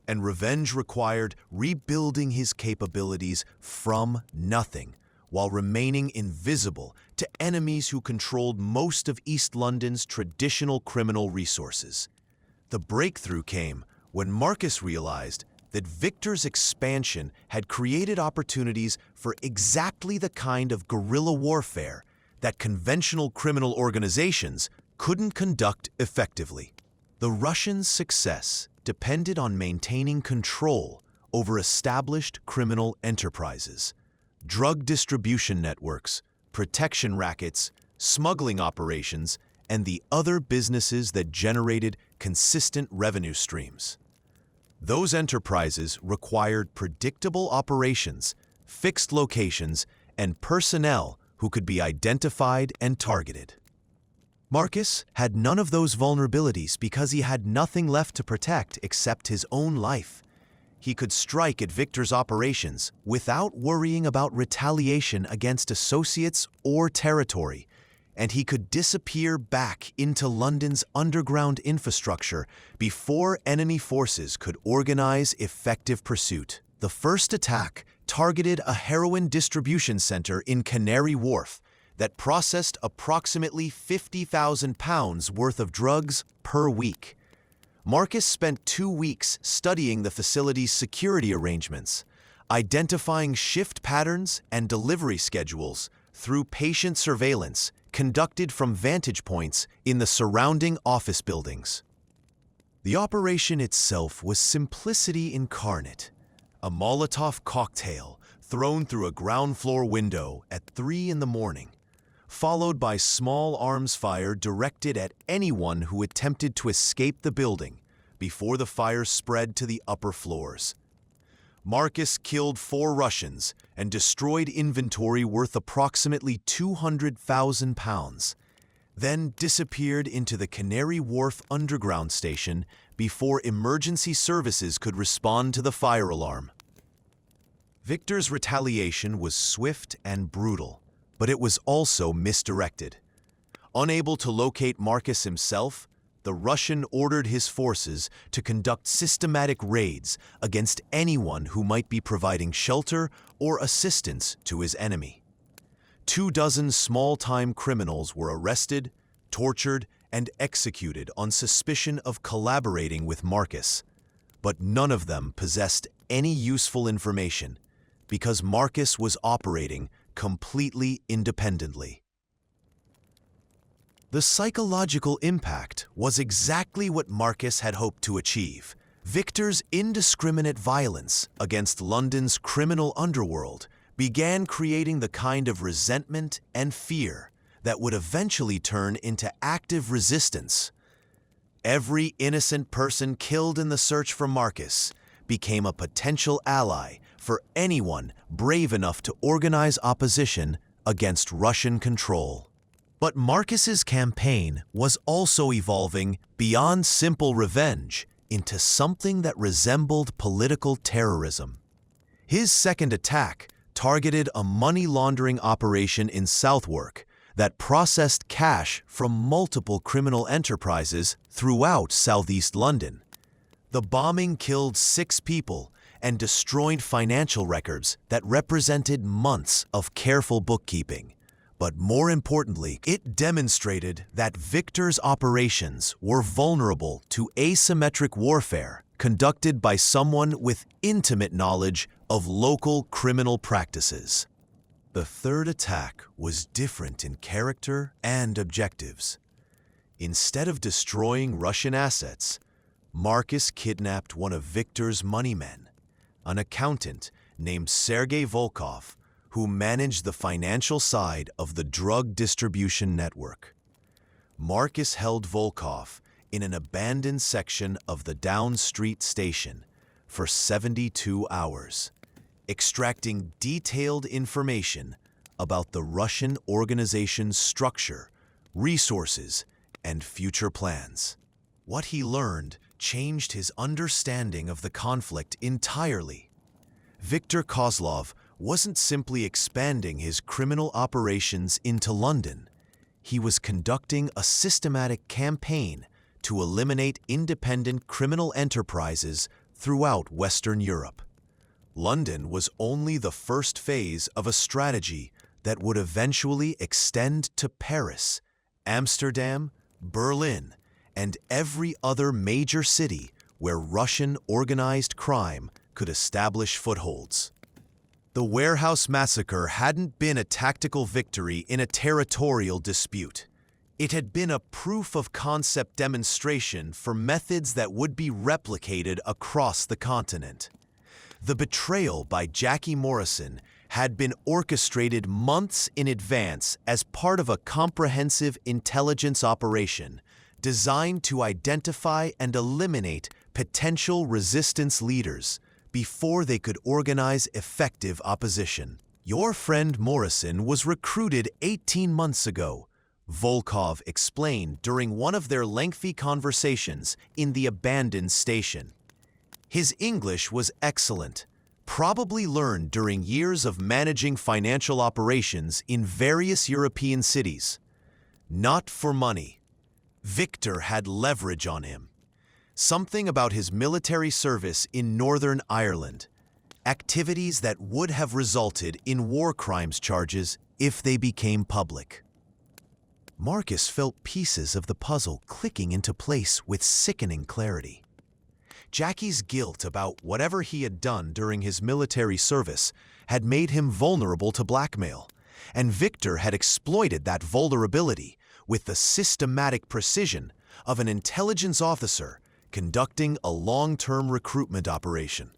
S2: and revenge required rebuilding his capabilities from nothing while remaining invisible to enemies who controlled most of East London's traditional criminal resources. The breakthrough came when Marcus realized that Viktor's expansion had created opportunities for exactly the kind of guerrilla warfare that conventional criminal organizations couldn't conduct effectively. The Russians' success depended on maintaining control over established criminal enterprises, drug distribution networks, protection rackets, smuggling operations, and the other businesses that generated consistent revenue streams. Those enterprises required predictable operations, fixed locations, and personnel who could be identified and targeted. Marcus had none of those vulnerabilities because he had nothing left to protect except his own life. He could strike at Viktor's operations without worrying about retaliation against associates or territory, and he could disappear back into London's underground infrastructure before enemy forces could organize effective pursuit. The first attack targeted a heroin distribution center in Canary Wharf that processed approximately £50,000 worth of drugs per week. Marcus spent 2 weeks studying the facility's security arrangements, identifying shift patterns and delivery schedules through patient surveillance conducted from vantage points in the surrounding office buildings. The operation itself was simplicity incarnate, a Molotov cocktail thrown through a ground floor window at 3 in the morning, followed by small arms fire directed at anyone who attempted to escape the building before the fire spread to the upper floors. Marcus killed 4 Russians and destroyed inventory worth approximately £200,000, then disappeared into the Canary Wharf underground station before emergency services could respond to the fire alarm. Victor's retaliation was swift and brutal, but it was also misdirected. Unable to locate Marcus himself, the Russian ordered his forces to conduct systematic raids against anyone who might be providing shelter or assistance to his enemy. 24 small-time criminals were arrested, tortured, and executed on suspicion of collaborating with Marcus, but none of them possessed any useful information because Marcus was operating completely independently. The psychological impact was exactly what Marcus had hoped to achieve. Victor's indiscriminate violence against London's criminal underworld began creating the kind of resentment and fear that would eventually turn into active resistance. Every innocent person killed in the search for Marcus became a potential ally for anyone brave enough to organize opposition against Russian control. But Marcus's campaign was also evolving beyond simple revenge into something that resembled political terrorism. His second attack targeted a money laundering operation in Southwark that processed cash from multiple criminal enterprises throughout southeast London. The bombing killed 6 people and destroyed financial records that represented months of careful bookkeeping. But more importantly, it demonstrated that Victor's operations were vulnerable to asymmetric warfare conducted by someone with intimate knowledge of local criminal practices. The third attack was different in character and objectives. Instead of destroying Russian assets, Marcus kidnapped one of Victor's money men, an accountant named Sergei Volkov, who managed the financial side of the drug distribution network. Marcus held Volkov in an abandoned section of the Down Street station for 72 hours, extracting detailed information about the Russian organization's structure, resources, and future plans. What he learned changed his understanding of the conflict entirely. Viktor Kozlov wasn't simply expanding his criminal operations into London. He was conducting a systematic campaign to eliminate independent criminal enterprises throughout Western Europe. London was only the first phase of a strategy that would eventually extend to Paris, Amsterdam, Berlin, and every other major city where Russian organized crime could establish footholds. The warehouse massacre hadn't been a tactical victory in a territorial dispute. It had been a proof-of-concept demonstration for methods that would be replicated across the continent. The betrayal by Jackie Morrison had been orchestrated months in advance as part of a comprehensive intelligence operation designed to identify and eliminate potential resistance leaders before they could organize effective opposition. Your friend Morrison was recruited 18 months ago, Volkov explained during one of their lengthy conversations in the abandoned station. His English was excellent, probably learned during years of managing financial operations in various European cities. Not for money. Victor had leverage on him. Something about his military service in Northern Ireland, activities that would have resulted in war crimes charges if they became public. Marcus felt pieces of the puzzle clicking into place with sickening clarity. Jackie's guilt about whatever he had done during his military service had made him vulnerable to blackmail, and Victor had exploited that vulnerability with the systematic precision of an intelligence officer conducting a long-term recruitment operation.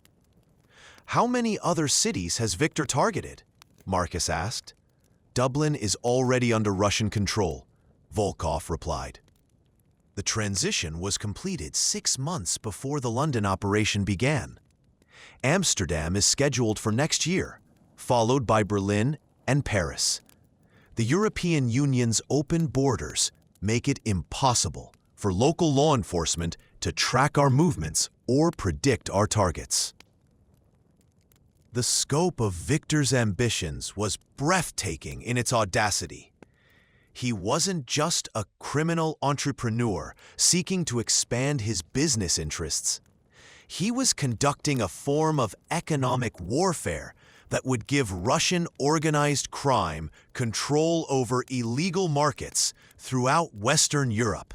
S2: "How many other cities has Victor targeted?" Marcus asked. "Dublin is already under Russian control," Volkov replied. The transition was completed 6 months before the London operation began. Amsterdam is scheduled for next year, followed by Berlin and Paris. The European Union's open borders make it impossible for local law enforcement to track our movements or predict our targets. The scope of Victor's ambitions was breathtaking in its audacity. He wasn't just a criminal entrepreneur seeking to expand his business interests. He was conducting a form of economic warfare that would give Russian organized crime control over illegal markets throughout Western Europe.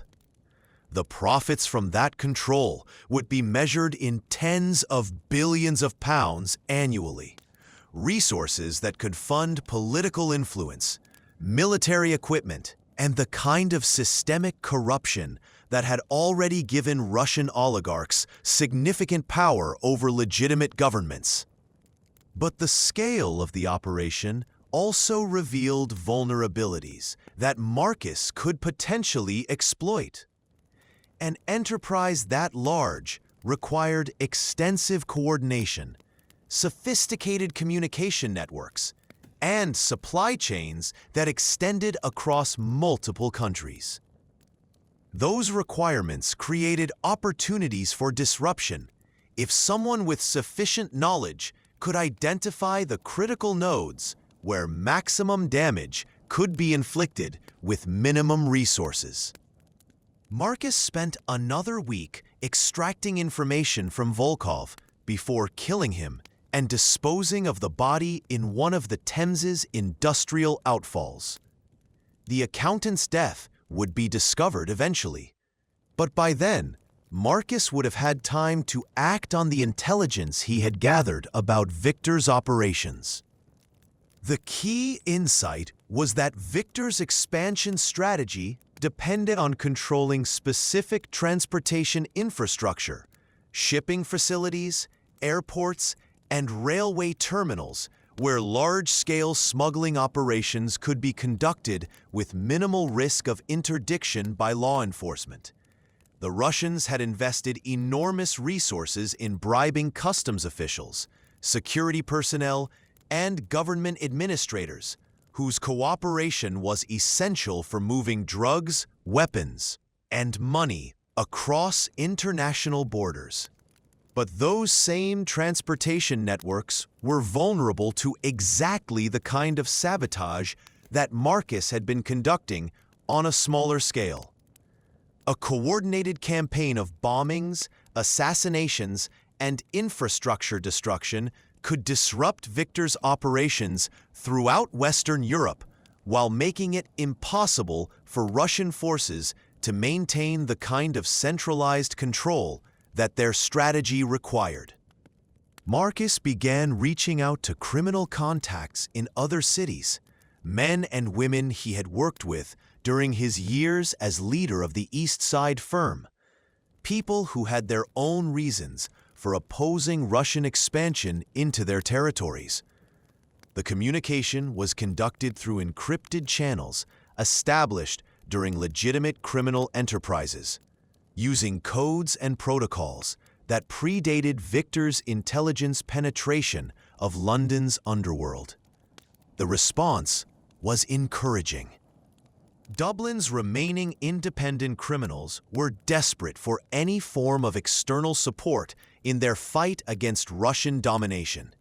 S2: The profits from that control would be measured in tens of billions of pounds annually, resources that could fund political influence, military equipment, and the kind of systemic corruption that had already given Russian oligarchs significant power over legitimate governments. But the scale of the operation also revealed vulnerabilities that Marcus could potentially exploit. An enterprise that large required extensive coordination, sophisticated communication networks, and supply chains that extended across multiple countries. Those requirements created opportunities for disruption if someone with sufficient knowledge could identify the critical nodes where maximum damage could be inflicted with minimum resources. Marcus spent another week extracting information from Volkov before killing him and disposing of the body in one of the Thames's industrial outfalls. The accountant's death would be discovered eventually, but by then, Marcus would have had time to act on the intelligence he had gathered about Victor's operations. The key insight was that Victor's expansion strategy depended on controlling specific transportation infrastructure, shipping facilities, airports, and railway terminals where large-scale smuggling operations could be conducted with minimal risk of interdiction by law enforcement. The Russians had invested enormous resources in bribing customs officials, security personnel, and government administrators, whose cooperation was essential for moving drugs, weapons, and money across international borders. But those same transportation networks were vulnerable to exactly the kind of sabotage that Marcus had been conducting on a smaller scale. A coordinated campaign of bombings, assassinations, and infrastructure destruction could disrupt Victor's operations throughout Western Europe while making it impossible for Russian forces to maintain the kind of centralized control that their strategy required. Marcus began reaching out to criminal contacts in other cities, men and women he had worked with during his years as leader of the Eastside Firm, people who had their own reasons for opposing Russian expansion into their territories. The communication was conducted through encrypted channels established during legitimate criminal enterprises, using codes and protocols that predated Victor's intelligence penetration of London's underworld. The response was encouraging. Dublin's remaining independent criminals were desperate for any form of external support in their fight against Russian domination.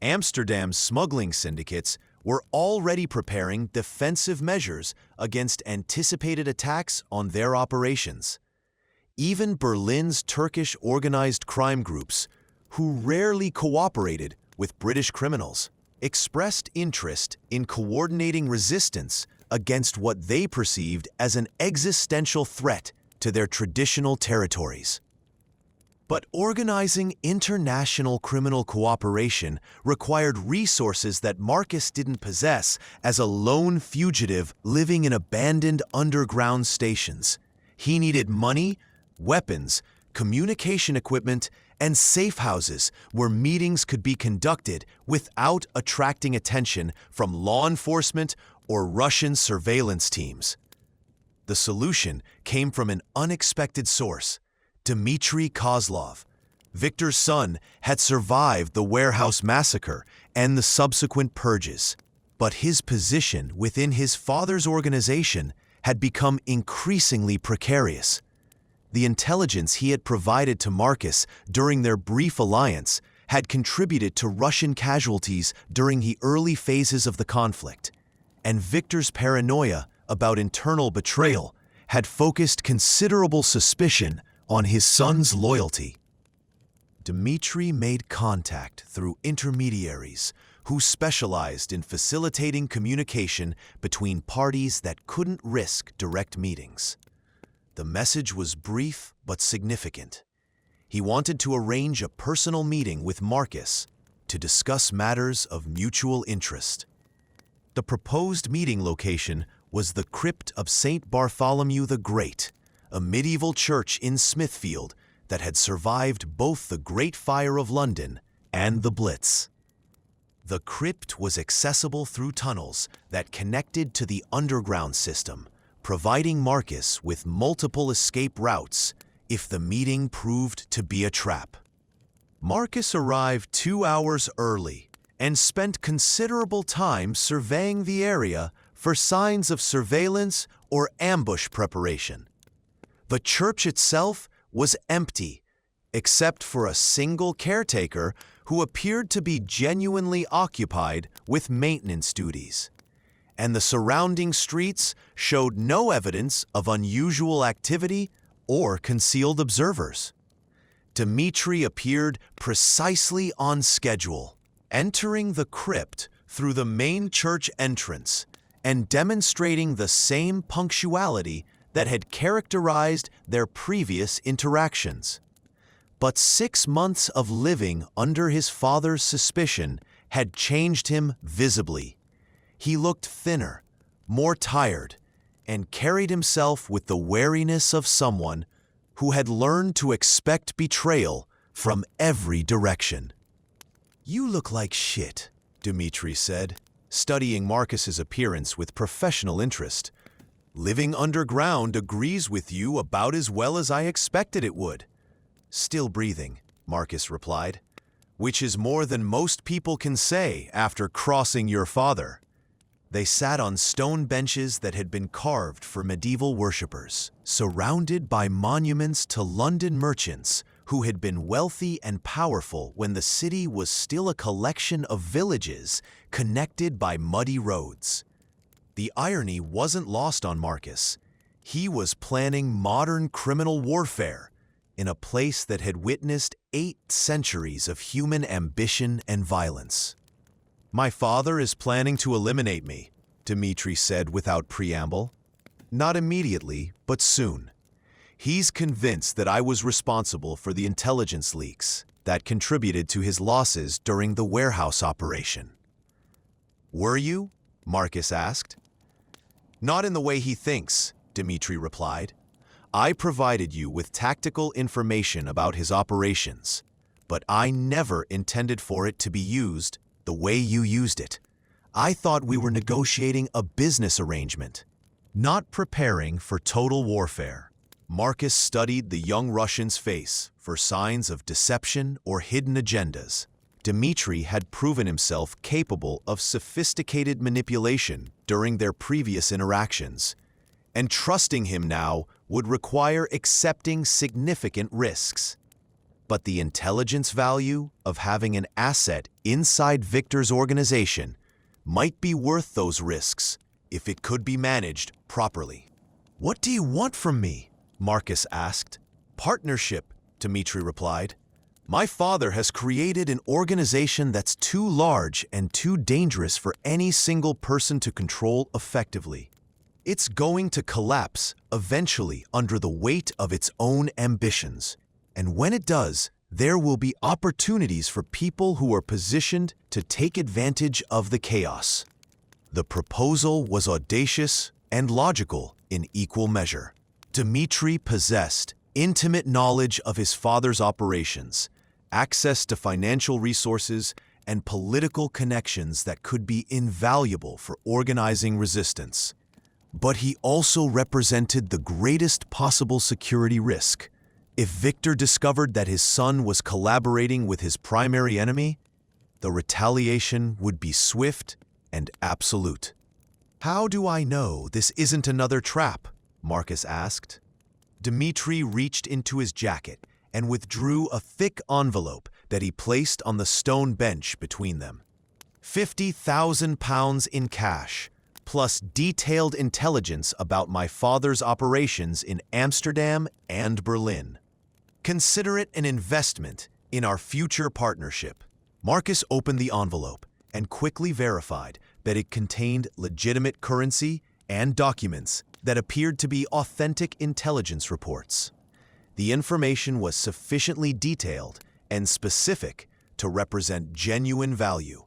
S2: Amsterdam's smuggling syndicates were already preparing defensive measures against anticipated attacks on their operations. Even Berlin's Turkish organized crime groups, who rarely cooperated with British criminals, expressed interest in coordinating resistance against what they perceived as an existential threat to their traditional territories. But organizing international criminal cooperation required resources that Marcus didn't possess as a lone fugitive living in abandoned underground stations. He needed money, weapons, communication equipment, and safe houses where meetings could be conducted without attracting attention from law enforcement or Russian surveillance teams. The solution came from an unexpected source: Dmitry Kozlov. Victor's son had survived the warehouse massacre and the subsequent purges, but his position within his father's organization had become increasingly precarious. The intelligence he had provided to Marcus during their brief alliance had contributed to Russian casualties during the early phases of the conflict, and Victor's paranoia about internal betrayal had focused considerable suspicion on his son's loyalty. Dmitry made contact through intermediaries who specialized in facilitating communication between parties that couldn't risk direct meetings. The message was brief but significant. He wanted to arrange a personal meeting with Marcus to discuss matters of mutual interest. The proposed meeting location was the crypt of St. Bartholomew the Great, a medieval church in Smithfield that had survived both the Great Fire of London and the Blitz. The crypt was accessible through tunnels that connected to the underground system, providing Marcus with multiple escape routes if the meeting proved to be a trap. Marcus arrived 2 hours early and spent considerable time surveying the area for signs of surveillance or ambush preparation. The church itself was empty, except for a single caretaker who appeared to be genuinely occupied with maintenance duties, and the surrounding streets showed no evidence of unusual activity or concealed observers. Dmitry appeared precisely on schedule, entering the crypt through the main church entrance and demonstrating the same punctuality that had characterized their previous interactions. But 6 months of living under his father's suspicion had changed him visibly. He looked thinner, more tired, and carried himself with the wariness of someone who had learned to expect betrayal from every direction. "You look like shit," Dmitry said, studying Marcus's appearance with professional interest. "Living underground agrees with you about as well as I expected it would." "Still breathing," Marcus replied, "which is more than most people can say after crossing your father." They sat on stone benches that had been carved for medieval worshippers, surrounded by monuments to London merchants who had been wealthy and powerful when the city was still a collection of villages connected by muddy roads. The irony wasn't lost on Marcus. He was planning modern criminal warfare in a place that had witnessed 8 centuries of human ambition and violence. "My father is planning to eliminate me," Dmitry said without preamble. "Not immediately, but soon. He's convinced that I was responsible for the intelligence leaks that contributed to his losses during the warehouse operation." "Were you?" Marcus asked. "Not in the way he thinks," Dmitry replied. "I provided you with tactical information about his operations, but I never intended for it to be used the way you used it. I thought we were negotiating a business arrangement, not preparing for total warfare." Marcus studied the young Russian's face for signs of deception or hidden agendas. Dmitry had proven himself capable of sophisticated manipulation during their previous interactions, and trusting him now would require accepting significant risks. But the intelligence value of having an asset inside Victor's organization might be worth those risks if it could be managed properly. "What do you want from me?" Marcus asked. "Partnership," Dmitry replied. "My father has created an organization that's too large and too dangerous for any single person to control effectively. It's going to collapse eventually under the weight of its own ambitions. And when it does, there will be opportunities for people who are positioned to take advantage of the chaos. The proposal was audacious and logical in equal measure. Dmitri possessed intimate knowledge of his father's operations, access to financial resources, and political connections that could be invaluable for organizing resistance. But he also represented the greatest possible security risk. If Victor discovered that his son was collaborating with his primary enemy, the retaliation would be swift and absolute. "How do I know this isn't another trap?" Marcus asked. Dmitri reached into his jacket and withdrew a thick envelope that he placed on the stone bench between them. 50,000 pounds in cash, plus detailed intelligence about my father's operations in Amsterdam and Berlin. Consider it an investment in our future partnership. Marcus opened the envelope and quickly verified that it contained legitimate currency and documents that appeared to be authentic intelligence reports. The information was sufficiently detailed and specific to represent genuine value,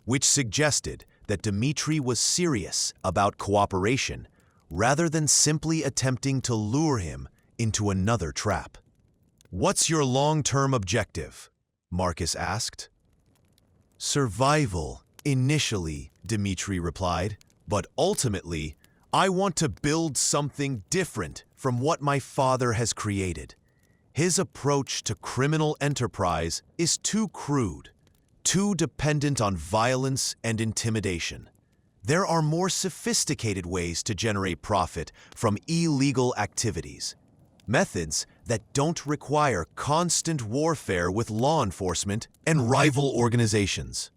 S2: which suggested that Dmitri was serious about cooperation rather than simply attempting to lure him into another trap. "What's your long-term objective?" Marcus asked. "Survival, initially," Dmitri replied, "but ultimately, I want to build something different from what my father has created. His approach to criminal enterprise is too crude, too dependent on violence and intimidation. There are more sophisticated ways to generate profit from illegal activities, methods that don't require constant warfare with law enforcement and rival organizations."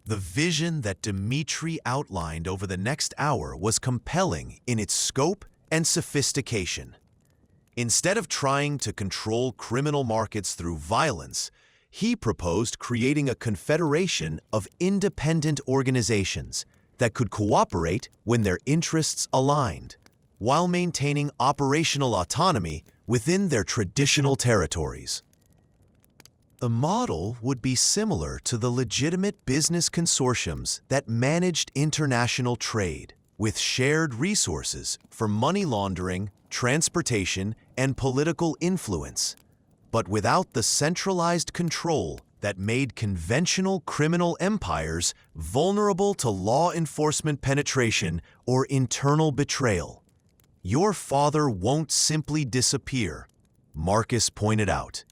S2: The vision that Dmitri outlined over the next hour was compelling in its scope and sophistication. Instead of trying to control criminal markets through violence, he proposed creating a confederation of independent organizations that could cooperate when their interests aligned, while maintaining operational autonomy within their traditional territories. The model would be similar to the legitimate business consortiums that managed international trade, with shared resources for money laundering, transportation, and political influence, but without the centralized control that made conventional criminal empires vulnerable to law enforcement penetration or internal betrayal. "Your father won't simply disappear," Marcus pointed out.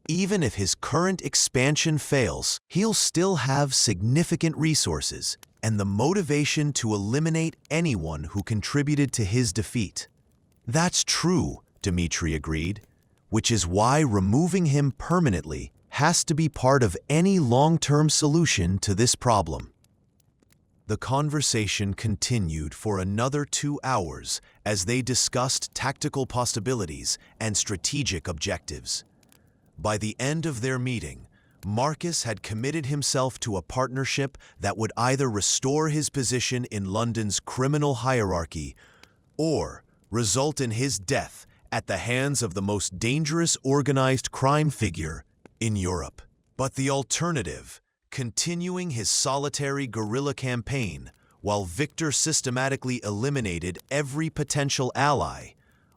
S2: "Even if his current expansion fails, he'll still have significant resources and the motivation to eliminate anyone who contributed to his defeat." "That's true," Dmitri agreed, "which is why removing him permanently has to be part of any long-term solution to this problem." The conversation continued for another 2 hours as they discussed tactical possibilities and strategic objectives. By the end of their meeting, Marcus had committed himself to a partnership that would either restore his position in London's criminal hierarchy or result in his death at the hands of the most dangerous organized crime figure in Europe. But the alternative, continuing his solitary guerrilla campaign while Victor systematically eliminated every potential ally,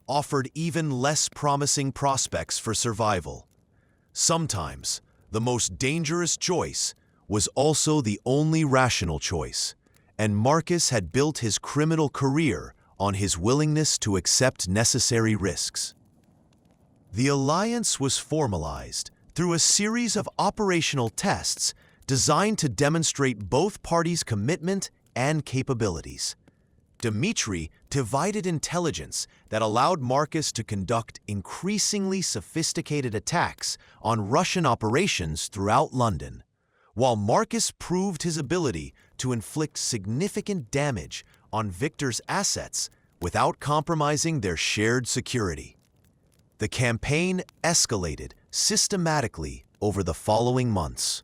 S2: offered even less promising prospects for survival. Sometimes, the most dangerous choice was also the only rational choice, and Marcus had built his criminal career on his willingness to accept necessary risks. The alliance was formalized through a series of operational tests designed to demonstrate both parties' commitment and capabilities. Dmitri divided intelligence that allowed Marcus to conduct increasingly sophisticated attacks on Russian operations throughout London, while Marcus proved his ability to inflict significant damage on Victor's assets without compromising their shared security. The campaign escalated systematically over the following months.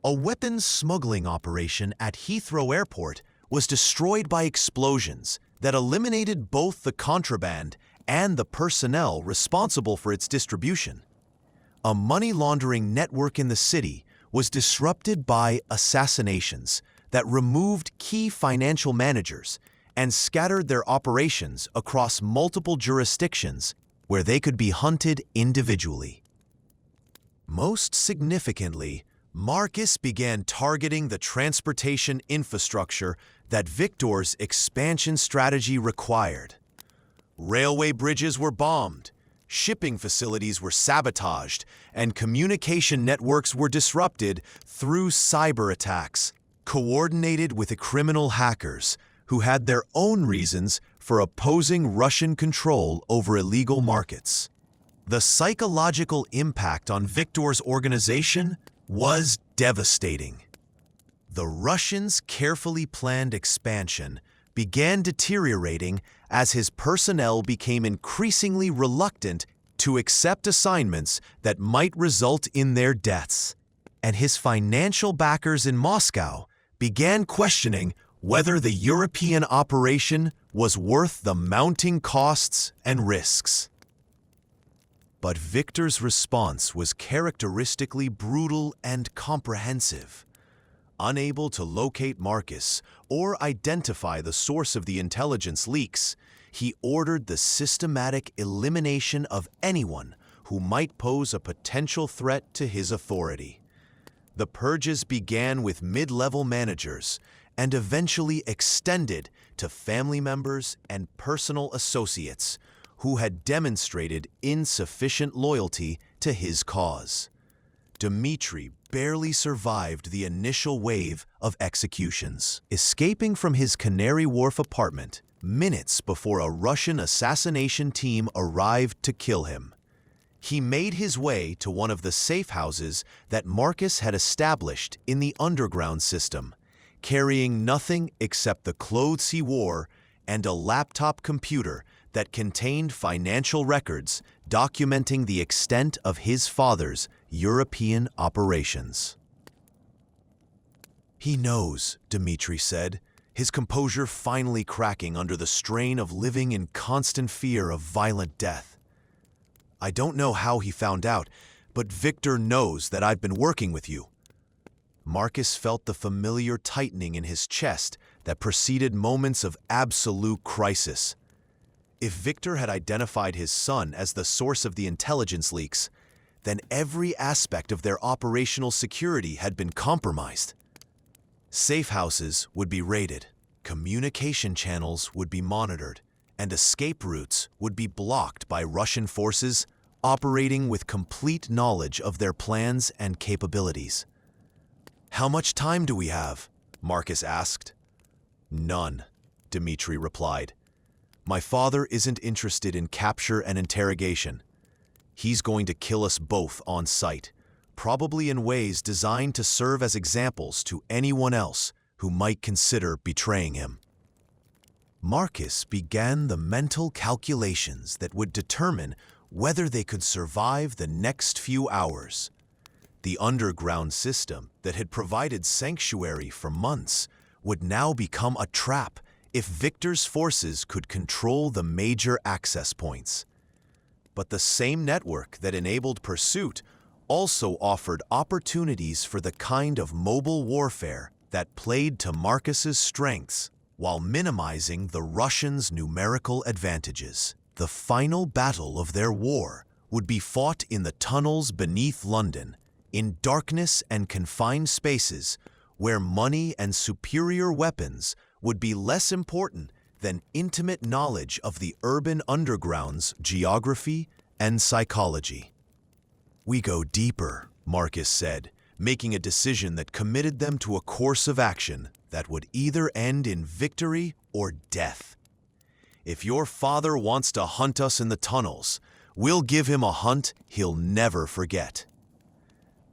S2: A weapons smuggling operation at Heathrow Airport was destroyed by explosions that eliminated both the contraband and the personnel responsible for its distribution. A money laundering network in the city was disrupted by assassinations that removed key financial managers and scattered their operations across multiple jurisdictions where they could be hunted individually. Most significantly, Marcus began targeting the transportation infrastructure that Victor's expansion strategy required. Railway bridges were bombed, shipping facilities were sabotaged, and communication networks were disrupted through cyber attacks, coordinated with criminal hackers who had their own reasons for opposing Russian control over illegal markets. The psychological impact on Victor's organization was devastating. The Russians' carefully planned expansion began deteriorating as his personnel became increasingly reluctant to accept assignments that might result in their deaths, and his financial backers in Moscow began questioning whether the European operation was worth the mounting costs and risks. But Victor's response was characteristically brutal and comprehensive. Unable to locate Marcus or identify the source of the intelligence leaks, he ordered the systematic elimination of anyone who might pose a potential threat to his authority. The purges began with mid-level managers and eventually extended to family members and personal associates who had demonstrated insufficient loyalty to his cause. Dmitri barely survived the initial wave of executions, escaping from his Canary Wharf apartment minutes before a Russian assassination team arrived to kill him. He made his way to one of the safe houses that Marcus had established in the underground system, carrying nothing except the clothes he wore and a laptop computer that contained financial records documenting the extent of his father's European operations. "He knows," Dmitri said, his composure finally cracking under the strain of living in constant fear of violent death. "I don't know how he found out, but Victor knows that I've been working with you." Marcus felt the familiar tightening in his chest that preceded moments of absolute crisis. If Victor had identified his son as the source of the intelligence leaks, then every aspect of their operational security had been compromised. Safe houses would be raided, communication channels would be monitored, and escape routes would be blocked by Russian forces operating with complete knowledge of their plans and capabilities. "How much time do we have?" Marcus asked. "None," Dmitri replied. "My father isn't interested in capture and interrogation. He's going to kill us both on sight, probably in ways designed to serve as examples to anyone else who might consider betraying him." Marcus began the mental calculations that would determine whether they could survive the next few hours. The underground system that had provided sanctuary for months would now become a trap if Victor's forces could control the major access points. But the same network that enabled pursuit also offered opportunities for the kind of mobile warfare that played to Marcus's strengths while minimizing the Russians' numerical advantages. The final battle of their war would be fought in the tunnels beneath London, in darkness and confined spaces where money and superior weapons would be less important than intimate knowledge of the urban underground's geography and psychology. "We go deeper," Marcus said, making a decision that committed them to a course of action that would either end in victory or death. "If your father wants to hunt us in the tunnels, we'll give him a hunt he'll never forget."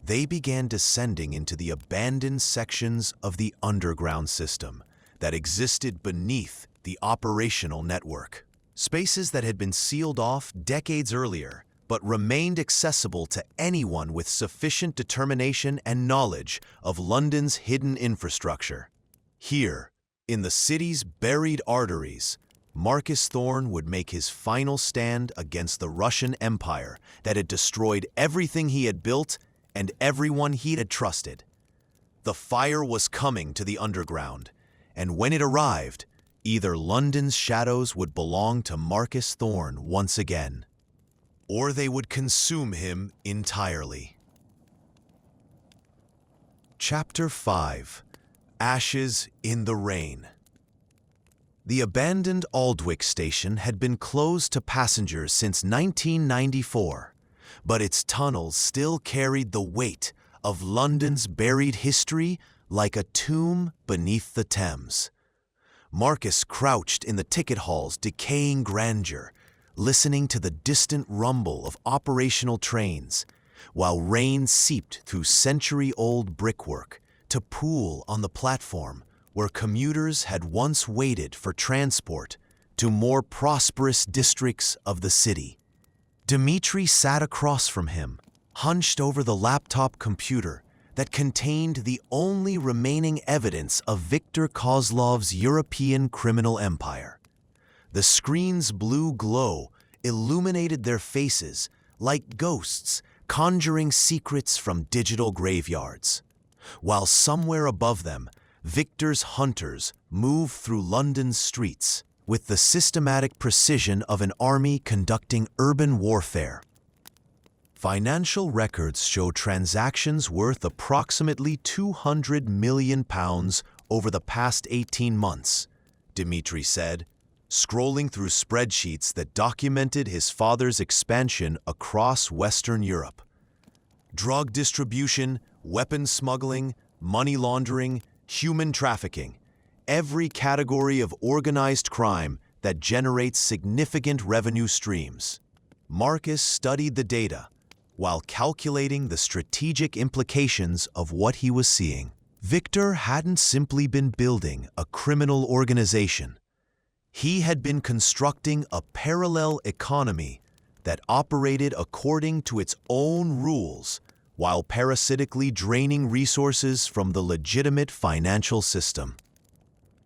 S2: They began descending into the abandoned sections of the underground system that existed beneath the operational network. Spaces that had been sealed off decades earlier, but remained accessible to anyone with sufficient determination and knowledge of London's hidden infrastructure. Here, in the city's buried arteries, Marcus Thorne would make his final stand against the Russian Empire that had destroyed everything he had built and everyone he had trusted. The fire was coming to the underground, and when it arrived, either London's shadows would belong to Marcus Thorne once again, or they would consume him entirely. Chapter 5: Ashes in the Rain. The abandoned Aldwych station had been closed to passengers since 1994, but its tunnels still carried the weight of London's buried history like a tomb beneath the Thames. Marcus crouched in the ticket hall's decaying grandeur, listening to the distant rumble of operational trains, while rain seeped through century-old brickwork to pool on the platform where commuters had once waited for transport to more prosperous districts of the city. Dmitri sat across from him, hunched over the laptop computer that contained the only remaining evidence of Viktor Kozlov's European criminal empire. The screen's blue glow illuminated their faces like ghosts conjuring secrets from digital graveyards, while somewhere above them, Viktor's hunters move through London's streets with the systematic precision of an army conducting urban warfare. Financial records show transactions worth approximately £200 million over the past 18 months, Dmitri said, scrolling through spreadsheets that documented his father's expansion across Western Europe. Drug distribution, weapons smuggling, money laundering, human trafficking, every category of organized crime that generates significant revenue streams. Marcus studied the data while calculating the strategic implications of what he was seeing. Viktor hadn't simply been building a criminal organization. He had been constructing a parallel economy that operated according to its own rules, while parasitically draining resources from the legitimate financial system.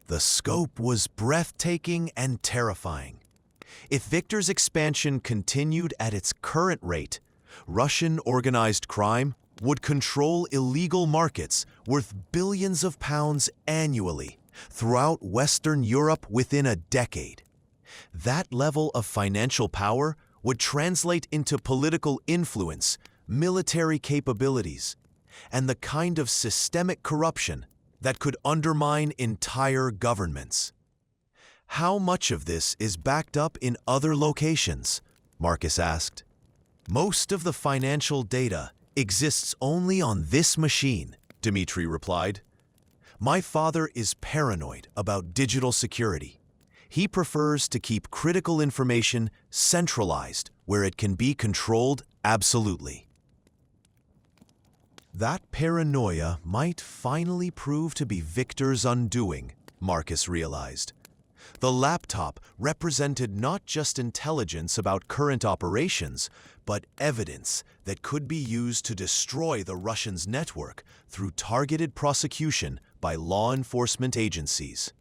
S2: The scope was breathtaking and terrifying. If Viktor's expansion continued at its current rate, Russian organized crime would control illegal markets worth billions of pounds annually throughout Western Europe within a decade. That level of financial power would translate into political influence, military capabilities, and the kind of systemic corruption that could undermine entire governments. How much of this is backed up in other locations? Marcus asked. Most of the financial data exists only on this machine, Dmitri replied. My father is paranoid about digital security. He prefers to keep critical information centralized where it can be controlled absolutely. That paranoia might finally prove to be Viktor's undoing, Marcus realized. The laptop represented not just intelligence about current operations, but evidence that could be used to destroy the Russians' network through targeted prosecution by law enforcement agencies.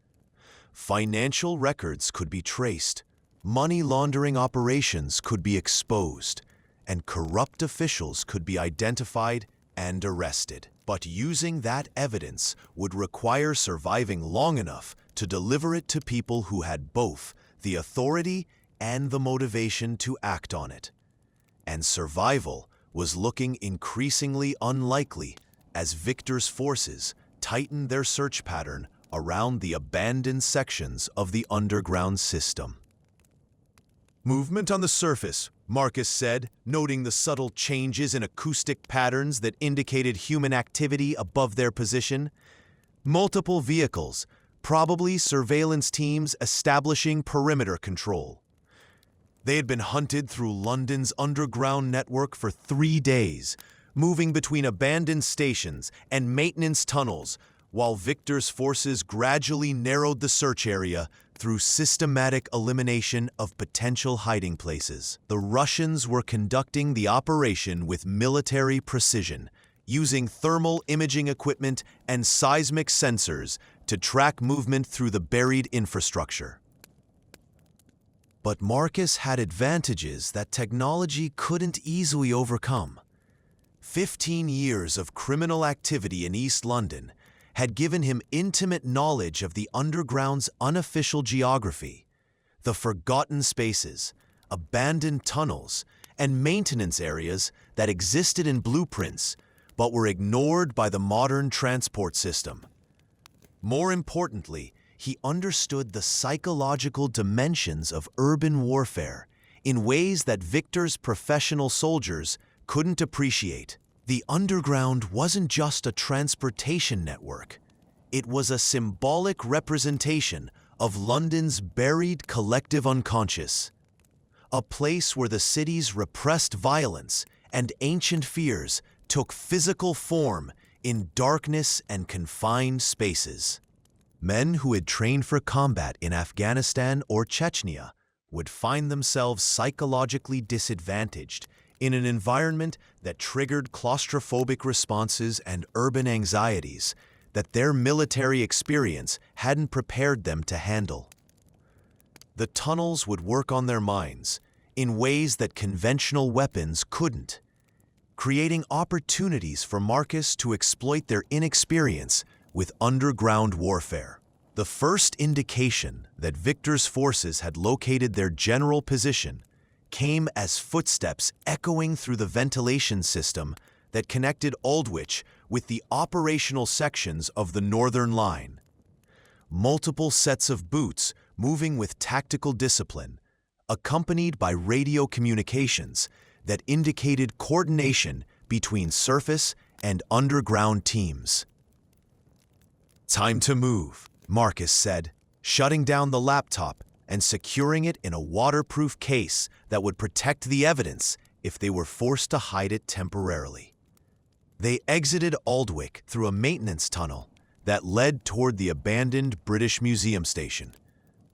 S2: Financial records could be traced, money laundering operations could be exposed, and corrupt officials could be identified and arrested. But using that evidence would require surviving long enough to deliver it to people who had both the authority and the motivation to act on it. And survival was looking increasingly unlikely as Viktor's forces tightened their search pattern around the abandoned sections of the underground system. Movement on the surface, Marcus said, noting the subtle changes in acoustic patterns that indicated human activity above their position. Multiple vehicles, probably surveillance teams establishing perimeter control. They had been hunted through London's underground network for 3 days, moving between abandoned stations and maintenance tunnels, while Viktor's forces gradually narrowed the search area through systematic elimination of potential hiding places. The Russians were conducting the operation with military precision, using thermal imaging equipment and seismic sensors to track movement through the buried infrastructure. But Marcus had advantages that technology couldn't easily overcome. 15 years of criminal activity in East London had given him intimate knowledge of the underground's unofficial geography, the forgotten spaces, abandoned tunnels, and maintenance areas that existed in blueprints but were ignored by the modern transport system. More importantly, he understood the psychological dimensions of urban warfare in ways that Victor's professional soldiers couldn't appreciate. The underground wasn't just a transportation network. It was a symbolic representation of London's buried collective unconscious, a place where the city's repressed violence and ancient fears took physical form in darkness and confined spaces. Men who had trained for combat in Afghanistan or Chechnya would find themselves psychologically disadvantaged in an environment that triggered claustrophobic responses and urban anxieties that their military experience hadn't prepared them to handle. The tunnels would work on their minds in ways that conventional weapons couldn't, creating opportunities for Marcus to exploit their inexperience with underground warfare. The first indication that Victor's forces had located their general position came as footsteps echoing through the ventilation system that connected Aldwych with the operational sections of the Northern Line. Multiple sets of boots moving with tactical discipline, accompanied by radio communications that indicated coordination between surface and underground teams. "Time to move," Marcus said, shutting down the laptop and securing it in a waterproof case that would protect the evidence if they were forced to hide it temporarily. They exited Aldwych through a maintenance tunnel that led toward the abandoned British Museum station,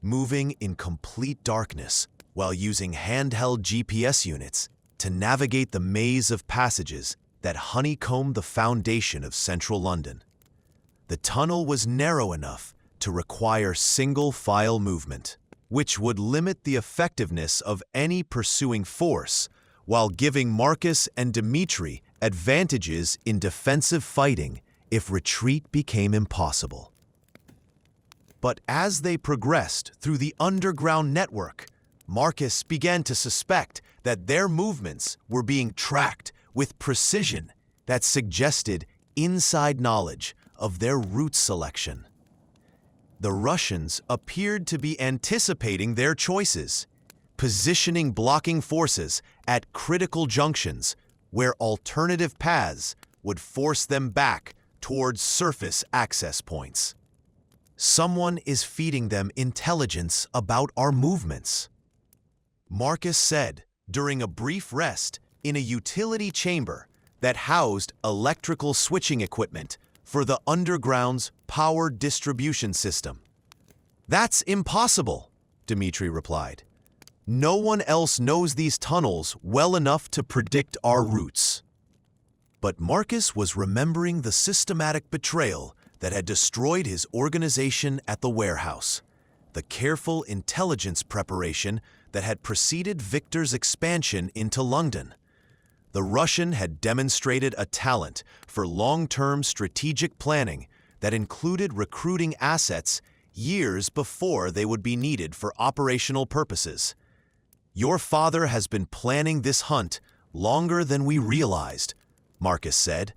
S2: moving in complete darkness while using handheld GPS units to navigate the maze of passages that honeycombed the foundation of central London. The tunnel was narrow enough to require single-file movement, which would limit the effectiveness of any pursuing force while giving Marcus and Dimitri advantages in defensive fighting if retreat became impossible. But as they progressed through the underground network, Marcus began to suspect that their movements were being tracked with precision that suggested inside knowledge of their route selection. The Russians appeared to be anticipating their choices, positioning blocking forces at critical junctions where alternative paths would force them back towards surface access points. "Someone is feeding them intelligence about our movements," Marcus said during a brief rest in a utility chamber that housed electrical switching equipment for the underground's power distribution system. "That's impossible," Dimitri replied. "No one else knows these tunnels well enough to predict our routes." But Marcus was remembering the systematic betrayal that had destroyed his organization at the warehouse, the careful intelligence preparation that had preceded Victor's expansion into London. The Russian had demonstrated a talent for long-term strategic planning that included recruiting assets years before they would be needed for operational purposes. "Your father has been planning this hunt longer than we realized," Marcus said.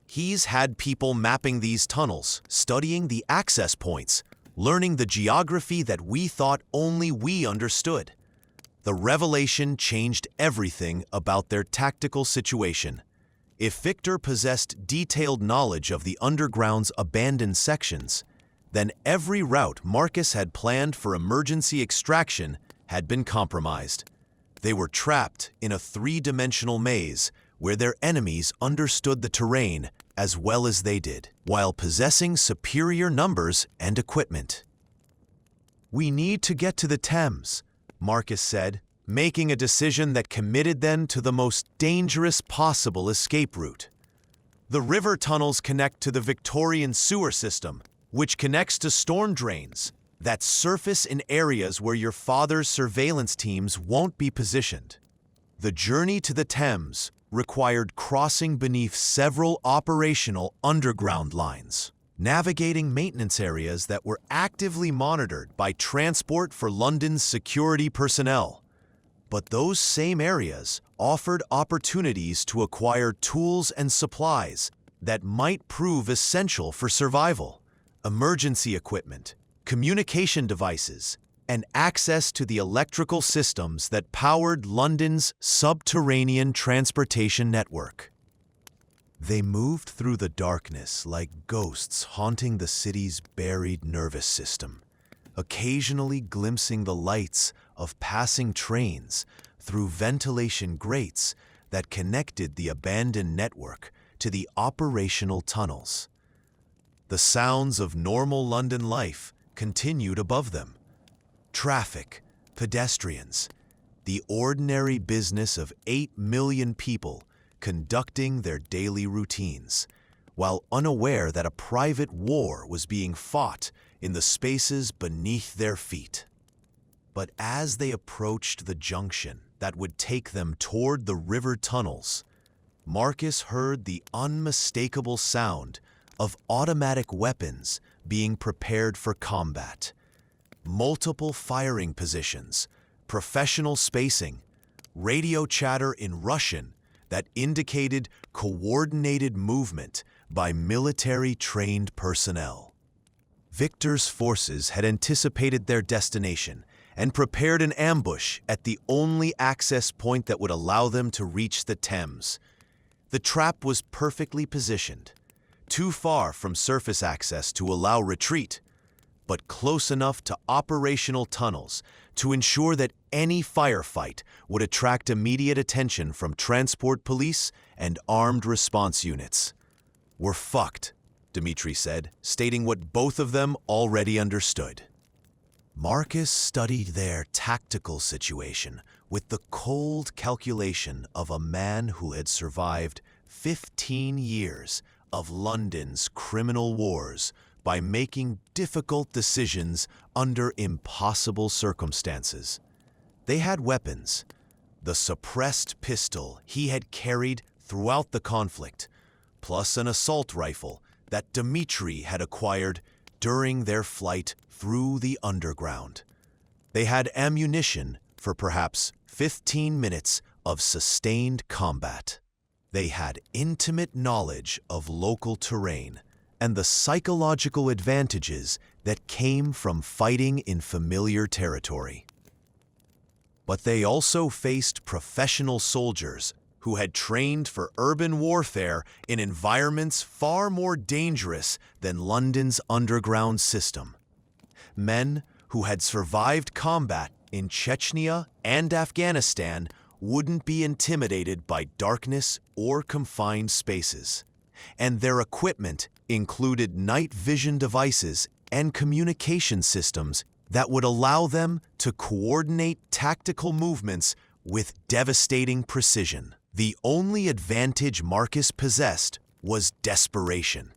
S2: "He's had people mapping these tunnels, studying the access points, learning the geography that we thought only we understood." The revelation changed everything about their tactical situation. If Victor possessed detailed knowledge of the underground's abandoned sections, then every route Marcus had planned for emergency extraction had been compromised. They were trapped in a three-dimensional maze where their enemies understood the terrain as well as they did, while possessing superior numbers and equipment. "We need to get to the Thames," Marcus said, making a decision that committed them to the most dangerous possible escape route. The river tunnels connect to the Victorian sewer system, which connects to storm drains that surface in areas where your father's surveillance teams won't be positioned. The journey to the Thames required crossing beneath several operational underground lines, navigating maintenance areas that were actively monitored by Transport for London's security personnel. But those same areas offered opportunities to acquire tools and supplies that might prove essential for survival: emergency equipment, communication devices, and access to the electrical systems that powered London's subterranean transportation network. They moved through the darkness like ghosts haunting the city's buried nervous system, occasionally glimpsing the lights of passing trains through ventilation grates that connected the abandoned network to the operational tunnels. The sounds of normal London life continued above them. Traffic, pedestrians, the ordinary business of 8 million people conducting their daily routines, while unaware that a private war was being fought in the spaces beneath their feet. But as they approached the junction that would take them toward the river tunnels, Marcus heard the unmistakable sound of automatic weapons being prepared for combat. Multiple firing positions, professional spacing, radio chatter in Russian that indicated coordinated movement by military-trained personnel. Victor's forces had anticipated their destination and prepared an ambush at the only access point that would allow them to reach the Thames. The trap was perfectly positioned, too far from surface access to allow retreat, but close enough to operational tunnels to ensure that any firefight would attract immediate attention from transport police and armed response units. "We're fucked," Dmitri said, stating what both of them already understood. Marcus studied their tactical situation with the cold calculation of a man who had survived 15 years of London's criminal wars by making difficult decisions under impossible circumstances. They had weapons: the suppressed pistol he had carried throughout the conflict, plus an assault rifle that Dmitri had acquired during their flight through the underground. They had ammunition for perhaps 15 minutes of sustained combat. They had intimate knowledge of local terrain and the psychological advantages that came from fighting in familiar territory. But they also faced professional soldiers who had trained for urban warfare in environments far more dangerous than London's underground system. Men who had survived combat in Chechnya and Afghanistan wouldn't be intimidated by darkness or confined spaces, and their equipment included night vision devices and communication systems that would allow them to coordinate tactical movements with devastating precision. The only advantage Marcus possessed was desperation,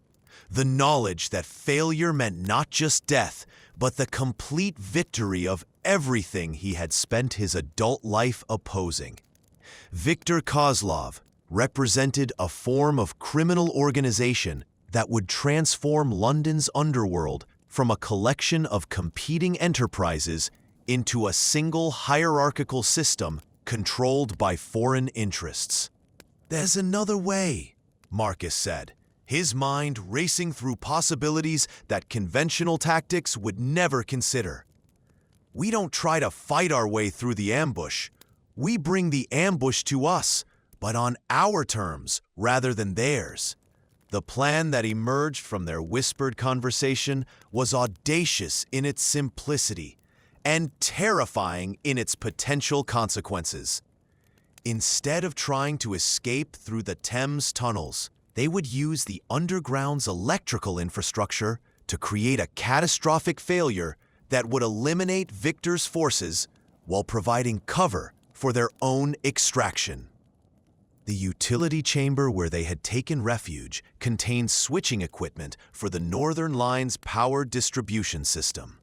S2: the knowledge that failure meant not just death, but the complete victory of everything he had spent his adult life opposing. Viktor Kozlov represented a form of criminal organization that would transform London's underworld from a collection of competing enterprises into a single hierarchical system controlled by foreign interests. "There's another way," Marcus said, his mind racing through possibilities that conventional tactics would never consider. "We don't try to fight our way through the ambush. We bring the ambush to us, but on our terms rather than theirs." The plan that emerged from their whispered conversation was audacious in its simplicity and terrifying in its potential consequences. Instead of trying to escape through the Thames tunnels, they would use the underground's electrical infrastructure to create a catastrophic failure that would eliminate Victor's forces while providing cover for their own extraction. The utility chamber where they had taken refuge contained switching equipment for the Northern Line's power distribution system.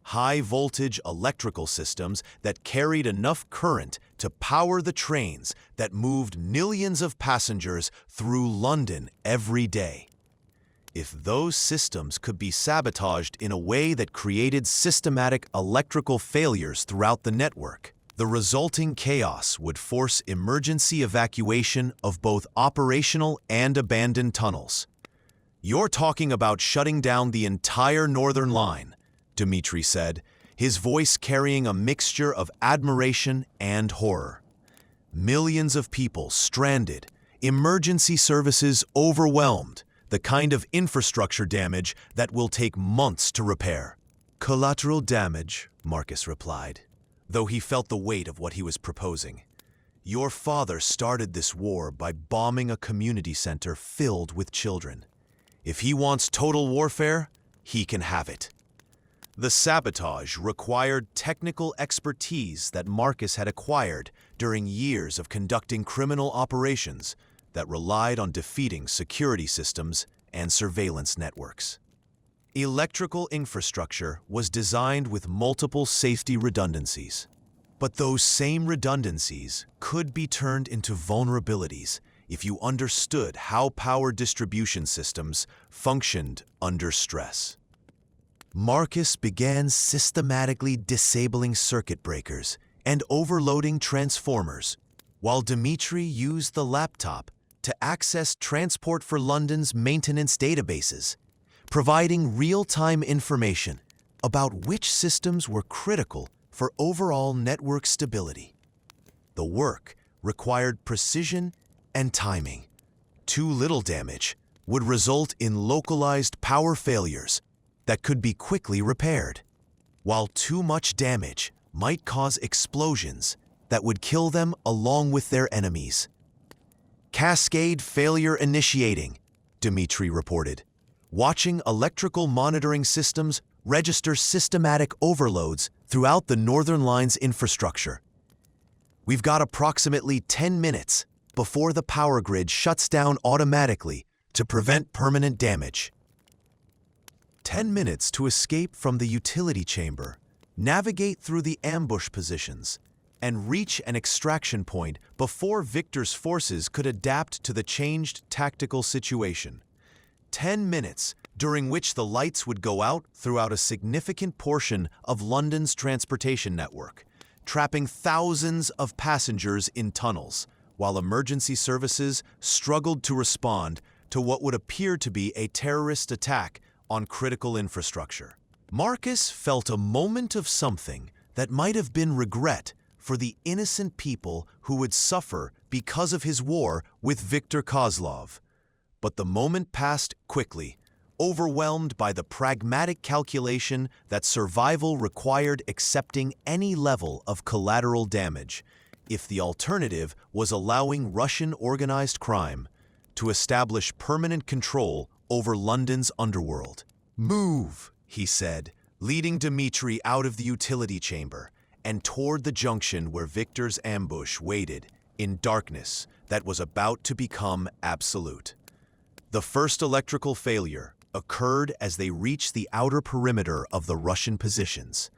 S2: high-voltage electrical systems that carried enough current to power the trains that moved millions of passengers through London every day. If those systems could be sabotaged in a way that created systematic electrical failures throughout the network, the resulting chaos would force emergency evacuation of both operational and abandoned tunnels. "You're talking about shutting down the entire Northern Line," Dmitri said, his voice carrying a mixture of admiration and horror. "Millions of people stranded, emergency services overwhelmed, the kind of infrastructure damage that will take months to repair." "Collateral damage," Marcus replied, though he felt the weight of what he was proposing. "Your father started this war by bombing a community center filled with children. If he wants total warfare, he can have it." The sabotage required technical expertise that Marcus had acquired during years of conducting criminal operations that relied on defeating security systems and surveillance networks. Electrical infrastructure was designed with multiple safety redundancies, but those same redundancies could be turned into vulnerabilities if you understood how power distribution systems functioned under stress. Marcus began systematically disabling circuit breakers and overloading transformers, while Dmitri used the laptop to access Transport for London's maintenance databases, providing real-time information about which systems were critical for overall network stability. The work required precision and timing. Too little damage would result in localized power failures that could be quickly repaired, while too much damage might cause explosions that would kill them along with their enemies. "Cascade failure initiating," Dmitri reported, watching electrical monitoring systems register systematic overloads throughout the Northern Line's infrastructure. "We've got approximately 10 minutes before the power grid shuts down automatically to prevent permanent damage." 10 minutes to escape from the utility chamber, navigate through the ambush positions, and reach an extraction point before Victor's forces could adapt to the changed tactical situation. 10 minutes during which the lights would go out throughout a significant portion of London's transportation network, trapping thousands of passengers in tunnels, while emergency services struggled to respond to what would appear to be a terrorist attack on critical infrastructure. Marcus felt a moment of something that might have been regret for the innocent people who would suffer because of his war with Viktor Kozlov. But the moment passed quickly, overwhelmed by the pragmatic calculation that survival required accepting any level of collateral damage, if the alternative was allowing Russian organized crime to establish permanent control over London's underworld. "Move," he said, leading Dmitri out of the utility chamber and toward the junction where Victor's ambush waited in darkness that was about to become absolute. The first electrical failure occurred as they reached the outer perimeter of the Russian positions.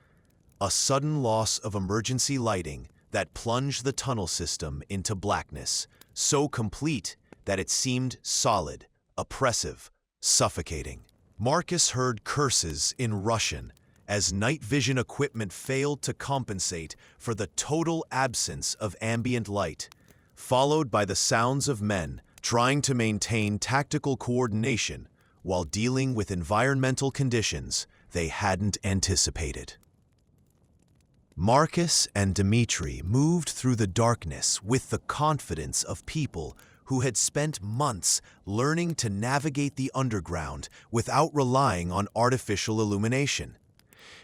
S2: A sudden loss of emergency lighting that plunged the tunnel system into blackness, so complete that it seemed solid, oppressive, suffocating. Marcus heard curses in Russian as night vision equipment failed to compensate for the total absence of ambient light, followed by the sounds of men trying to maintain tactical coordination while dealing with environmental conditions they hadn't anticipated. Marcus and Dmitri moved through the darkness with the confidence of people who had spent months learning to navigate the underground without relying on artificial illumination.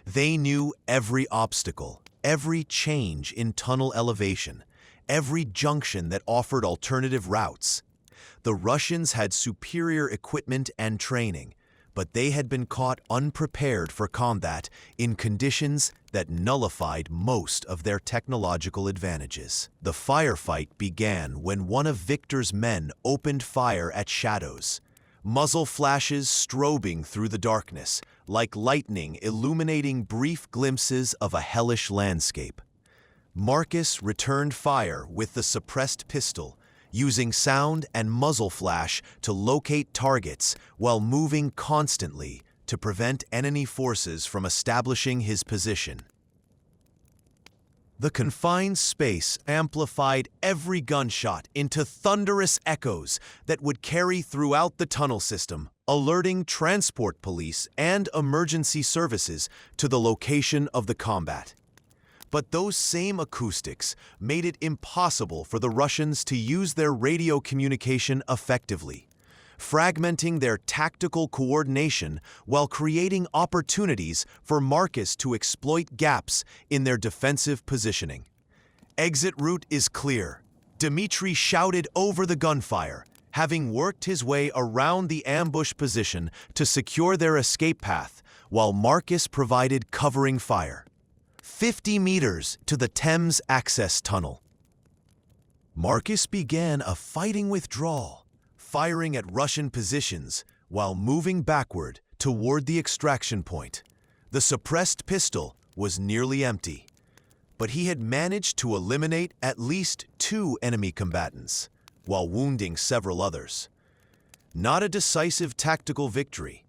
S2: They knew every obstacle, every change in tunnel elevation, every junction that offered alternative routes. The Russians had superior equipment and training, but they had been caught unprepared for combat in conditions that nullified most of their technological advantages. The firefight began when one of Victor's men opened fire at Shadows. muzzle flashes strobing through the darkness, like lightning illuminating brief glimpses of a hellish landscape. Marcus returned fire with the suppressed pistol, using sound and muzzle flash to locate targets while moving constantly to prevent enemy forces from establishing his position. The confined space amplified every gunshot into thunderous echoes that would carry throughout the tunnel system, alerting transport police and emergency services to the location of the combat. But those same acoustics made it impossible for the Russians to use their radio communication effectively, fragmenting their tactical coordination while creating opportunities for Marcus to exploit gaps in their defensive positioning. "Exit route is clear," Dmitri shouted over the gunfire, having worked his way around the ambush position to secure their escape path, while Marcus provided covering fire. 50 meters to the Thames access tunnel. Marcus began a fighting withdrawal, firing at Russian positions while moving backward toward the extraction point. The suppressed pistol was nearly empty, but he had managed to eliminate at least 2 enemy combatants, while wounding several others. Not a decisive tactical victory,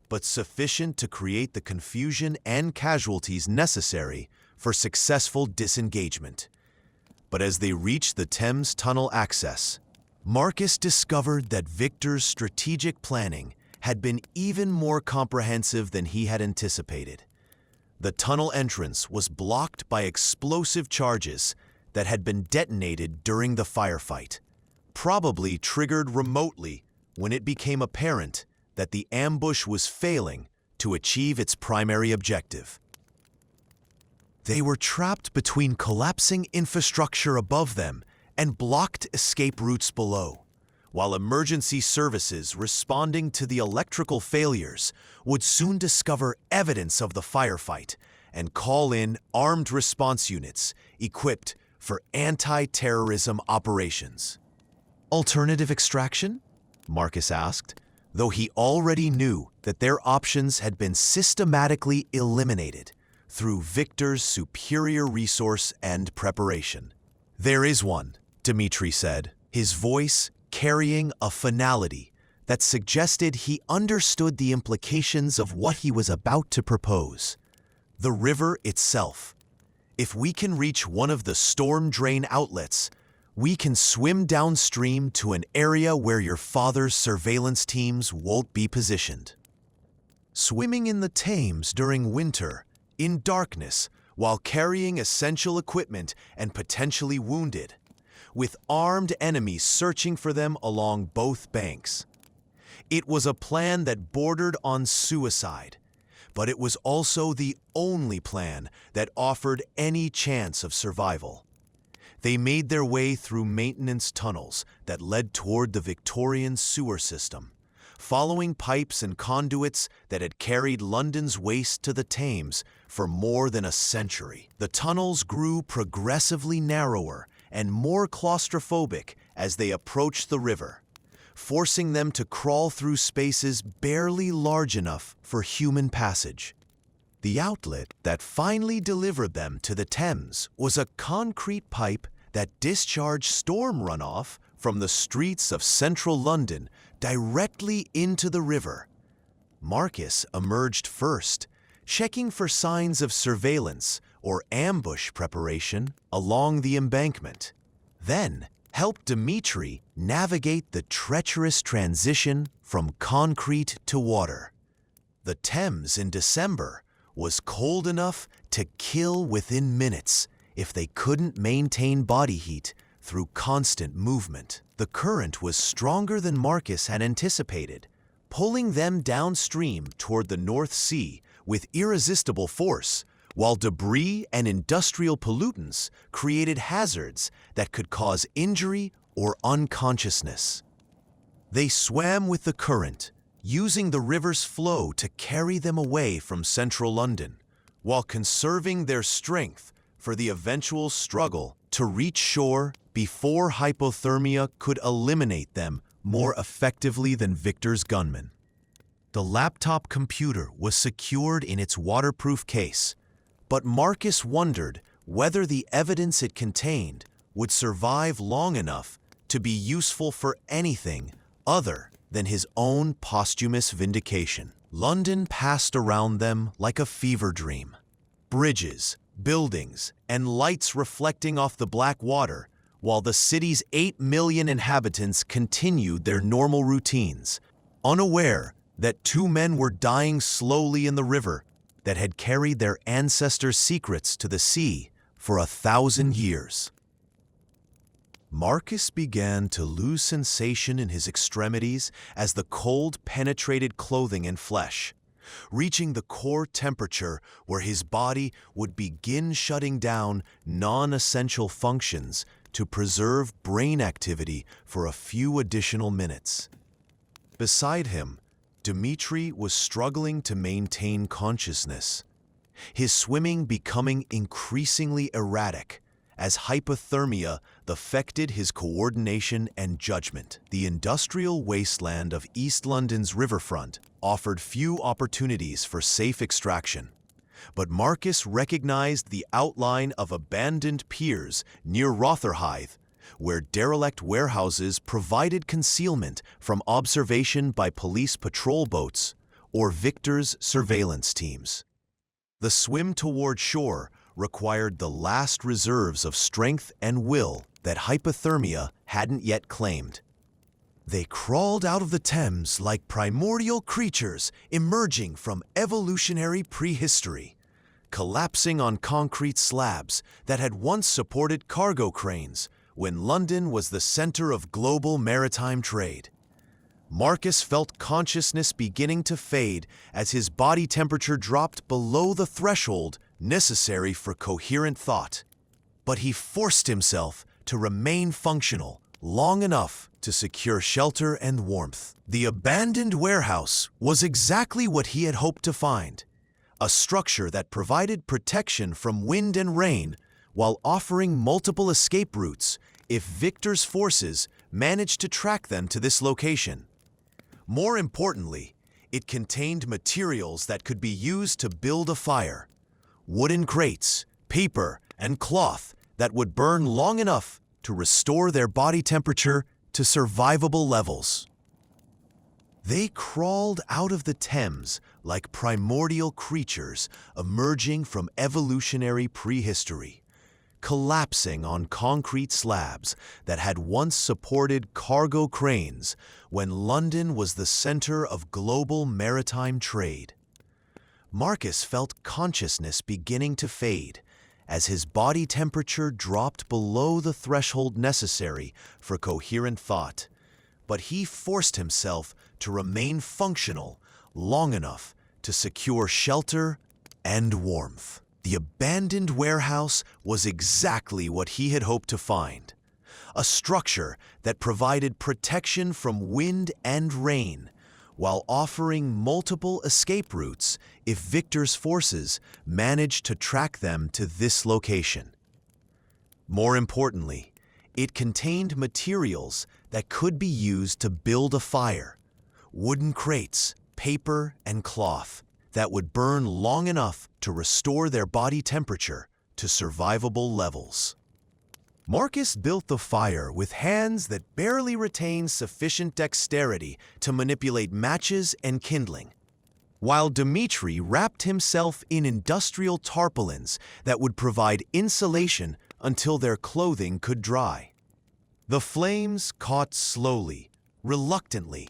S2: but sufficient to create the confusion and casualties necessary for successful disengagement. But as they reached the Thames tunnel access, Marcus discovered that Victor's strategic planning had been even more comprehensive than he had anticipated. The tunnel entrance was blocked by explosive charges that had been detonated during the firefight, probably triggered remotely when it became apparent that the ambush was failing to achieve its primary objective. They were trapped between collapsing infrastructure above them and blocked escape routes below, while emergency services responding to the electrical failures would soon discover evidence of the firefight and call in armed response units equipped for anti-terrorism operations. "Alternative extraction?" Marcus asked, though he already knew that their options had been systematically eliminated through Victor's superior resource and preparation. "There is one," Dmitri said, his voice carrying a finality that suggested he understood the implications of what he was about to propose. "The river itself. If we can reach one of the storm drain outlets, we can swim downstream to an area where your father's surveillance teams won't be positioned." Swimming in the Thames during winter, in darkness, while carrying essential equipment and potentially wounded, with armed enemies searching for them along both banks. It was a plan that bordered on suicide, but it was also the only plan that offered any chance of survival. They made their way through maintenance tunnels that led toward the Victorian sewer system, following pipes and conduits that had carried London's waste to the Thames for more than a century. The tunnels grew progressively narrower and more claustrophobic as they approached the river, forcing them to crawl through spaces barely large enough for human passage. The outlet that finally delivered them to the Thames was a concrete pipe that discharged storm runoff from the streets of central London directly into the river. Marcus emerged first, checking for signs of surveillance or ambush preparation along the embankment, then helped Dmitri navigate the treacherous transition from concrete to water. The Thames in December was cold enough to kill within minutes if they couldn't maintain body heat through constant movement. The current was stronger than Marcus had anticipated, pulling them downstream toward the North Sea with irresistible force, while debris and industrial pollutants created hazards that could cause injury or unconsciousness. They swam with the current, using the river's flow to carry them away from central London, while conserving their strength for the eventual struggle to reach shore before hypothermia could eliminate them more effectively than Victor's gunmen. The laptop computer was secured in its waterproof case, but Marcus wondered whether the evidence it contained would survive long enough to be useful for anything other than his own posthumous vindication. London passed around them like a fever dream. Bridges, buildings, and lights reflecting off the black water, while the city's 8 million inhabitants continued their normal routines, unaware that 2 men were dying slowly in the river that had carried their ancestors' secrets to the sea for 1,000 years. Marcus began to lose sensation in his extremities as the cold penetrated clothing and flesh, reaching the core temperature where his body would begin shutting down non-essential functions to preserve brain activity for a few additional minutes. Beside him, Dmitri was struggling to maintain consciousness, his swimming becoming increasingly erratic as hypothermia affected his coordination and judgment. The industrial wasteland of East London's riverfront offered few opportunities for safe extraction, but Marcus recognized the outline of abandoned piers near Rotherhithe, where derelict warehouses provided concealment from observation by police patrol boats or Victor's surveillance teams. The swim toward shore required the last reserves of strength and will that hypothermia hadn't yet claimed. They crawled out of the Thames like primordial creatures emerging from evolutionary prehistory, collapsing on concrete slabs that had once supported cargo cranes when London was the center of global maritime trade. Marcus felt consciousness beginning to fade as his body temperature dropped below the threshold necessary for coherent thought. But he forced himself to remain functional long enough to secure shelter and warmth. The abandoned warehouse was exactly what he had hoped to find, a structure that provided protection from wind and rain while offering multiple escape routes if Victor's forces managed to track them to this location. More importantly, it contained materials that could be used to build a fire: wooden crates, paper, and cloth that would burn long enough to restore their body temperature to survivable levels. They crawled out of the Thames like primordial creatures emerging from evolutionary prehistory, collapsing on concrete slabs that had once supported cargo cranes when London was the center of global maritime trade. Marcus felt consciousness beginning to fade as his body temperature dropped below the threshold necessary for coherent thought, but he forced himself to remain functional long enough to secure shelter and warmth. The abandoned warehouse was exactly what he had hoped to find, a structure that provided protection from wind and rain while offering multiple escape routes if Victor's forces managed to track them to this location. More importantly, it contained materials that could be used to build a fire: wooden crates, paper, and cloth that would burn long enough to restore their body temperature to survivable levels. Marcus built the fire with hands that barely retained sufficient dexterity to manipulate matches and kindling, while Dmitri wrapped himself in industrial tarpaulins that would provide insulation until their clothing could dry. The flames caught slowly, reluctantly,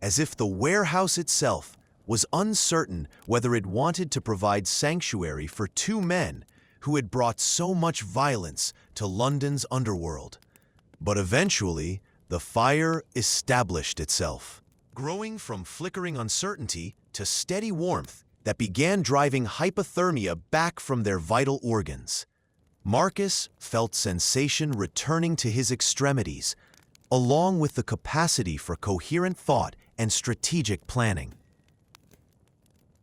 S2: as if the warehouse itself was uncertain whether it wanted to provide sanctuary for 2 men who had brought so much violence to London's underworld. But eventually, the fire established itself, growing from flickering uncertainty to steady warmth that began driving hypothermia back from their vital organs. Marcus felt sensation returning to his extremities, along with the capacity for coherent thought and strategic planning.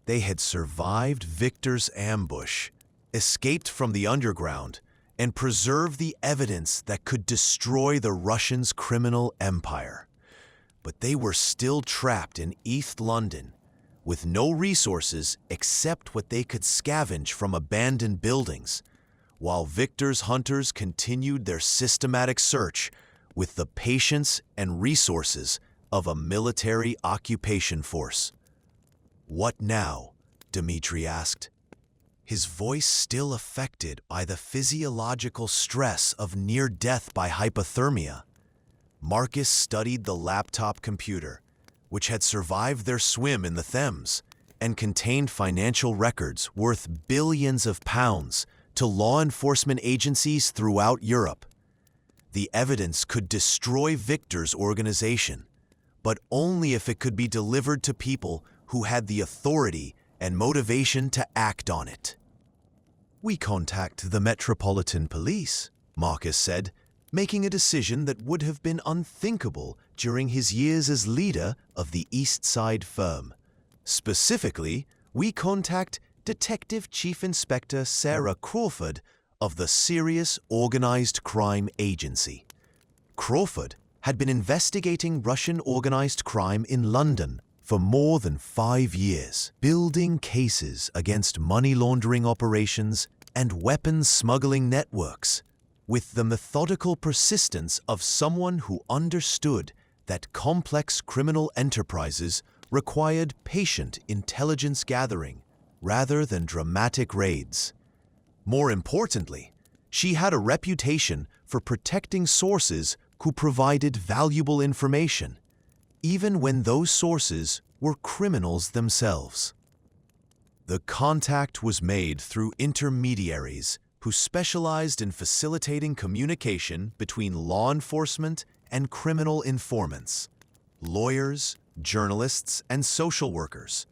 S2: They had survived Victor's ambush, escaped from the underground, and preserved the evidence that could destroy the Russians' criminal empire. But they were still trapped in East London, with no resources except what they could scavenge from abandoned buildings, while Victor's hunters continued their systematic search with the patience and resources of a military occupation force. "What now?" Dmitri asked, his voice still affected by the physiological stress of near death by hypothermia. Marcus studied the laptop computer, which had survived their swim in the Thames and contained financial records worth billions of pounds to law enforcement agencies throughout Europe. The evidence could destroy Victor's organization, but only if it could be delivered to people who had the authority and motivation to act on it. "We contact the Metropolitan Police," Marcus said, making a decision that would have been unthinkable during his years as leader of the Eastside Firm. "Specifically, we contact Detective Chief Inspector Sarah Crawford of the Serious Organized Crime Agency." Crawford had been investigating Russian organized crime in London for more than 5 years, building cases against money laundering operations and weapons smuggling networks, with the methodical persistence of someone who understood that complex criminal enterprises required patient intelligence gathering rather than dramatic raids. More importantly, she had a reputation for protecting sources who provided valuable information, even when those sources were criminals themselves. The contact was made through intermediaries who specialized in facilitating communication between law enforcement and criminal informants, lawyers, journalists, and social workers,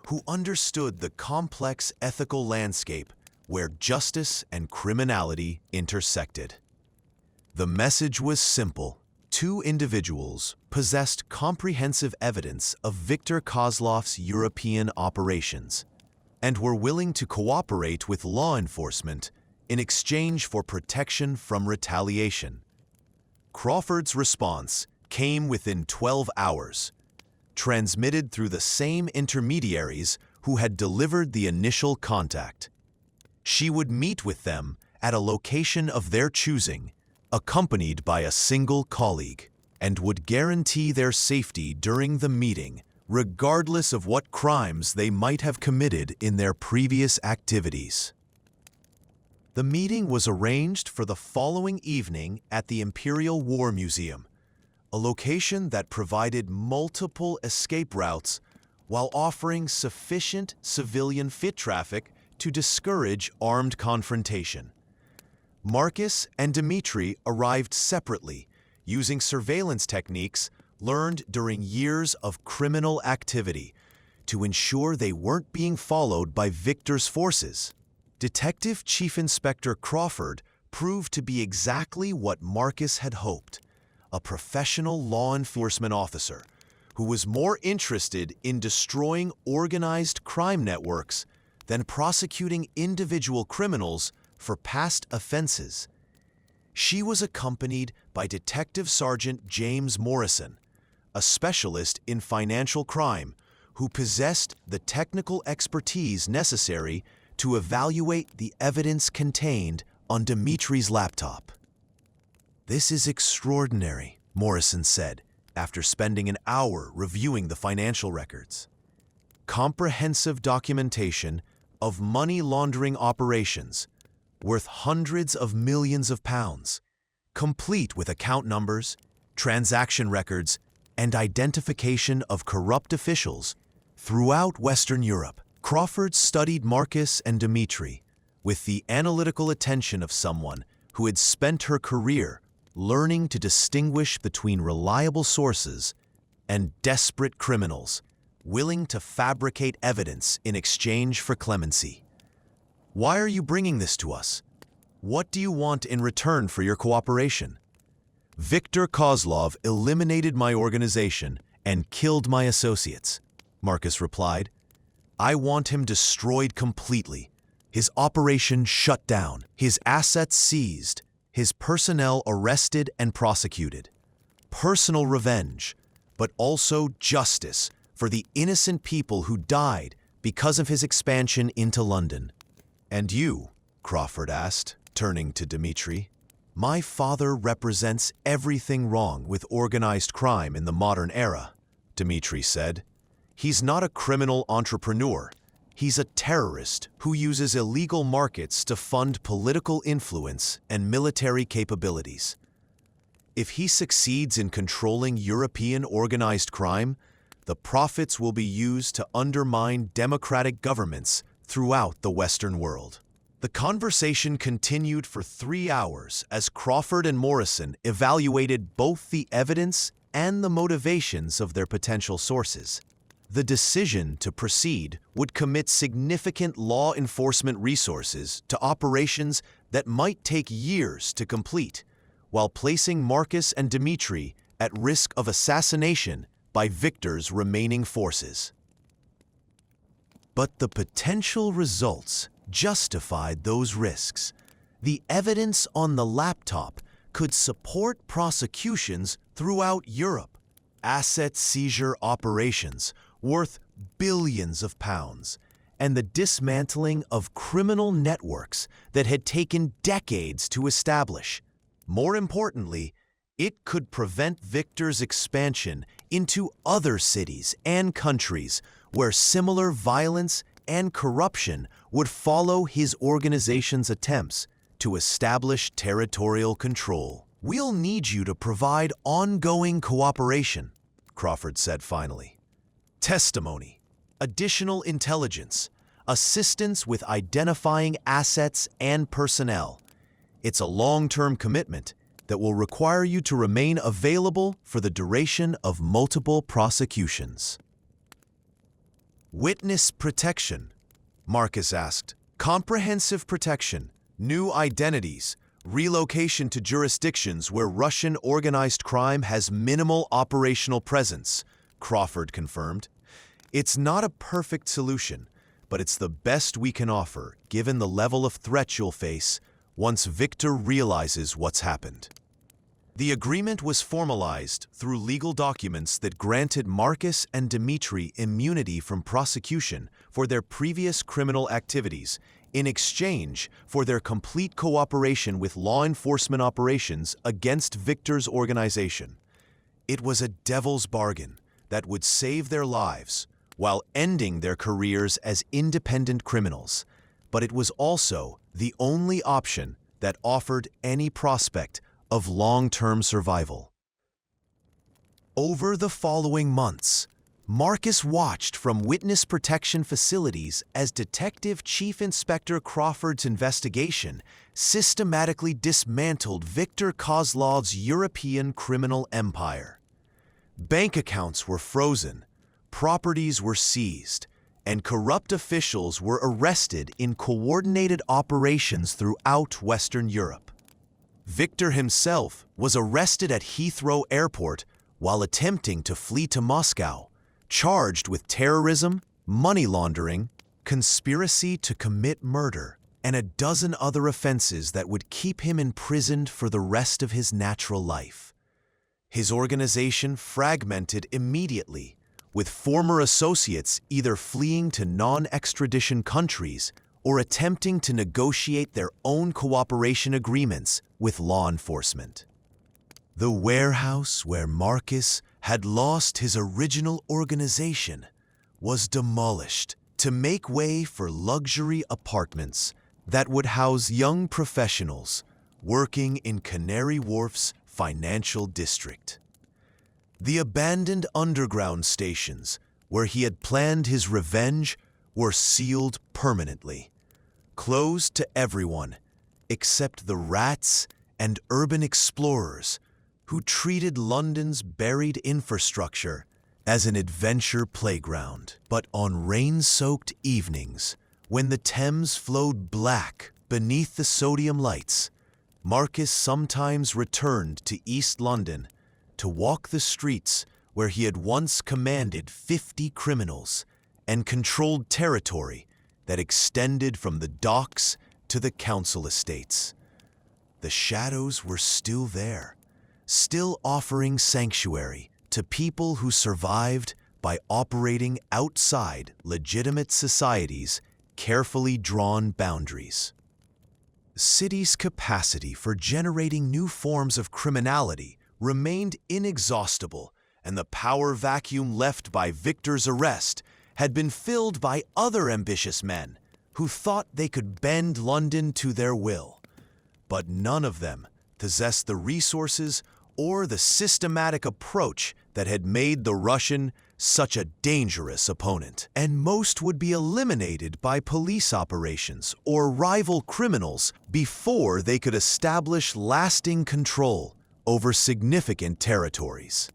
S2: who understood the complex ethical landscape where justice and criminality intersected. The message was simple. 2 individuals possessed comprehensive evidence of Viktor Kozlov's European operations and were willing to cooperate with law enforcement in exchange for protection from retaliation. Crawford's response came within 12 hours, transmitted through the same intermediaries who had delivered the initial contact. She would meet with them at a location of their choosing, accompanied by a single colleague, and would guarantee their safety during the meeting, regardless of what crimes they might have committed in their previous activities. The meeting was arranged for the following evening at the Imperial War Museum, a location that provided multiple escape routes while offering sufficient civilian foot traffic to discourage armed confrontation. Marcus and Dmitri arrived separately, using surveillance techniques learned during years of criminal activity to ensure they weren't being followed by Victor's forces. Detective Chief Inspector Crawford proved to be exactly what Marcus had hoped, a professional law enforcement officer who was more interested in destroying organized crime networks than prosecuting individual criminals for past offenses. She was accompanied by Detective Sergeant James Morrison, a specialist in financial crime who possessed the technical expertise necessary to evaluate the evidence contained on Dimitri's laptop. "This is extraordinary," Morrison said, after spending an hour reviewing the financial records. "Comprehensive documentation of money laundering operations worth hundreds of millions of pounds, complete with account numbers, transaction records, and identification of corrupt officials throughout Western Europe." Crawford studied Marcus and Dmitri with the analytical attention of someone who had spent her career learning to distinguish between reliable sources and desperate criminals willing to fabricate evidence in exchange for clemency. "Why are you bringing this to us? What do you want in return for your cooperation?" "Viktor Kozlov eliminated my organization and killed my associates," Marcus replied. "I want him destroyed completely, his operation shut down, his assets seized, his personnel arrested and prosecuted. Personal revenge, but also justice for the innocent people who died because of his expansion into London. "And you?" Crawford asked, turning to Dimitri. "My father represents everything wrong with organized crime in the modern era," Dimitri said. "He's not a criminal entrepreneur. He's a terrorist who uses illegal markets to fund political influence and military capabilities. If he succeeds in controlling European organized crime, the profits will be used to undermine democratic governments throughout the Western world." The conversation continued for 3 hours as Crawford and Morrison evaluated both the evidence and the motivations of their potential sources. The decision to proceed would commit significant law enforcement resources to operations that might take years to complete, while placing Marcus and Dimitri at risk of assassination by Victor's remaining forces. But the potential results justified those risks. The evidence on the laptop could support prosecutions throughout Europe, asset seizure operations worth billions of pounds, and the dismantling of criminal networks that had taken decades to establish. More importantly, it could prevent Victor's expansion into other cities and countries where similar violence and corruption would follow his organization's attempts to establish territorial control. "We'll need you to provide ongoing cooperation," Crawford said finally. "Testimony, additional intelligence, assistance with identifying assets and personnel. It's a long-term commitment that will require you to remain available for the duration of multiple prosecutions." "Witness protection?" Marcus asked. "Comprehensive protection, new identities, relocation to jurisdictions where Russian organized crime has minimal operational presence," Crawford confirmed. "It's not a perfect solution, but it's the best we can offer given the level of threat you'll face once Victor realizes what's happened." The agreement was formalized through legal documents that granted Marcus and Dimitri immunity from prosecution for their previous criminal activities in exchange for their complete cooperation with law enforcement operations against Victor's organization. It was a devil's bargain that would save their lives while ending their careers as independent criminals, but it was also the only option that offered any prospect of long-term survival. Over the following months, Marcus watched from witness protection facilities as Detective Chief Inspector Crawford's investigation systematically dismantled Viktor Kozlov's European criminal empire. Bank accounts were frozen, properties were seized, and corrupt officials were arrested in coordinated operations throughout Western Europe. Victor himself was arrested at Heathrow Airport while attempting to flee to Moscow, charged with terrorism, money laundering, conspiracy to commit murder, and a dozen other offenses that would keep him imprisoned for the rest of his natural life. His organization fragmented immediately, with former associates either fleeing to non-extradition countries or attempting to negotiate their own cooperation agreements with law enforcement. The warehouse where Marcus had lost his original organization was demolished to make way for luxury apartments that would house young professionals working in Canary Wharf's financial district. The abandoned underground stations where he had planned his revenge were sealed permanently, closed to everyone except the rats and urban explorers who treated London's buried infrastructure as an adventure playground. But on rain-soaked evenings, when the Thames flowed black beneath the sodium lights, Marcus sometimes returned to East London to walk the streets where he had once commanded 50 criminals and controlled territory that extended from the docks to the council estates. The shadows were still there, still offering sanctuary to to people who survived by operating outside legitimate societies' carefully drawn boundaries. Cities' capacity for generating new forms of criminality remained inexhaustible, and the power vacuum left by Victor's arrest had been filled by other ambitious men who thought they could bend London to their will. But none of them possessed the resources or the systematic approach that had made the Russian such a dangerous opponent. And most would be eliminated by police operations or rival criminals before they could establish lasting control over significant territories.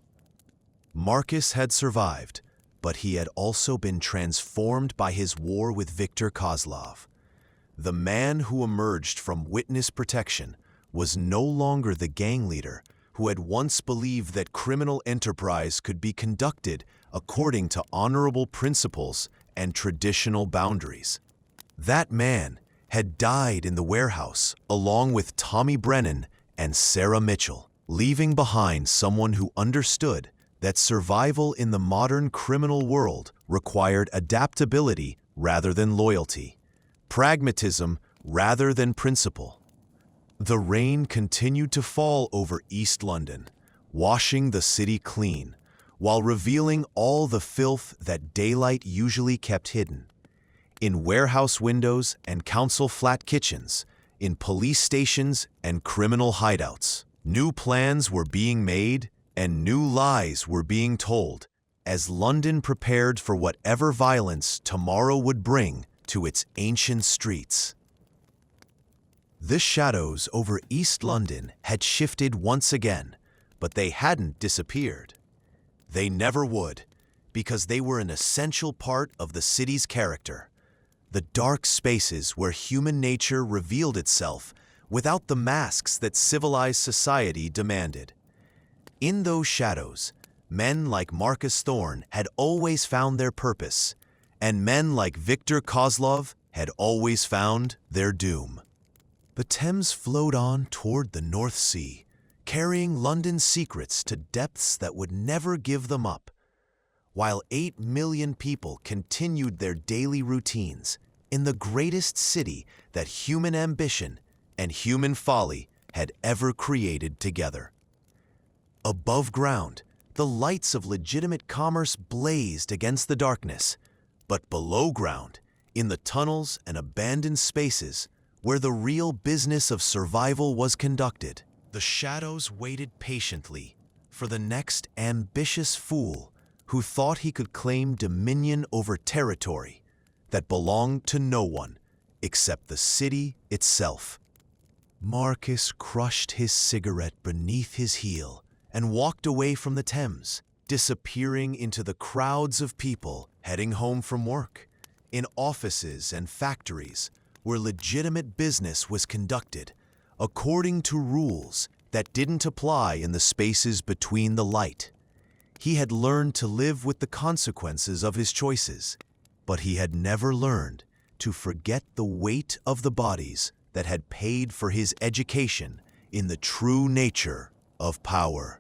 S2: Marcus had survived, but he had also been transformed by his war with Viktor Kozlov. The man who emerged from witness protection was no longer the gang leader who had once believed that criminal enterprise could be conducted according to honorable principles and traditional boundaries. That man had died in the warehouse along with Tommy Brennan and Sarah Mitchell, leaving behind someone who understood that survival in the modern criminal world required adaptability rather than loyalty, pragmatism rather than principle. The rain continued to fall over East London, washing the city clean, while revealing all the filth that daylight usually kept hidden. In warehouse windows and council flat kitchens, in police stations and criminal hideouts, new plans were being made and new lies were being told as London prepared for whatever violence tomorrow would bring to its ancient streets. The shadows over East London had shifted once again, but they hadn't disappeared. They never would, because they were an essential part of the city's character, the dark spaces where human nature revealed itself without the masks that civilized society demanded. In those shadows, men like Marcus Thorne had always found their purpose, and men like Viktor Kozlov had always found their doom. The Thames flowed on toward the North Sea, carrying London's secrets to depths that would never give them up. While 8 million people continued their daily routines in the greatest city that human ambition and human folly had ever created together. Above ground, the lights of legitimate commerce blazed against the darkness, but below ground, in the tunnels and abandoned spaces, where the real business of survival was conducted, the shadows waited patiently for the next ambitious fool who thought he could claim dominion over territory that belonged to no one except the city itself. Marcus crushed his cigarette beneath his heel and walked away from the Thames, disappearing into the crowds of people heading home from work, in offices and factories, where legitimate business was conducted according to rules that didn't apply in the spaces between the light. He had learned to live with the consequences of his choices, but he had never learned to forget the weight of the bodies that had paid for his education in the true nature of power.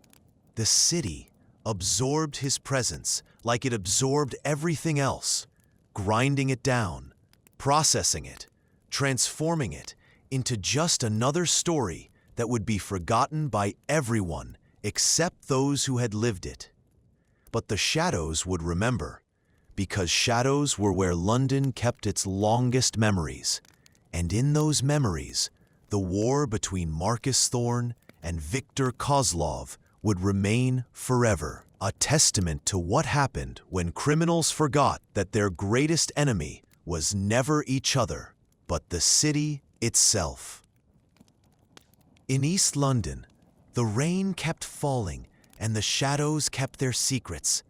S2: The city absorbed his presence like it absorbed everything else, grinding it down, processing it, transforming it into just another story that would be forgotten by everyone except those who had lived it. But the shadows would remember, because shadows were where London kept its longest memories, and in those memories, the war between Marcus Thorne and Viktor Kozlov would remain forever, a testament to what happened when criminals forgot that their greatest enemy was never each other, but the city itself. In East London, the rain kept falling and the shadows kept their secrets,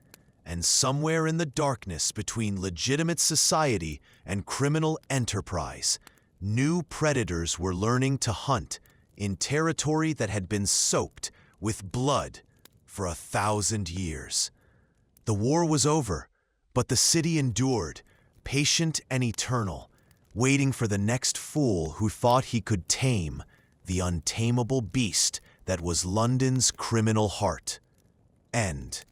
S2: and somewhere in the darkness between legitimate society and criminal enterprise, new predators were learning to hunt in territory that had been soaked with blood for 1,000 years. The war was over, but the city endured, patient and eternal, waiting for the next fool who thought he could tame the untamable beast that was London's criminal heart. And